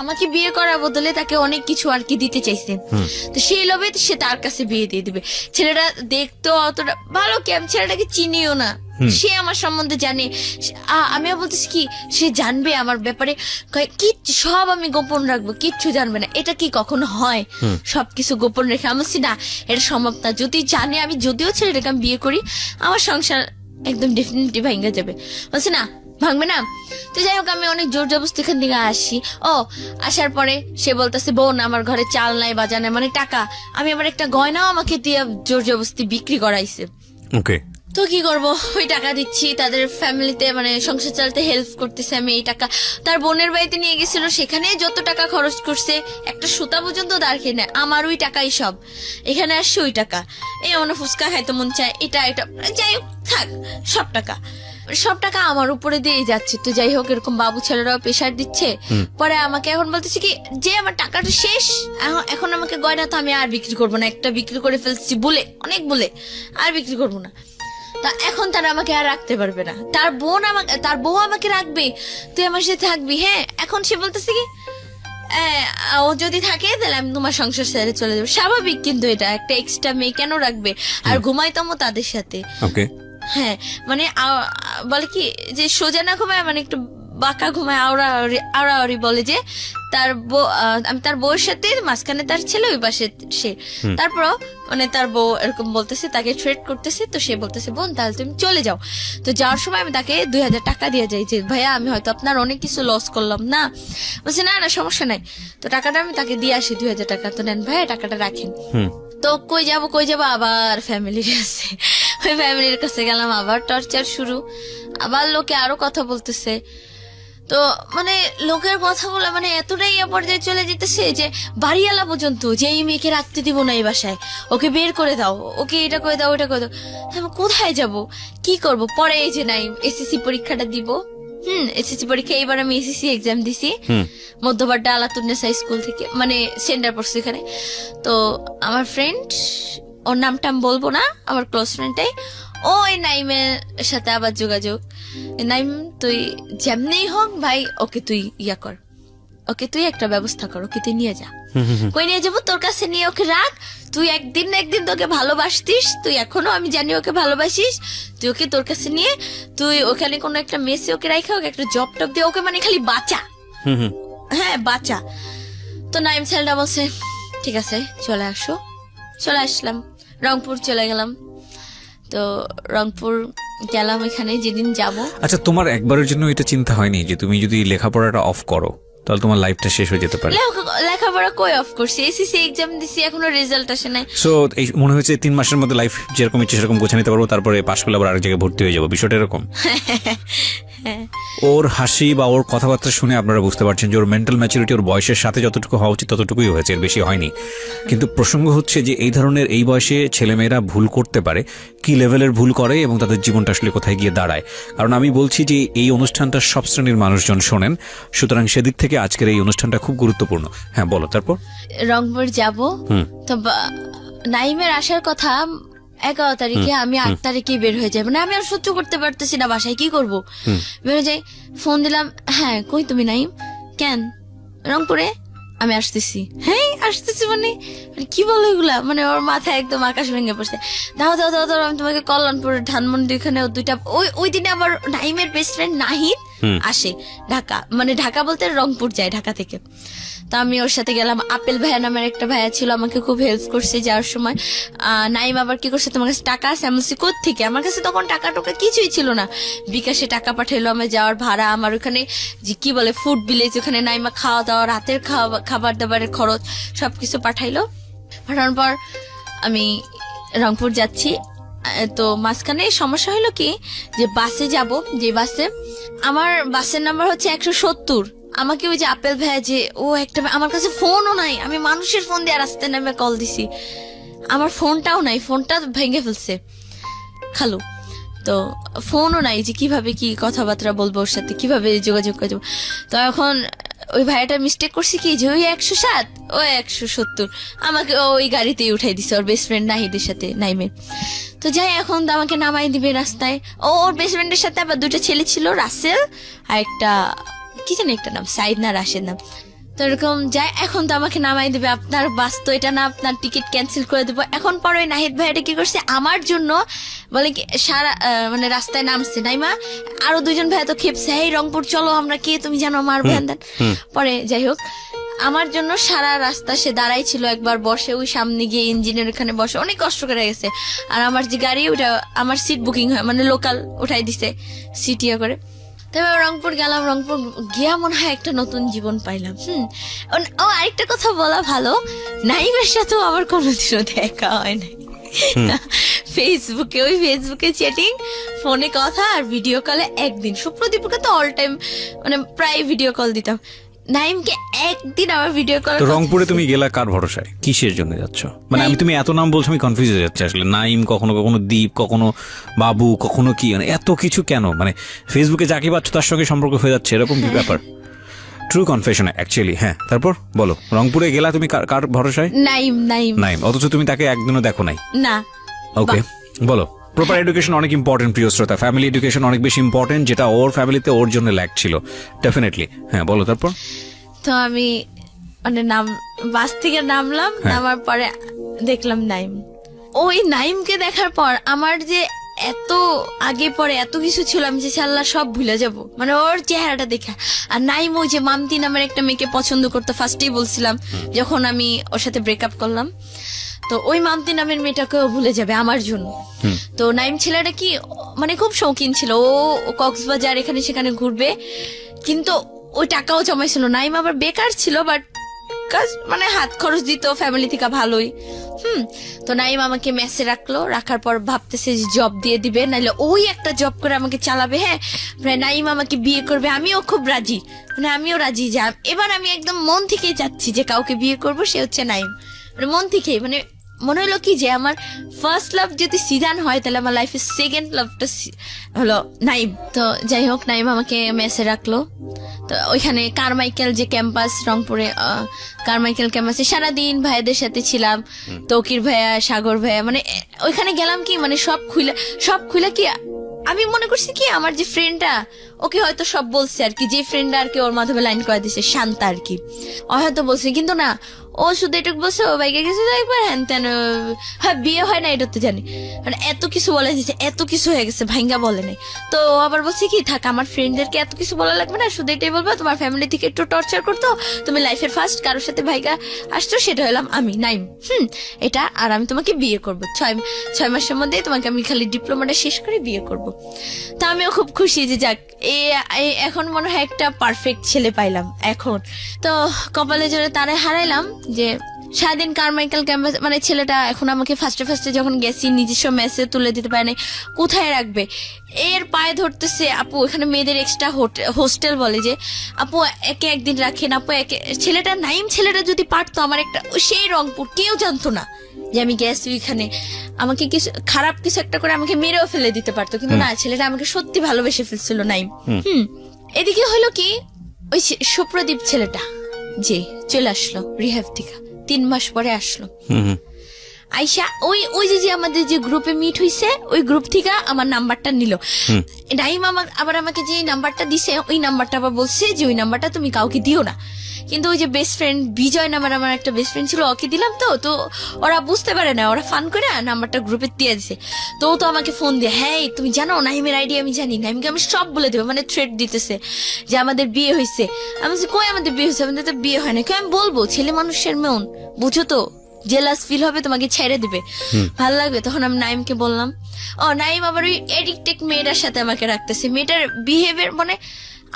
Speaker 1: আমাকে বিয়ে করার বদলে তাকে অনেক কিছু আর কি দিতে চাইছে। তো সেই লোভে সে তার কাছে বিয়ে দিয়ে দিবে। ছেলেটা দেখতো অতটা ভালো কি, আমি ছেলেটাকে চিনিও না, সে আমার সম্বন্ধে জানে। আমিও বলতেছি কি সে জানবে আমার ব্যাপারে, কি সব আমি গোপন রাখবো, কিচ্ছু জানবে না। এটা কি কখনো হয় সবকিছু গোপন রেখে? আমি বলছি না, এটা সম্ভব না। যদি জানে আমি, যদিও ছেলেটাকে আমি বিয়ে করি, আমার সংসার একদম ডেফিনেটলি ভাঙা যাবে। বলছি না ভাঙবে না। তো যাই হোক আমি অনেক জোর জবরদস্তি এখান থেকে আসি। আসার পরে সে বলতেছে বোন আমার ঘরে চাল নাই বাজার নাই, মানে টাকা। আমি আবার একটা গয়নাও আমাকে দিয়ে জোর জবরদস্তি বিক্রি করাইছে।
Speaker 2: ওকে,
Speaker 1: তো কি করব, ওই টাকা দিচ্ছি, তাদের ফ্যামিলিতে মানে সংসার চালাতে হেল্প করতেছে আমি। এই টাকা তার বোনের বাড়িতে নিয়ে গেছিল, সেখানে যত টাকা খরচ করছে একটা সুতা পর্যন্ত দাঁড় খেয়ে নেয়, আমার ওই টাকাই সব। এখানে আসছে ওই টাকা, এই আমার ফুচকা খাইতে মন চায়, এটা যাই হোক থাক, সব টাকা আমার উপরে দিয়ে যাচ্ছে। তো যাই হোক এরকম বাবু ছেলেরাও প্রেশার দিচ্ছে। পরে আমাকে এখন বলতেছে কি যে আমার টাকাটা শেষ, এখন আমাকে গয়না তো আমি আর বিক্রি করবো না, একটা বিক্রি করে ফেলছি অনেক বলে আর বিক্রি করবো না। তা এখন তারা আমাকে আর রাখতে পারবে না, তার বউ আমাকে রাখবে, তুই আমার সাথে থাকবি। হ্যাঁ এখন সে বলতেছে কি ও যদি থাকে তাহলে আমি তোমার সংসার ছেড়ে চলে যাবো। স্বাভাবিক, কিন্তু এটা একটা এক্সট্রা মেয়ে কেন রাখবে? আর ঘুমাইতামও তাদের সাথে।
Speaker 2: ওকে,
Speaker 1: হ্যাঁ, মানে বলে কি যে সোজা না ঘুমায়, মানে একটু বাঁকা ঘুমায়, আওড়াআওড়ি বলে যে তার আমি তার বউয়ের সাথে, মাঝখানে তার ছেলে, ওই পাশে সে। তারপরও মানে তার বউ এরকম বলতেছে, তাকে থ্রেট করতেছে, তো সে বলতেছে বোন তাহলে তুমি চলে যাও। তো যাওয়ার সময় আমি তাকে 2000 টাকা দিয়ে যাই যে ভাইয়া আমি হয়তো আপনার অনেক কিছু লস করলাম না। বলছে না না সমস্যা নাই। তো টাকাটা আমি তাকে দিয়ে আসি 2000 টাকা। তো নেন ভাইয়া টাকাটা রাখেন। তো কই যাবো আবার ফ্যামিলির কাছে। ওই ফ্যামিলির কাছে গেলাম, আবার টর্চার শুরু, আবার লোকে আরো কথা বলতেছে। তো মানে লোকের কথাগুলো মানে এতটাই পর্যায়ে চলে যেতেছে যে বাড়িওয়ালা পর্যন্ত যে এই মেয়েকে রাখতে দিব না এই বাসায়, ওকে বের করে দাও, ওকে এটা করে দাও ওটা করে দাও। আমি কোথায় যাব, কি করব? পরে এই যে নাই এসএসসি পরীক্ষাটা দিব। এসএসসি পরীক্ষা এবার আমি এসএসসি এক্সাম দিছি মধ্যবাড্ডা আলাতুন্নেসা স্কুল থেকে, মানে সেন্টার পড়ছে এখানে। তো আমার ফ্রেন্ড, ওর নামটা আমি বলবো না, আমার ক্লোজ ফ্রেন্ডটাই, ওই নাইমের সাথে আবার যোগাযোগ। নাইম তুই যেমনি হোক ভাই ওকে তুই ইয়া কর, ওকে তুই একটা ব্যবস্থা কর, ওকে তুই নিয়ে যা। কই নিয়ে যাবো? তোর কাছে নিয়ে ওকে রাখ, তুই একদিন না একদিন তোকে ভালোবাসতিস, তুই এখনো আমি জানি ওকে ভালোবাসিস, তুই ওকে তোর কাছে নিয়ে তুই ওখানে কোনো একটা মেসে ওকে রাখা, ওকে একটা জব টপ দিয়ে ওকে মানে খালি বাঁচা। হ্যাঁ বাঁচা। তো নাইম ছেলেটা বলছে ঠিক আছে চলে আসো। চলে আসলাম, রংপুর চলে গেলাম। তো রংপুর গেলাম, এখানে যেদিন যাব।
Speaker 2: আচ্ছা, তোমার একবারের জন্য এটা চিন্তা হয়নি যে তুমি যদি লেখাপড়াটা অফ করো তাহলে তোমার লাইফটা শেষ হয়ে যেতে পারে?
Speaker 1: লেখাপড়া কই অফ করছি, এসএসসি এক্সাম দিছি, এখনো রেজাল্ট আসে নাই।
Speaker 2: সো এই মনে হয়েছে 3 মাসের মধ্যে লাইফ যেরকম ইচ্ছে সেরকম গোছা নিতে পারবো, তারপরে পাশ করলে আবার আরেক জায়গায় ভর্তি হয়ে যাবো, বিষয়টা এরকম? ওর হাসি বা ওর কথাবার্তা শুনে আপনারা বুঝতে পারছেন যে ওর মেন্টাল ম্যাচুরিটি ওর বয়সের সাথে যতটুকু হওয়া উচিত ততটুকুই হয়েছে, এর বেশি হয়নি। কিন্তু প্রসঙ্গ হচ্ছে যে এই ধরনের এই বয়সে ছেলেমেয়েরা ভুল করতে পারে, কি লেভেলের ভুল করে এবং তাদের জীবনটা আসলে কোথায় গিয়ে দাঁড়ায়। কারণ আমি বলছি যে এই অনুষ্ঠানটা সব শ্রেণীর মানুষজন শোনেন, সুতরাং সেদিক থেকে আজকের এই অনুষ্ঠানটা খুব গুরুত্বপূর্ণ। হ্যাঁ বলো তারপর।
Speaker 1: রংপুর যাব, তো নাইমের আসার কথা 11 তারিখে, আমি 8 তারিখে বের হয়ে যাই। মানে আমি আর সহ্য করতে পারতেছি না, বাসায় কি করব, বের হয়ে যাই। ফোন দিলাম, হ্যাঁ কই তুমি নাইম? কেন? রংপুরে আমি আসতেছি। হ্যাঁ আসতেছি মানে কি বলো এগুলা? মানে ওর মাথায় একদম আকাশ ভেঙে পড়ছে। দাও দাও দাও দাও, আমি তোমাকে কল্যাণপুরের ধানমন্ডি ওখানে দুইটা, ওই দিনে আবার নাইমের বেস্ট ফ্রেন্ড নাহিদ আসে ঢাকা, মানে ঢাকা বলতে রংপুর যায় ঢাকা থেকে। তো আমি ওর সাথে গেলাম। আপেল ভাইয়া নামের একটা ভাইয়া ছিল, আমাকে খুব হেল্প করছে যাওয়ার সময়। নাইম আবার কি করছে, তোমার কাছে টাকা আছে? আমি বলছি কোত্থেকে? আমার কাছে তখন টাকা টোকা কিছুই ছিল না। বিকাশে টাকা পাঠাইলো আমার যাওয়ার ভাড়া, আমার ওখানে যে কি বলে ফুড ভিলেজ, ওখানে নাইমা খাওয়া দাওয়া, রাতের খাবার দাবারের খরচ সবকিছু পাঠানোর পর আমি রংপুর যাচ্ছি। তো মাঝখানে সমস্যা হলো কি, যে বাসে যাব, যে বাসে আমার বাসের নাম্বার হচ্ছে 170। আমাকে ওই যে আপেল ভাইয়া যে ও একটা, আমার কাছে ফোনও নাই, আমি মানুষের ফোন দিয়ে রাস্তায় নামে কল দিছি, আমার ফোনটাও নাই, ফোনটা ভেঙে ফেলছে খালু। তো ফোনও নাই, যে কিভাবে কি কথাবার্তা বলবো ওর সাথে, কিভাবে যোগাযোগ করে যাবো। তো এখন ওই ভাইয়াটা মিস্টেক করছে কি, যে ওই 107 ও 170 আমাকে ওই গাড়িতেই উঠাই দিছে ওর বেস্ট ফ্রেন্ড নাহিদের সাথে, নাইমের। তো যাই, এখন তো আমাকে নামাই দিবে রাস্তায়। ওর বেস্ট ফ্রেন্ডের সাথে আবার 2টা ছেলে ছিল, রাসেল আর একটা কি জানি একটা নাম, সাইদ না রাশেদ নাম। তো এরকম যাই, এখন তো আমাকে নামাই দিবে, আপনার বাস তো এটা না, আপনার টিকিট ক্যান্সেল করে দেবো। এখন পরে ওই নাহিদ ভাইয়াটা কি করছে, আমার জন্য বলে কি সারা মানে রাস্তায় নামছে নাইমা, আরো 2জন ভাইয়া তো খেপছে, এই রংপুর চলো, আমরা কে তুমি জানো আমার ভ্যান দেন। পরে যাই হোক, আমার জন্য সারা রাস্তা সে দাঁড়াই ছিল, একবার বসে ওই সামনে গিয়ে ইঞ্জিনের ওখানে বসে অনেক কষ্ট করে গেছে। আর আমার যে গাড়ি, ওটা আমার সিট বুকিং হয়, মানে লোকাল উঠাই দিছে সিট ইয়ে করে। তবে রংপুর গেলাম, রংপুর গিয়া মনে হয় একটা নতুন জীবন পাইলাম। ও আরেকটা কথা বলা ভালো, নাইমের সাথেও আমার কোনোদিনও দেখা হয় নাই। ফেসবুকে চ্যাটিং, ফোনে কথা, আর ভিডিও কলে একদিন। সুপ্রদীপকে তো অল টাইম মানে প্রায় ভিডিও কল দিতাম, নাইমকে একদিন আমার ভিডিও কল।
Speaker 2: রংপুরে তুমি গেলা কার ভরসায়, কিসের জন্য যাচ্ছ? মানে আমি তুমি এত নাম বলছো, আমি কনফিউজ হয়ে যাচ্ছি আসলে। নাইম, কখনো কখনো দ্বীপ, কখনো বাবু, কখনো কি, মানে এত কিছু কেন? মানে ফেসবুকে যাকে পাচ্ছ তার সঙ্গে সম্পর্ক হয়ে যাচ্ছে, এরকম কি ব্যাপার? True confession actually. হ্যাঁ তারপর বলো, রংপুরে গেলা তুমি কার ভরসায়? নাইম, অথচ তুমি তাকে একদিনও দেখো নাই?
Speaker 1: না।
Speaker 2: ওকে বলো। প্রপার এডুকেশন অনেক ইম্পর্টেন্ট প্রিয় শ্রোতা, ফ্যামিলি এডুকেশন অনেক বেশি ইম্পর্টেন্ট, যেটা ওর ফ্যামিলিতে ওর জন্য ল্যাক ছিল ডেফিনেটলি। হ্যাঁ বলো তারপর।
Speaker 1: তো আমি মানে বাস থেকে নামলাম, নামার পরে দেখলাম নাইম। ওই নাইমকে দেখার পর আমার যে এত আগে পরে এত কিছু ছিল, আমি যে আল্লাহ সব ভুলে যাব, মানে ওর চেহারাটা দেখা। আর নাইম ওই যে মামতি নামের একটা মেয়েকে পছন্দ করতো, ফার্স্টেই বলছিলাম যখন আমি ওর সাথে ব্রেকআপ করলাম, তো ওই মামতি নামের মেয়েটাকেও ভুলে যাবে আমার জন্য। তো নাইম ছেলেটা কি মানে খুব শৌখিন ছিল, ও কক্সবাজার এখানে সেখানে ঘুরবে, কিন্তু ওই টাকাও জমাইছিল। নাইম আবার বেকার ছিল, বাট কাজ মানে হাত খরচ দিত ফ্যামিলি থেকে ভালোই। তো নাইম আমাকে মেসে রাখলো, রাখার পর ভাবতেছে যে জব দিয়ে দিবে, নাইলে ওই একটা জব করে আমাকে চালাবে। হ্যাঁ, মানে নাইম আমাকে বিয়ে করবে, আমিও খুব রাজি, মানে আমিও রাজি যা। এবার আমি একদম মন থেকেই চাচ্ছি যে কাউকে বিয়ে করব, সে হচ্ছে নাইম, মানে মন থেকেই। মানে মনে হলো কি যে আমার ফার্স্ট লাভ যদি সিজান হয়, তাহলে আমার লাইফের সেকেন্ড লাভটা হলো নাইম। তো যাই হোক, নাইম আমাকে মেসে রাখলো। তো ওইখানে কারমাইকেল যে ক্যাম্পাস, রংপুরে কারমাইকেল ক্যাম্পাসে সারাদিন ভাইয়াদের সাথে ছিলাম, তৌকির ভাইয়া, সাগর ভাইয়া, মানে ওইখানে গেলাম কি মানে সব খুলে কি আমি মনে করছি কি আমার যে ফ্রেন্ডটা, ওকে হয়তো সব বলছে আর কি, যে ফ্রেন্ডটা আর কি ওর মাধ্যমে লাইন করে দিছে, শান্তা আর কি, ও হয়তো বলছে, কিন্তু না, ও শুধু এটুকু বলছে ও বাইকে গেছে একবার, হ্যান তেন, হ্যাঁ বিয়ে হয় না এটা তো জানি, মানে এত কিছু বলে দিচ্ছে, এত কিছু হয়ে গেছে, ভাইঙ্গা বলে নাই। তো ও আবার বলছে কি, থাক আমার ফ্রেন্ডদেরকে এত কিছু বলা লাগবে না, শুধু এটাই বলবো তোমার ফ্যামিলি থেকে একটু টর্চার করতো, তুমি লাইফের ফার্স্ট কারোর সাথে ভাইগা আসছো, সেটা হলাম আমি নাইম। এটা, আর আমি তোমাকে বিয়ে করবো 6 মাসের মধ্যে, তোমাকে আমি খালি ডিপ্লোমাটা শেষ করে বিয়ে করবো। তা আমিও খুব খুশি যে যাক, এখন মনে হয় একটা পারফেক্ট ছেলে পাইলাম এখন। তো কপালে জোরে তারে হারাইলাম যে সারাদিন কারমাইকেল ক্যাম্পাস, মানে ছেলেটা এখন আমাকে ফার্স্টে যখন গেছি নিজস্ব মেসে তুলে দিতে পারে না, কোথায় রাখবে, এর পায়ে ধরতেছে, আপু এখানে মেয়েদের এক্সট্রা হোস্টেল বলে, যে আপু একে একদিন রাখেন, আপু একে, ছেলেটা নাইম ছেলেটা যদি পারতো আমার একটা, সেই রংপুর কেউ জানতো না যে আমি গেছি ওইখানে, আমাকে কিছু খারাপ কিছু একটা করে আমাকে মেরেও ফেলে দিতে পারতো, কিন্তু না, ছেলেটা আমাকে সত্যি ভালোবেসে ফেলছিল নাইম। এদিকে হলো কি, ওই সুপ্রদীপ ছেলেটা যে চলে আসলো রিহ্যাব থেকে, 3 মাস পরে আসলো। আইসা ওই যে আমাদের যে গ্রুপে মিট হইছে, ওই গ্রুপ থেকে আমার নাম্বারটা নিল নাইম। আবার আমাকে যে নাম্বারটা দিছে, ওই নাম্বারটা আবার বলছে যে ওই নাম্বারটা তুমি কাউকে দিও না, কিন্তু ওই যে বেস্ট ফ্রেন্ড বিজয় নামের আমার একটা বেস্ট ফ্রেন্ড ছিল, ওকে দিলাম। তো ওরা বুঝতে পারে না, ওরা ফান করে নাম্বারটা গ্রুপে দিয়ে দিছে। তো আমাকে ফোন দিয়ে, হ্যাঁ তুমি জানো নাইমের আইডি আমি জানি, নাইমকে আমি সব বলে দেবো, মানে থ্রেট দিতেছে যে আমাদের বিয়ে হয়েছে। আমি বলছি কই আমাদের বিয়ে হয়েছে, আমাদের তো বিয়ে হয় না। কেউ আমি বলবো, ছেলে মানুষের মন বুঝো তো, জেলাস ফিল হবে, তোমাকে ছেড়ে দিবে, ভালো লাগবে। তখন আমি নাইমকে বললাম, নাইম আবার ওই এডিক্টেড মেয়েটার সাথে আমাকে রাখতেছে। মেয়েটার বিহেভিয়ার, মানে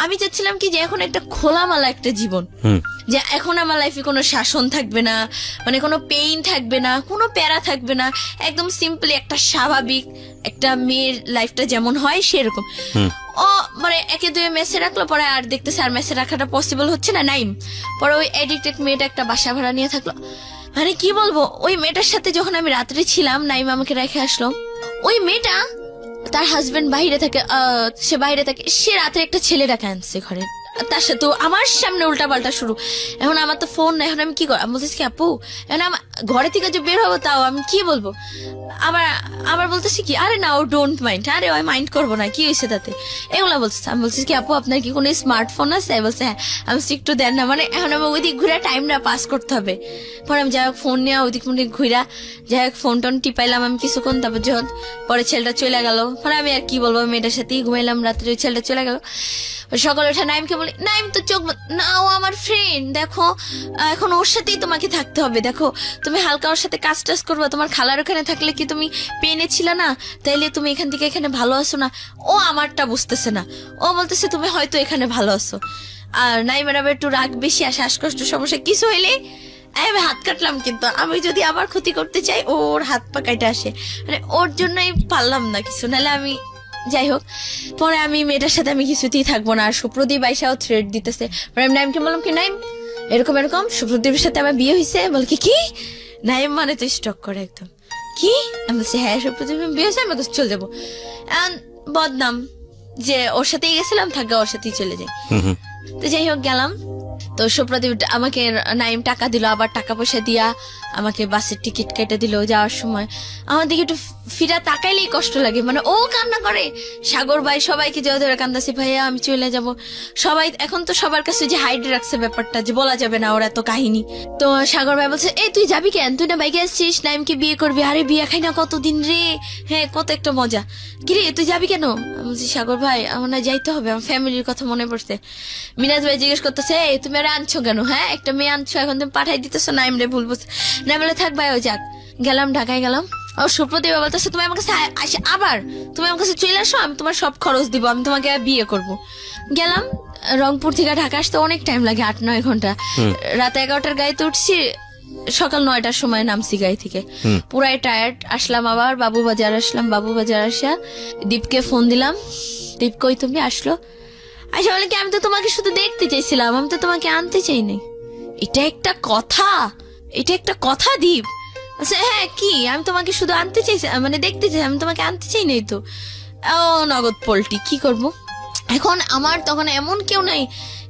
Speaker 1: আমি চাচ্ছিলাম কি যে এখন একটা খোলামালা একটা জীবন, যে এখন আমার লাইফে কোনো শাসন থাকবে না, মানে কোনো পেইন থাকবে না, কোনো প্যারা থাকবে না, একদম সিম্পলি একটা স্বাভাবিক একটা মেয়ের লাইফটা যেমন হয় সেরকম। মানে 1-2 মেসে রাখলো, পরে আর দেখতেছে আর মেসে রাখাটা পসিবল হচ্ছে না নাইম। পরে ওই এডিক্টেড মেয়েটা একটা বাসা ভাড়া নিয়ে থাকলো। মানে কি বলবো, ওই মেয়েটার সাথে যখন আমি রাত্রে ছিলাম, নাইম আমাকে রেখে আসলো। ওই মেয়েটা, তার হাজবেন্ড বাইরে থাকে, সে বাইরে থাকে, সে রাতে একটা ছেলে ডাকে আনছে ঘরে, তার সাথে আমার সামনে উল্টা পাল্টা শুরু। এখন আমার তো ফোন না, এখন আমি কি করবো, আমি বলতেছি কি আপু, এখন আমার ঘরে থেকে যে বের হবো, তাও আমি কি বলবো, আবার বলতেছি কি, আরে না ও ডোন্ট মাইন্ড, আরে ওই মাইন্ড করবো না, কি হয়েছে তাতে, এগুলা বলতেছে। আমি বলছি কি আপু আপনার কি কোনো স্মার্টফোন আছে, বলছে হ্যাঁ। আমি একটু দেন না, মানে এখন আমার ওইদিক ঘুরে টাইমটা পাস করতে হবে। পরে আমি যাই হোক ফোন নিয়ে ওইদিক ঘুরা, যাই হোক ফোন টোন টিপাইলাম আমি কিছুক্ষণ, তারপর যখন পরে ছেলেটা চলে গেল, পরে আমি আর কি বলবো, মেয়েটার সাথেই ঘুমাইলাম রাত্রে, ওই ছেলেটা চলে গেল। সকালে উঠে নাইমকে বলি, নাইম তো চোখ না, ও আমার ফ্রেন্ড, দেখো এখন ওর সাথেই তোমাকে থাকতে হবে, দেখো তুমি হালকা ওর সাথে কাজ টাজ করবো, তোমার খালার ওখানে থাকলে কি তুমি পেনে ছিল না, তাইলে তুমি এখান থেকে এখানে ভালো আছো না। ও আমারটা বুঝতেছে না, ও বলতেছে তুমি হয়তো এখানে ভালো আছো। আর নাইমের আবার একটু রাগ বেশি, আর শ্বাসকষ্ট সমস্যা কিছু হইলে আমি হাত কাটলাম, কিন্তু আমি যদি আবার ক্ষতি করতে চাই ওর হাত পা কাটে আসে, মানে ওর জন্যই পারলাম না কিছু, নাহলে আমি। যাই হোক, পরে আমি মেয়েটার সাথে আমি কিছুতেই থাকবো না। আর সুপ্রদীপ আইসাও থ্রেট দিতেছে। পরে আমি নাইমকে বললাম কি, নাইম এরকম সুপ্রদীপের সাথে আমার বিয়ে হয়েছে। বল কি নাইম মানে তো স্টক করে একদম, কি আমি বলছি হ্যাঁ সুপ্রদীপের বিয়ে হয়েছে, আমি তো চলে যাবো। বদনাম যে ওর সাথেই গেছিলাম, থাকা ওর সাথেই চলে যাই। তো যাই হোক গেলাম, তো সুপ্রদীপ আমাকে নাইম টাকা দিল, আবার টাকা পয়সা দিয়া আমাকে বাসের টিকিট কেটে দিল যাওয়ার সময়। আমার দিকে একটু ফিরা তাকাইলেই কষ্ট লাগে, মানে ও কান্না করে, সাগর ভাই সবাইকে জয় ধরে কান্দাছি, ভাইয়া আমি চলে যাব। সবাই এখন তো সবার কাছে যে হাইড রাখছে ব্যাপারটা, যে বলা যাবে না ওর এত কাহিনী। তো সাগর ভাই বলছে, এই তুই যাবি কেন, তুই না বাইকে আসছিস, নাইমকে বিয়ে করবি। আরে বিয়ে খাই না কতদিন রে, হ্যাঁ কত একটা মজা। কিরে তুই যাবি কেন? আমি বলছি, সাগর ভাই আমার না যাইতে হবে, আমার ফ্যামিলির কথা মনে পড়ছে। মিনাজ ভাই জিজ্ঞেস করতেছে, এই তুমি আর আনছো কেন, হ্যাঁ একটা মেয়ে আনছো, এখন তুমি পাঠাই দিতেছো নাইম রে, ভুল বলছে। না বলে থাক ভাই, ও যাক। গেলাম, ঢাকায় গেলাম। ও সুপ্রদীপ বলতেছে, তুমি আমার কাছে আবার তুমি আমার কাছে চলে আসো, আমি তোমার সব খরচ দিব, আমি তোমাকে বিয়ে করব। গেলাম, রংপুর থেকে ঢাকা আসতে অনেক টাইম লাগে, 8-9 ঘন্টা। রাত 11টার গাড়িতে উঠছি, সকাল 9টার সময় নামছি গাড়ি থেকে, পুরাই টায়ার্ড। আসলাম আবার বাবুবাজার আসলাম, বাবুবাজার আসা দীপকে ফোন দিলাম, দীপ কই তুমি? আসলো, আচ্ছা বলে কি, আমি তো তোমাকে শুধু দেখতে চাইছিলাম, আমি তো তোমাকে আনতে চাইনি। এটা একটা কথা, এটা একটা কথা দীপ। আচ্ছা হ্যাঁ কি, আমি তোমাকে শুধু আনতে চাইছি, মানে দেখতে চাই, আমি তোমাকে আনতে চাই নাই তো। ও নগদ পোল্টি, কি করব এখন? আমার তখন এমন কেউ নাই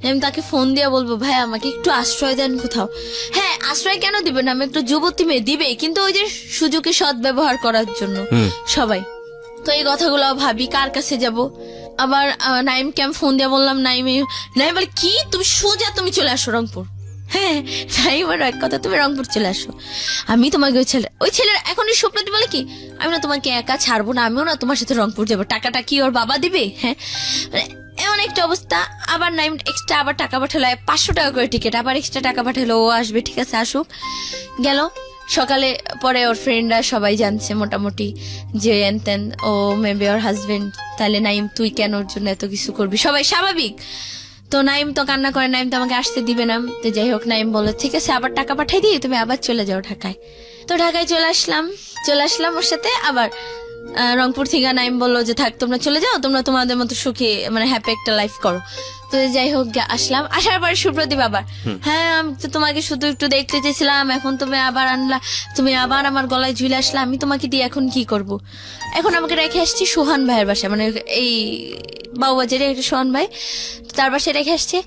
Speaker 1: আমি তাকে ফোন দিয়ে বলবো, ভাই আমাকে একটু আশ্রয় দেন কোথাও। হ্যাঁ আশ্রয় কেন দিবেন, আমি একটু যুবতী মেয়ে, দিবে, কিন্তু ওই যে সুযোগে সৎ ব্যবহার করার জন্য সবাই। তো এই কথাগুলো ভাবি, কার কাছে যাব। আবার নাইমকে আমি ফোন দিয়ে বললাম, নাইম বলে কি, তুমি সোজা তুমি চলে আসো রংপুর। হ্যাঁ নাইম আর এক কথা, তুমি রংপুর চলে আসো, আমি তোমাকে ওই ছেলের এখন সুপ্রদীপ বলে কি, আমি না তোমাকে একা ছাড়বো না, আমিও না তোমার সাথে রংপুর যাবো, টাকাটা কি ওর বাবা দিবে? হ্যাঁ এমন একটা অবস্থা। আবার নাইম এক্সট্রা আবার টাকা পাঠালো, 500 টাকা করে টিকিট, আবার এক্সট্রা টাকা পাঠালো, ও আসবে, ঠিক আছে আসুক। গেল সকালে, পরে ওর ফ্রেন্ডরা সবাই জানছে মোটামুটি যে এনতেন ও মেবি ওর হাজবেন্ড, তাহলে নাইম তুই কেন ওর জন্য এত কিছু করবি, সবাই স্বাভাবিক। তো নাইম তো কান্না করে, নাইম তো আমাকে আসতে দিবে না। তো যাই হোক, নাইম বললো ঠিক আছে আবার টাকা পাঠাই দিই, তুমি আবার চলে যাও ঢাকায়। তো ঢাকায় চলে আসলাম ওর সাথে। আবার রংপুর থেকে নাইম বললো যে থাক তোমরা চলে যাও, তোমরা তোমাদের মতো সুখী মানে হ্যাপি একটা লাইফ করো। তো যাই হোক আসলাম, আসার পরে সুপ্রদীপ আবার, হ্যাঁ আমি তো তোমাকে শুধু একটু দেখতে চেয়েছিলাম, এখন তুমি আবার আনলা, তুমি আবার আমার গলায় ঝুলে আসলা, আমি তোমাকে দিয়ে এখন কি করব। এখন আমাকে রেখে আসছি সোহান ভাইয়ের বাসায়, মানে এই বাবুবাজারে একটা সোহান ভাই, তার বাসায় রেখে আসছে।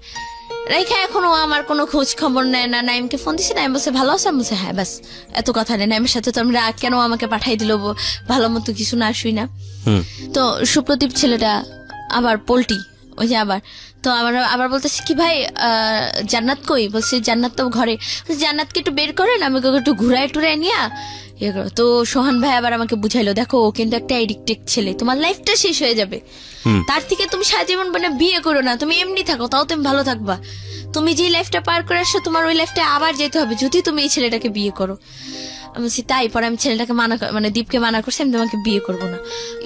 Speaker 1: রেখে এখনো আমার কোনো খোঁজ খবর নেয় না। নাইমকে ফোন দিছি, নাইম বলছে ভালো আছে, আমি বলছে হ্যাঁ, ব্যাস এত কথা নেই। নাইমের সাথে তো আমরা কেন আমাকে পাঠাই দিল, ভালো মতো কিছু না শুই না। তো সুপ্রদীপ ছেলেটা আবার পোল্টি, ওই যে আবার তো আবার বলতেছি কি ভাই জান্নাত কই? বলছে জান্নাত তো ঘরে। জান্নাতকে একটু বের করেন, আমি ওকে একটু ঘুরায় টুরায় নিয়া ইয়ে করো। তো সোহান ভাই আবার আমাকে বুঝাইলো, দেখো ও কিন্তু একটা এডিক্টেড ছেলে, তোমার লাইফটা শেষ হয়ে যাবে, তার থেকে তুমি সারা জীবন মানে বিয়ে করো না, তুমি এমনি থাকো, তাও তুমি ভালো থাকবা। তুমি যে লাইফটা পার করে আসছো, তোমার ওই লাইফটা আবার যেতে হবে যদি তুমি এই ছেলেটাকে বিয়ে করো। আমি বলছি তাই? পরে আমি ছেলেটাকে মানে দীপকে মানা করছি, আমি তোমাকে বিয়ে করবো না।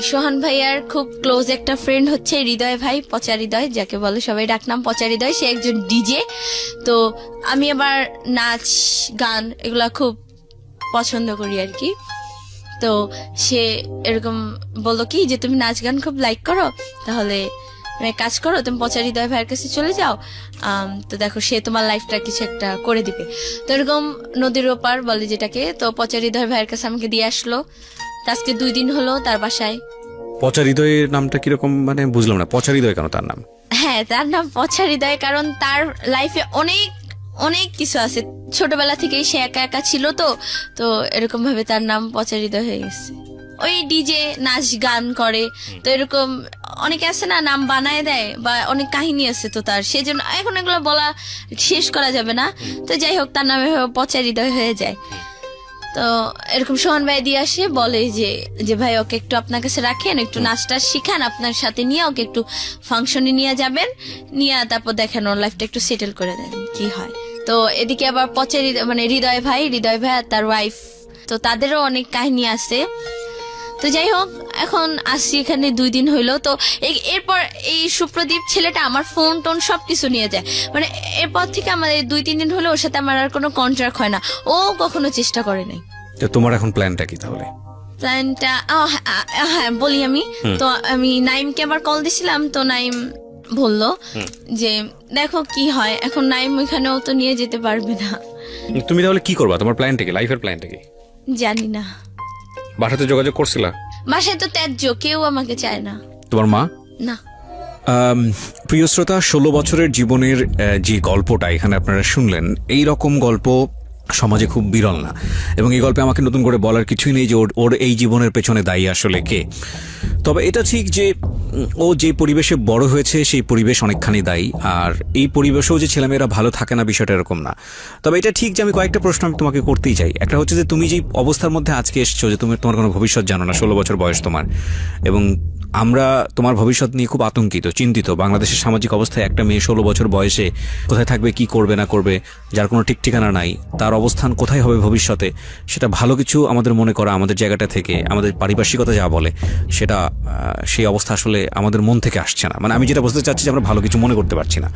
Speaker 1: সোহান ভাইয়ার খুব ক্লোজ একটা ফ্রেন্ড হচ্ছে হৃদয় ভাই, পচা হৃদয় যাকে বলে সবাই ডাকনাম পচা হৃদয়, সে একজন ডিজে। তো আমি আবার নাচ গান এগুলা খুব পছন্দ করি আর কি। তো সে এরকম বললো কি যে তুমি নাচ গান খুব লাইক করো, তাহলে কাজ করো, তুমি পচা হৃদয় ভাইয়ের কাছে চলে যাও, তো দেখো সে তোমার লাইফটা কিছু একটা করে দিবে। তো এরকম নদীর ওপার বলে যেটাকে, তো পচা হৃদয় ভাইয়ের কাছে আমাকে দিয়ে আসলো। আজকে 2 দিন হলো তার বাসায়।
Speaker 3: পচা হৃদয়ের নামটা কিরকম, মানে বুঝলাম না, পচা হৃদয় কেন তার নাম?
Speaker 1: হ্যাঁ তার নাম পচা হৃদয় কারণ তার লাইফে অনেক অনেক কিছু আছে, ছোটবেলা থেকেই সে একা একা ছিল, তো এরকম ভাবে তার নাম পচা হৃদয় হয়ে গেছে। ওই ডিজে নাচ গান করে, তো এরকম অনেকে আছে না নাম বানায় দেয়, বা অনেক কাহিনী আছে তো তার, সেজন্য এখন এগুলো বলা শেষ করা যাবে না। তো যাই হোক তার নামে পচা হৃদয় হয়ে যায়। তো এরকম সোহান ভাই দিয়ে আসে, বলে যে ভাই ওকে একটু আপনার কাছে রাখেন, একটু নাচটা শিখান, আপনার সাথে নিয়ে ওকে একটু ফাংশনে নিয়ে যাবেন, নিয়ে তারপর দেখেন ওর লাইফটা একটু সেটেল করে দেন কি হয়। তো এদিকে আবার পচা মানে হৃদয় ভাই আর তার ওয়াইফ, তো তাদেরও অনেক কাহিনী আছে। তো যাই হোক এখন আসছি এখানে 2 দিন হইলো। তো এরপর এই সুপ্রদীপ ছেলেটা আমার ফোন টোন সবকিছু নিয়ে যায়, মানে এরপর থেকে আমাদের 2-3 দিন হলো ওর সাথে আমার আর কোনো কন্ট্রাক্ট হয় না, ও কখনো চেষ্টা করে নাই।
Speaker 3: তো তোমার এখন প্ল্যানটা কি তাহলে?
Speaker 1: প্ল্যানটা হ্যাঁ বলি আমি। তো আমি নাইমকে আবার কল দিছিলাম, তো নাইম বললো যে দেখো কি হয়। এখন নাইম ওইখানেও তো নিয়ে যেতে পারবে না।
Speaker 3: তুমি তাহলে কি করবা? তোমার প্ল্যানটা কি, লাইফের প্ল্যানটা কি?
Speaker 1: জানি না।
Speaker 3: বাসাতে যোগাযোগ করছিলা?
Speaker 1: বাসায় তো ত্যায্য, কেউ আমাকে চায় না।
Speaker 3: তোমার মা?
Speaker 1: না।
Speaker 3: প্রিয় শ্রোতা, 16 বছরের জীবনের যে গল্পটা এখানে আপনারা শুনলেন, এই রকম গল্প সমাজে খুব বিরল না। এবং এই গল্পে আমাকে নতুন করে বলার কিছুই নেই যে ওর এই জীবনের পেছনে দায়ী আসলে কে। তবে এটা ঠিক যে ও যে পরিবেশে বড় হয়েছে সেই পরিবেশ অনেকখানি দায়ী, আর এই পরিবেশেও যে ছেলেমেয়েরা ভালো থাকে না বিষয়টা এরকম না। তবে এটা ঠিক যে আমি কয়েকটা প্রশ্ন আমি তোমাকে করতেই চাই। একটা হচ্ছে যে তুমি যে অবস্থার মধ্যে আজকে এসছো, যে তোমার কোনো ভবিষ্যৎ জানো না, 16 বছর বয়স তোমার, এবং আমরা তোমার ভবিষ্যৎ নিয়ে খুব আতঙ্কিত, চিন্তিত। বাংলাদেশের সামাজিক অবস্থায় একটা মেয়ে 16 বছর বয়সে কোথায় থাকবে, কি করবে না করবে, যার কোনো ঠিক ঠিকানা নাই, তার অবস্থান কোথায় হবে ভবিষ্যতে, সেটা ভালো কিছু আমাদের মনে করা, আমাদের জায়গাটা থেকে, আমাদের পারিপার্শ্বিকতা যা বলে সেটা, সেই অবস্থা আসলে আমাদের মন থেকে আসছে না। মানে আমি যেটা বলতে চাচ্ছি যে আমরা ভালো কিছু মনে করতে পারছি না।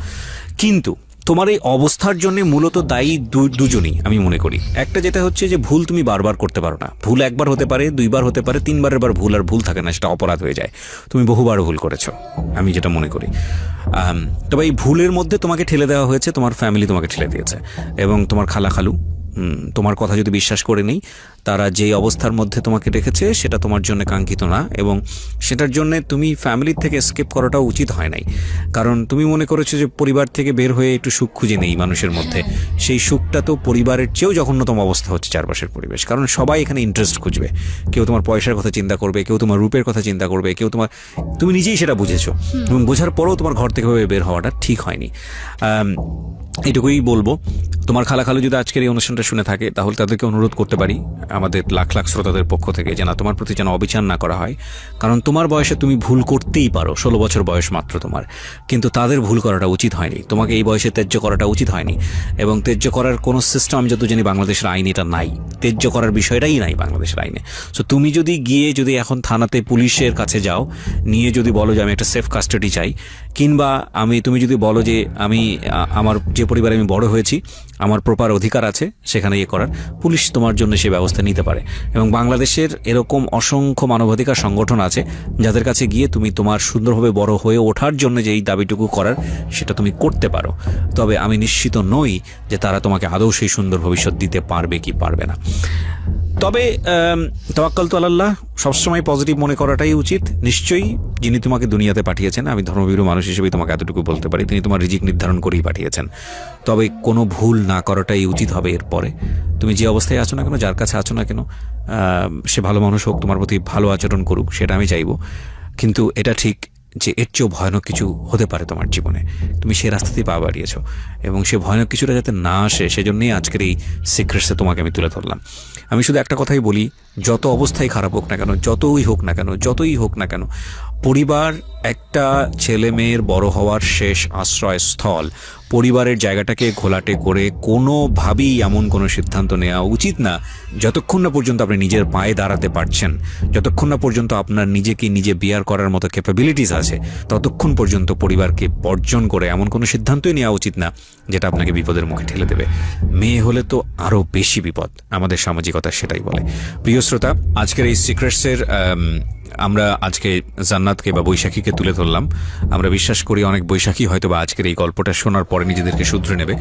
Speaker 3: কিন্তু তোমার এই অবস্থার জন্য মূলত দায়ী দুজনই আমি মনে করি। একটা যেটা হচ্ছে যে ভুল তুমি বারবার করতে পারো না। ভুল একবার হতে পারে, দুইবার হতে পারে, তিনবারের বার ভুল আর ভুল থাকে না, সেটা অপরাধ হয়ে যায়। তুমি বহুবার ভুল করেছো, আমি যেটা মনে করি। তবে এই ভুলের মধ্যে তোমাকে ঠেলে দেওয়া হয়েছে, তোমার ফ্যামিলি তোমাকে ঠেলে দিয়েছে, এবং তোমার খালা খালু তোমার কথা যদি বিশ্বাস করে নেই, তারা যেই অবস্থার মধ্যে তোমাকে রেখেছে সেটা তোমার জন্য কাঙ্ক্ষিত না, এবং সেটার জন্য তুমি ফ্যামিলির থেকে স্কেপ করাটা উচিত হয় নাই। কারণ তুমি মনে করেছো যে পরিবার থেকে বের হয়ে একটু সুখ খুঁজে নেই মানুষের মধ্যে। সেই সুখটা তো পরিবারের চেয়েও জঘন্যতম অবস্থা হচ্ছে চারপাশের পরিবেশ। কারণ সবাই এখানে ইন্টারেস্ট খুঁজবে, কেউ তোমার পয়সার কথা চিন্তা করবে, কেউ তোমার রূপের কথা চিন্তা করবে, কেউ তুমি নিজেই সেটা বুঝেছো, এবং বোঝার পরেও তোমার ঘর থেকে বের হওয়াটা ঠিক হয়নি। এটুকুই বলবো। তোমার খালা খালু যদি আজকের এই অনুষ্ঠানটা শুনে থাকে, তাহলে তাদেরকে অনুরোধ করতে পারি আমাদের লাখ লাখ শ্রোতাদের পক্ষ থেকে, যে না, তোমার প্রতি যেন অবিচার না করা হয়। কারণ তোমার বয়সে তুমি ভুল করতেই পারো, 16 বছর বয়স মাত্র তোমার, কিন্তু তাদের ভুল করাটা উচিত হয়নি। তোমাকে এই বয়সে ত্যায্য করাটা উচিত হয়নি, এবং ত্যায্য করার কোনো সিস্টেম আমি যত জানি বাংলাদেশের আইনে এটা নাই। ত্যায্য করার বিষয়টাই নাই বাংলাদেশের আইনে। সো তুমি যদি গিয়ে যদি এখন থানাতে পুলিশের কাছে যাও, নিয়ে যদি বলো যে আমি একটা সেফ কাস্টাডি চাই, কিংবা তুমি যদি বলো যে আমার যে পরিবারে আমি বড় হয়েছি, আমার প্রপার অধিকার আছে সেখানে করার, পুলিশ তোমার জন্য সে ব্যবস্থা নিতে পারে। এবং বাংলাদেশের এরকম অসংখ্য মানবাধিকার সংগঠন আছে যাদের কাছে গিয়ে তুমি তোমার সুন্দরভাবে বড় হয়ে ওঠার জন্য যে এই দাবিটুকু করার, সেটা তুমি করতে পারো। তবে আমি নিশ্চিত নই যে তারা তোমাকে আদৌ সেই সুন্দর ভবিষ্যৎ দিতে পারবে কি পারবে না। তবে তাওয়াক্কাল তু আলাল্লাহ সবসময় পজিটিভ মনে করাটাই উচিত। নিশ্চয়ই যিনি তোমাকে দুনিয়াতে পাঠিয়েছেন, আমি ধর্মভীরু মানুষ হিসেবে তোমাকে এতটুকু বলতে পারি, তিনি তোমার রিজিক নির্ধারণ করেই পাঠিয়েছেন। তবে কোনো ভুল না করাটাই উচিত হবে এরপরে। তুমি যে অবস্থায় আছো না কেন, যার কাছে আছো না কেন, সে ভালো মানুষ হোক, তোমার প্রতি ভালো আচরণ করুক, সেটা আমি চাইবো। কিন্তু এটা ঠিক যে এর চেয়েও ভয়ানক কিছু হতে পারে তোমার জীবনে। তুমি সে রাস্তাতেই পা বাড়িয়েছো, এবং সে ভয়ানক কিছুটা যাতে না আসে সেজন্যই আজকের এই সিক্রেটসে তোমাকে আমি তুলে ধরলাম। আমি শুধু একটা কথাই বলি, যত অবস্থায় খারাপ হোক না কেন, যতই হোক না কেন, পরিবার একটা ছেলে মেয়ের বড় হওয়ার শেষ আশ্রয়স্থল। পরিবারের জায়গাটাকে ঘোলাটে করে কোনোভাবেই এমন কোনো সিদ্ধান্ত নেওয়া উচিত না যতক্ষণ না পর্যন্ত আপনি নিজের পায়ে দাঁড়াতে পারছেন, যতক্ষণ না পর্যন্ত আপনার নিজেকে নিজে বিয়ার করার মতো ক্যাপাবিলিটিস আছে, ততক্ষণ পর্যন্ত পরিবারকে বর্জন করে এমন কোনো সিদ্ধান্তই নেওয়া উচিত না যেটা আপনাকে বিপদের মুখে ঠেলে দেবে। মেয়ে হলে তো আরও বেশি বিপদ, আমাদের সামাজিকতা সেটাই বলে। প্রিয় শ্রোতা, আজকের এই সিক্রেটসের আমরা আজকে জান্নাতকে বা বৈশাখীকে তুলে ধরলাম। আমরা বিশ্বাস করি অনেক বৈশাখী হয়তো বা আজকের এই গল্পটা শোনার পরে নিজেদেরকে শুধরে নেবে,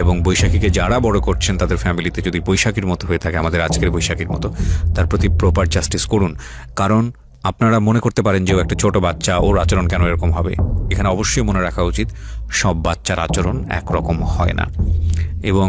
Speaker 3: এবং বৈশাখীকে যারা বড় করছেন তাদের ফ্যামিলিতে যদি বৈশাখীর মতো হয়ে থাকে, আমাদের আজকের বৈশাখীর মতো, তার প্রতি প্রপার জাস্টিস করুন। কারণ আপনারা মনে করতে পারেন যে ও একটা ছোট বাচ্চা, ওর আচরণ কেন এরকম হবে। এখানে অবশ্যই মনে রাখা উচিত সব বাচ্চার আচরণ একরকম হয় না, এবং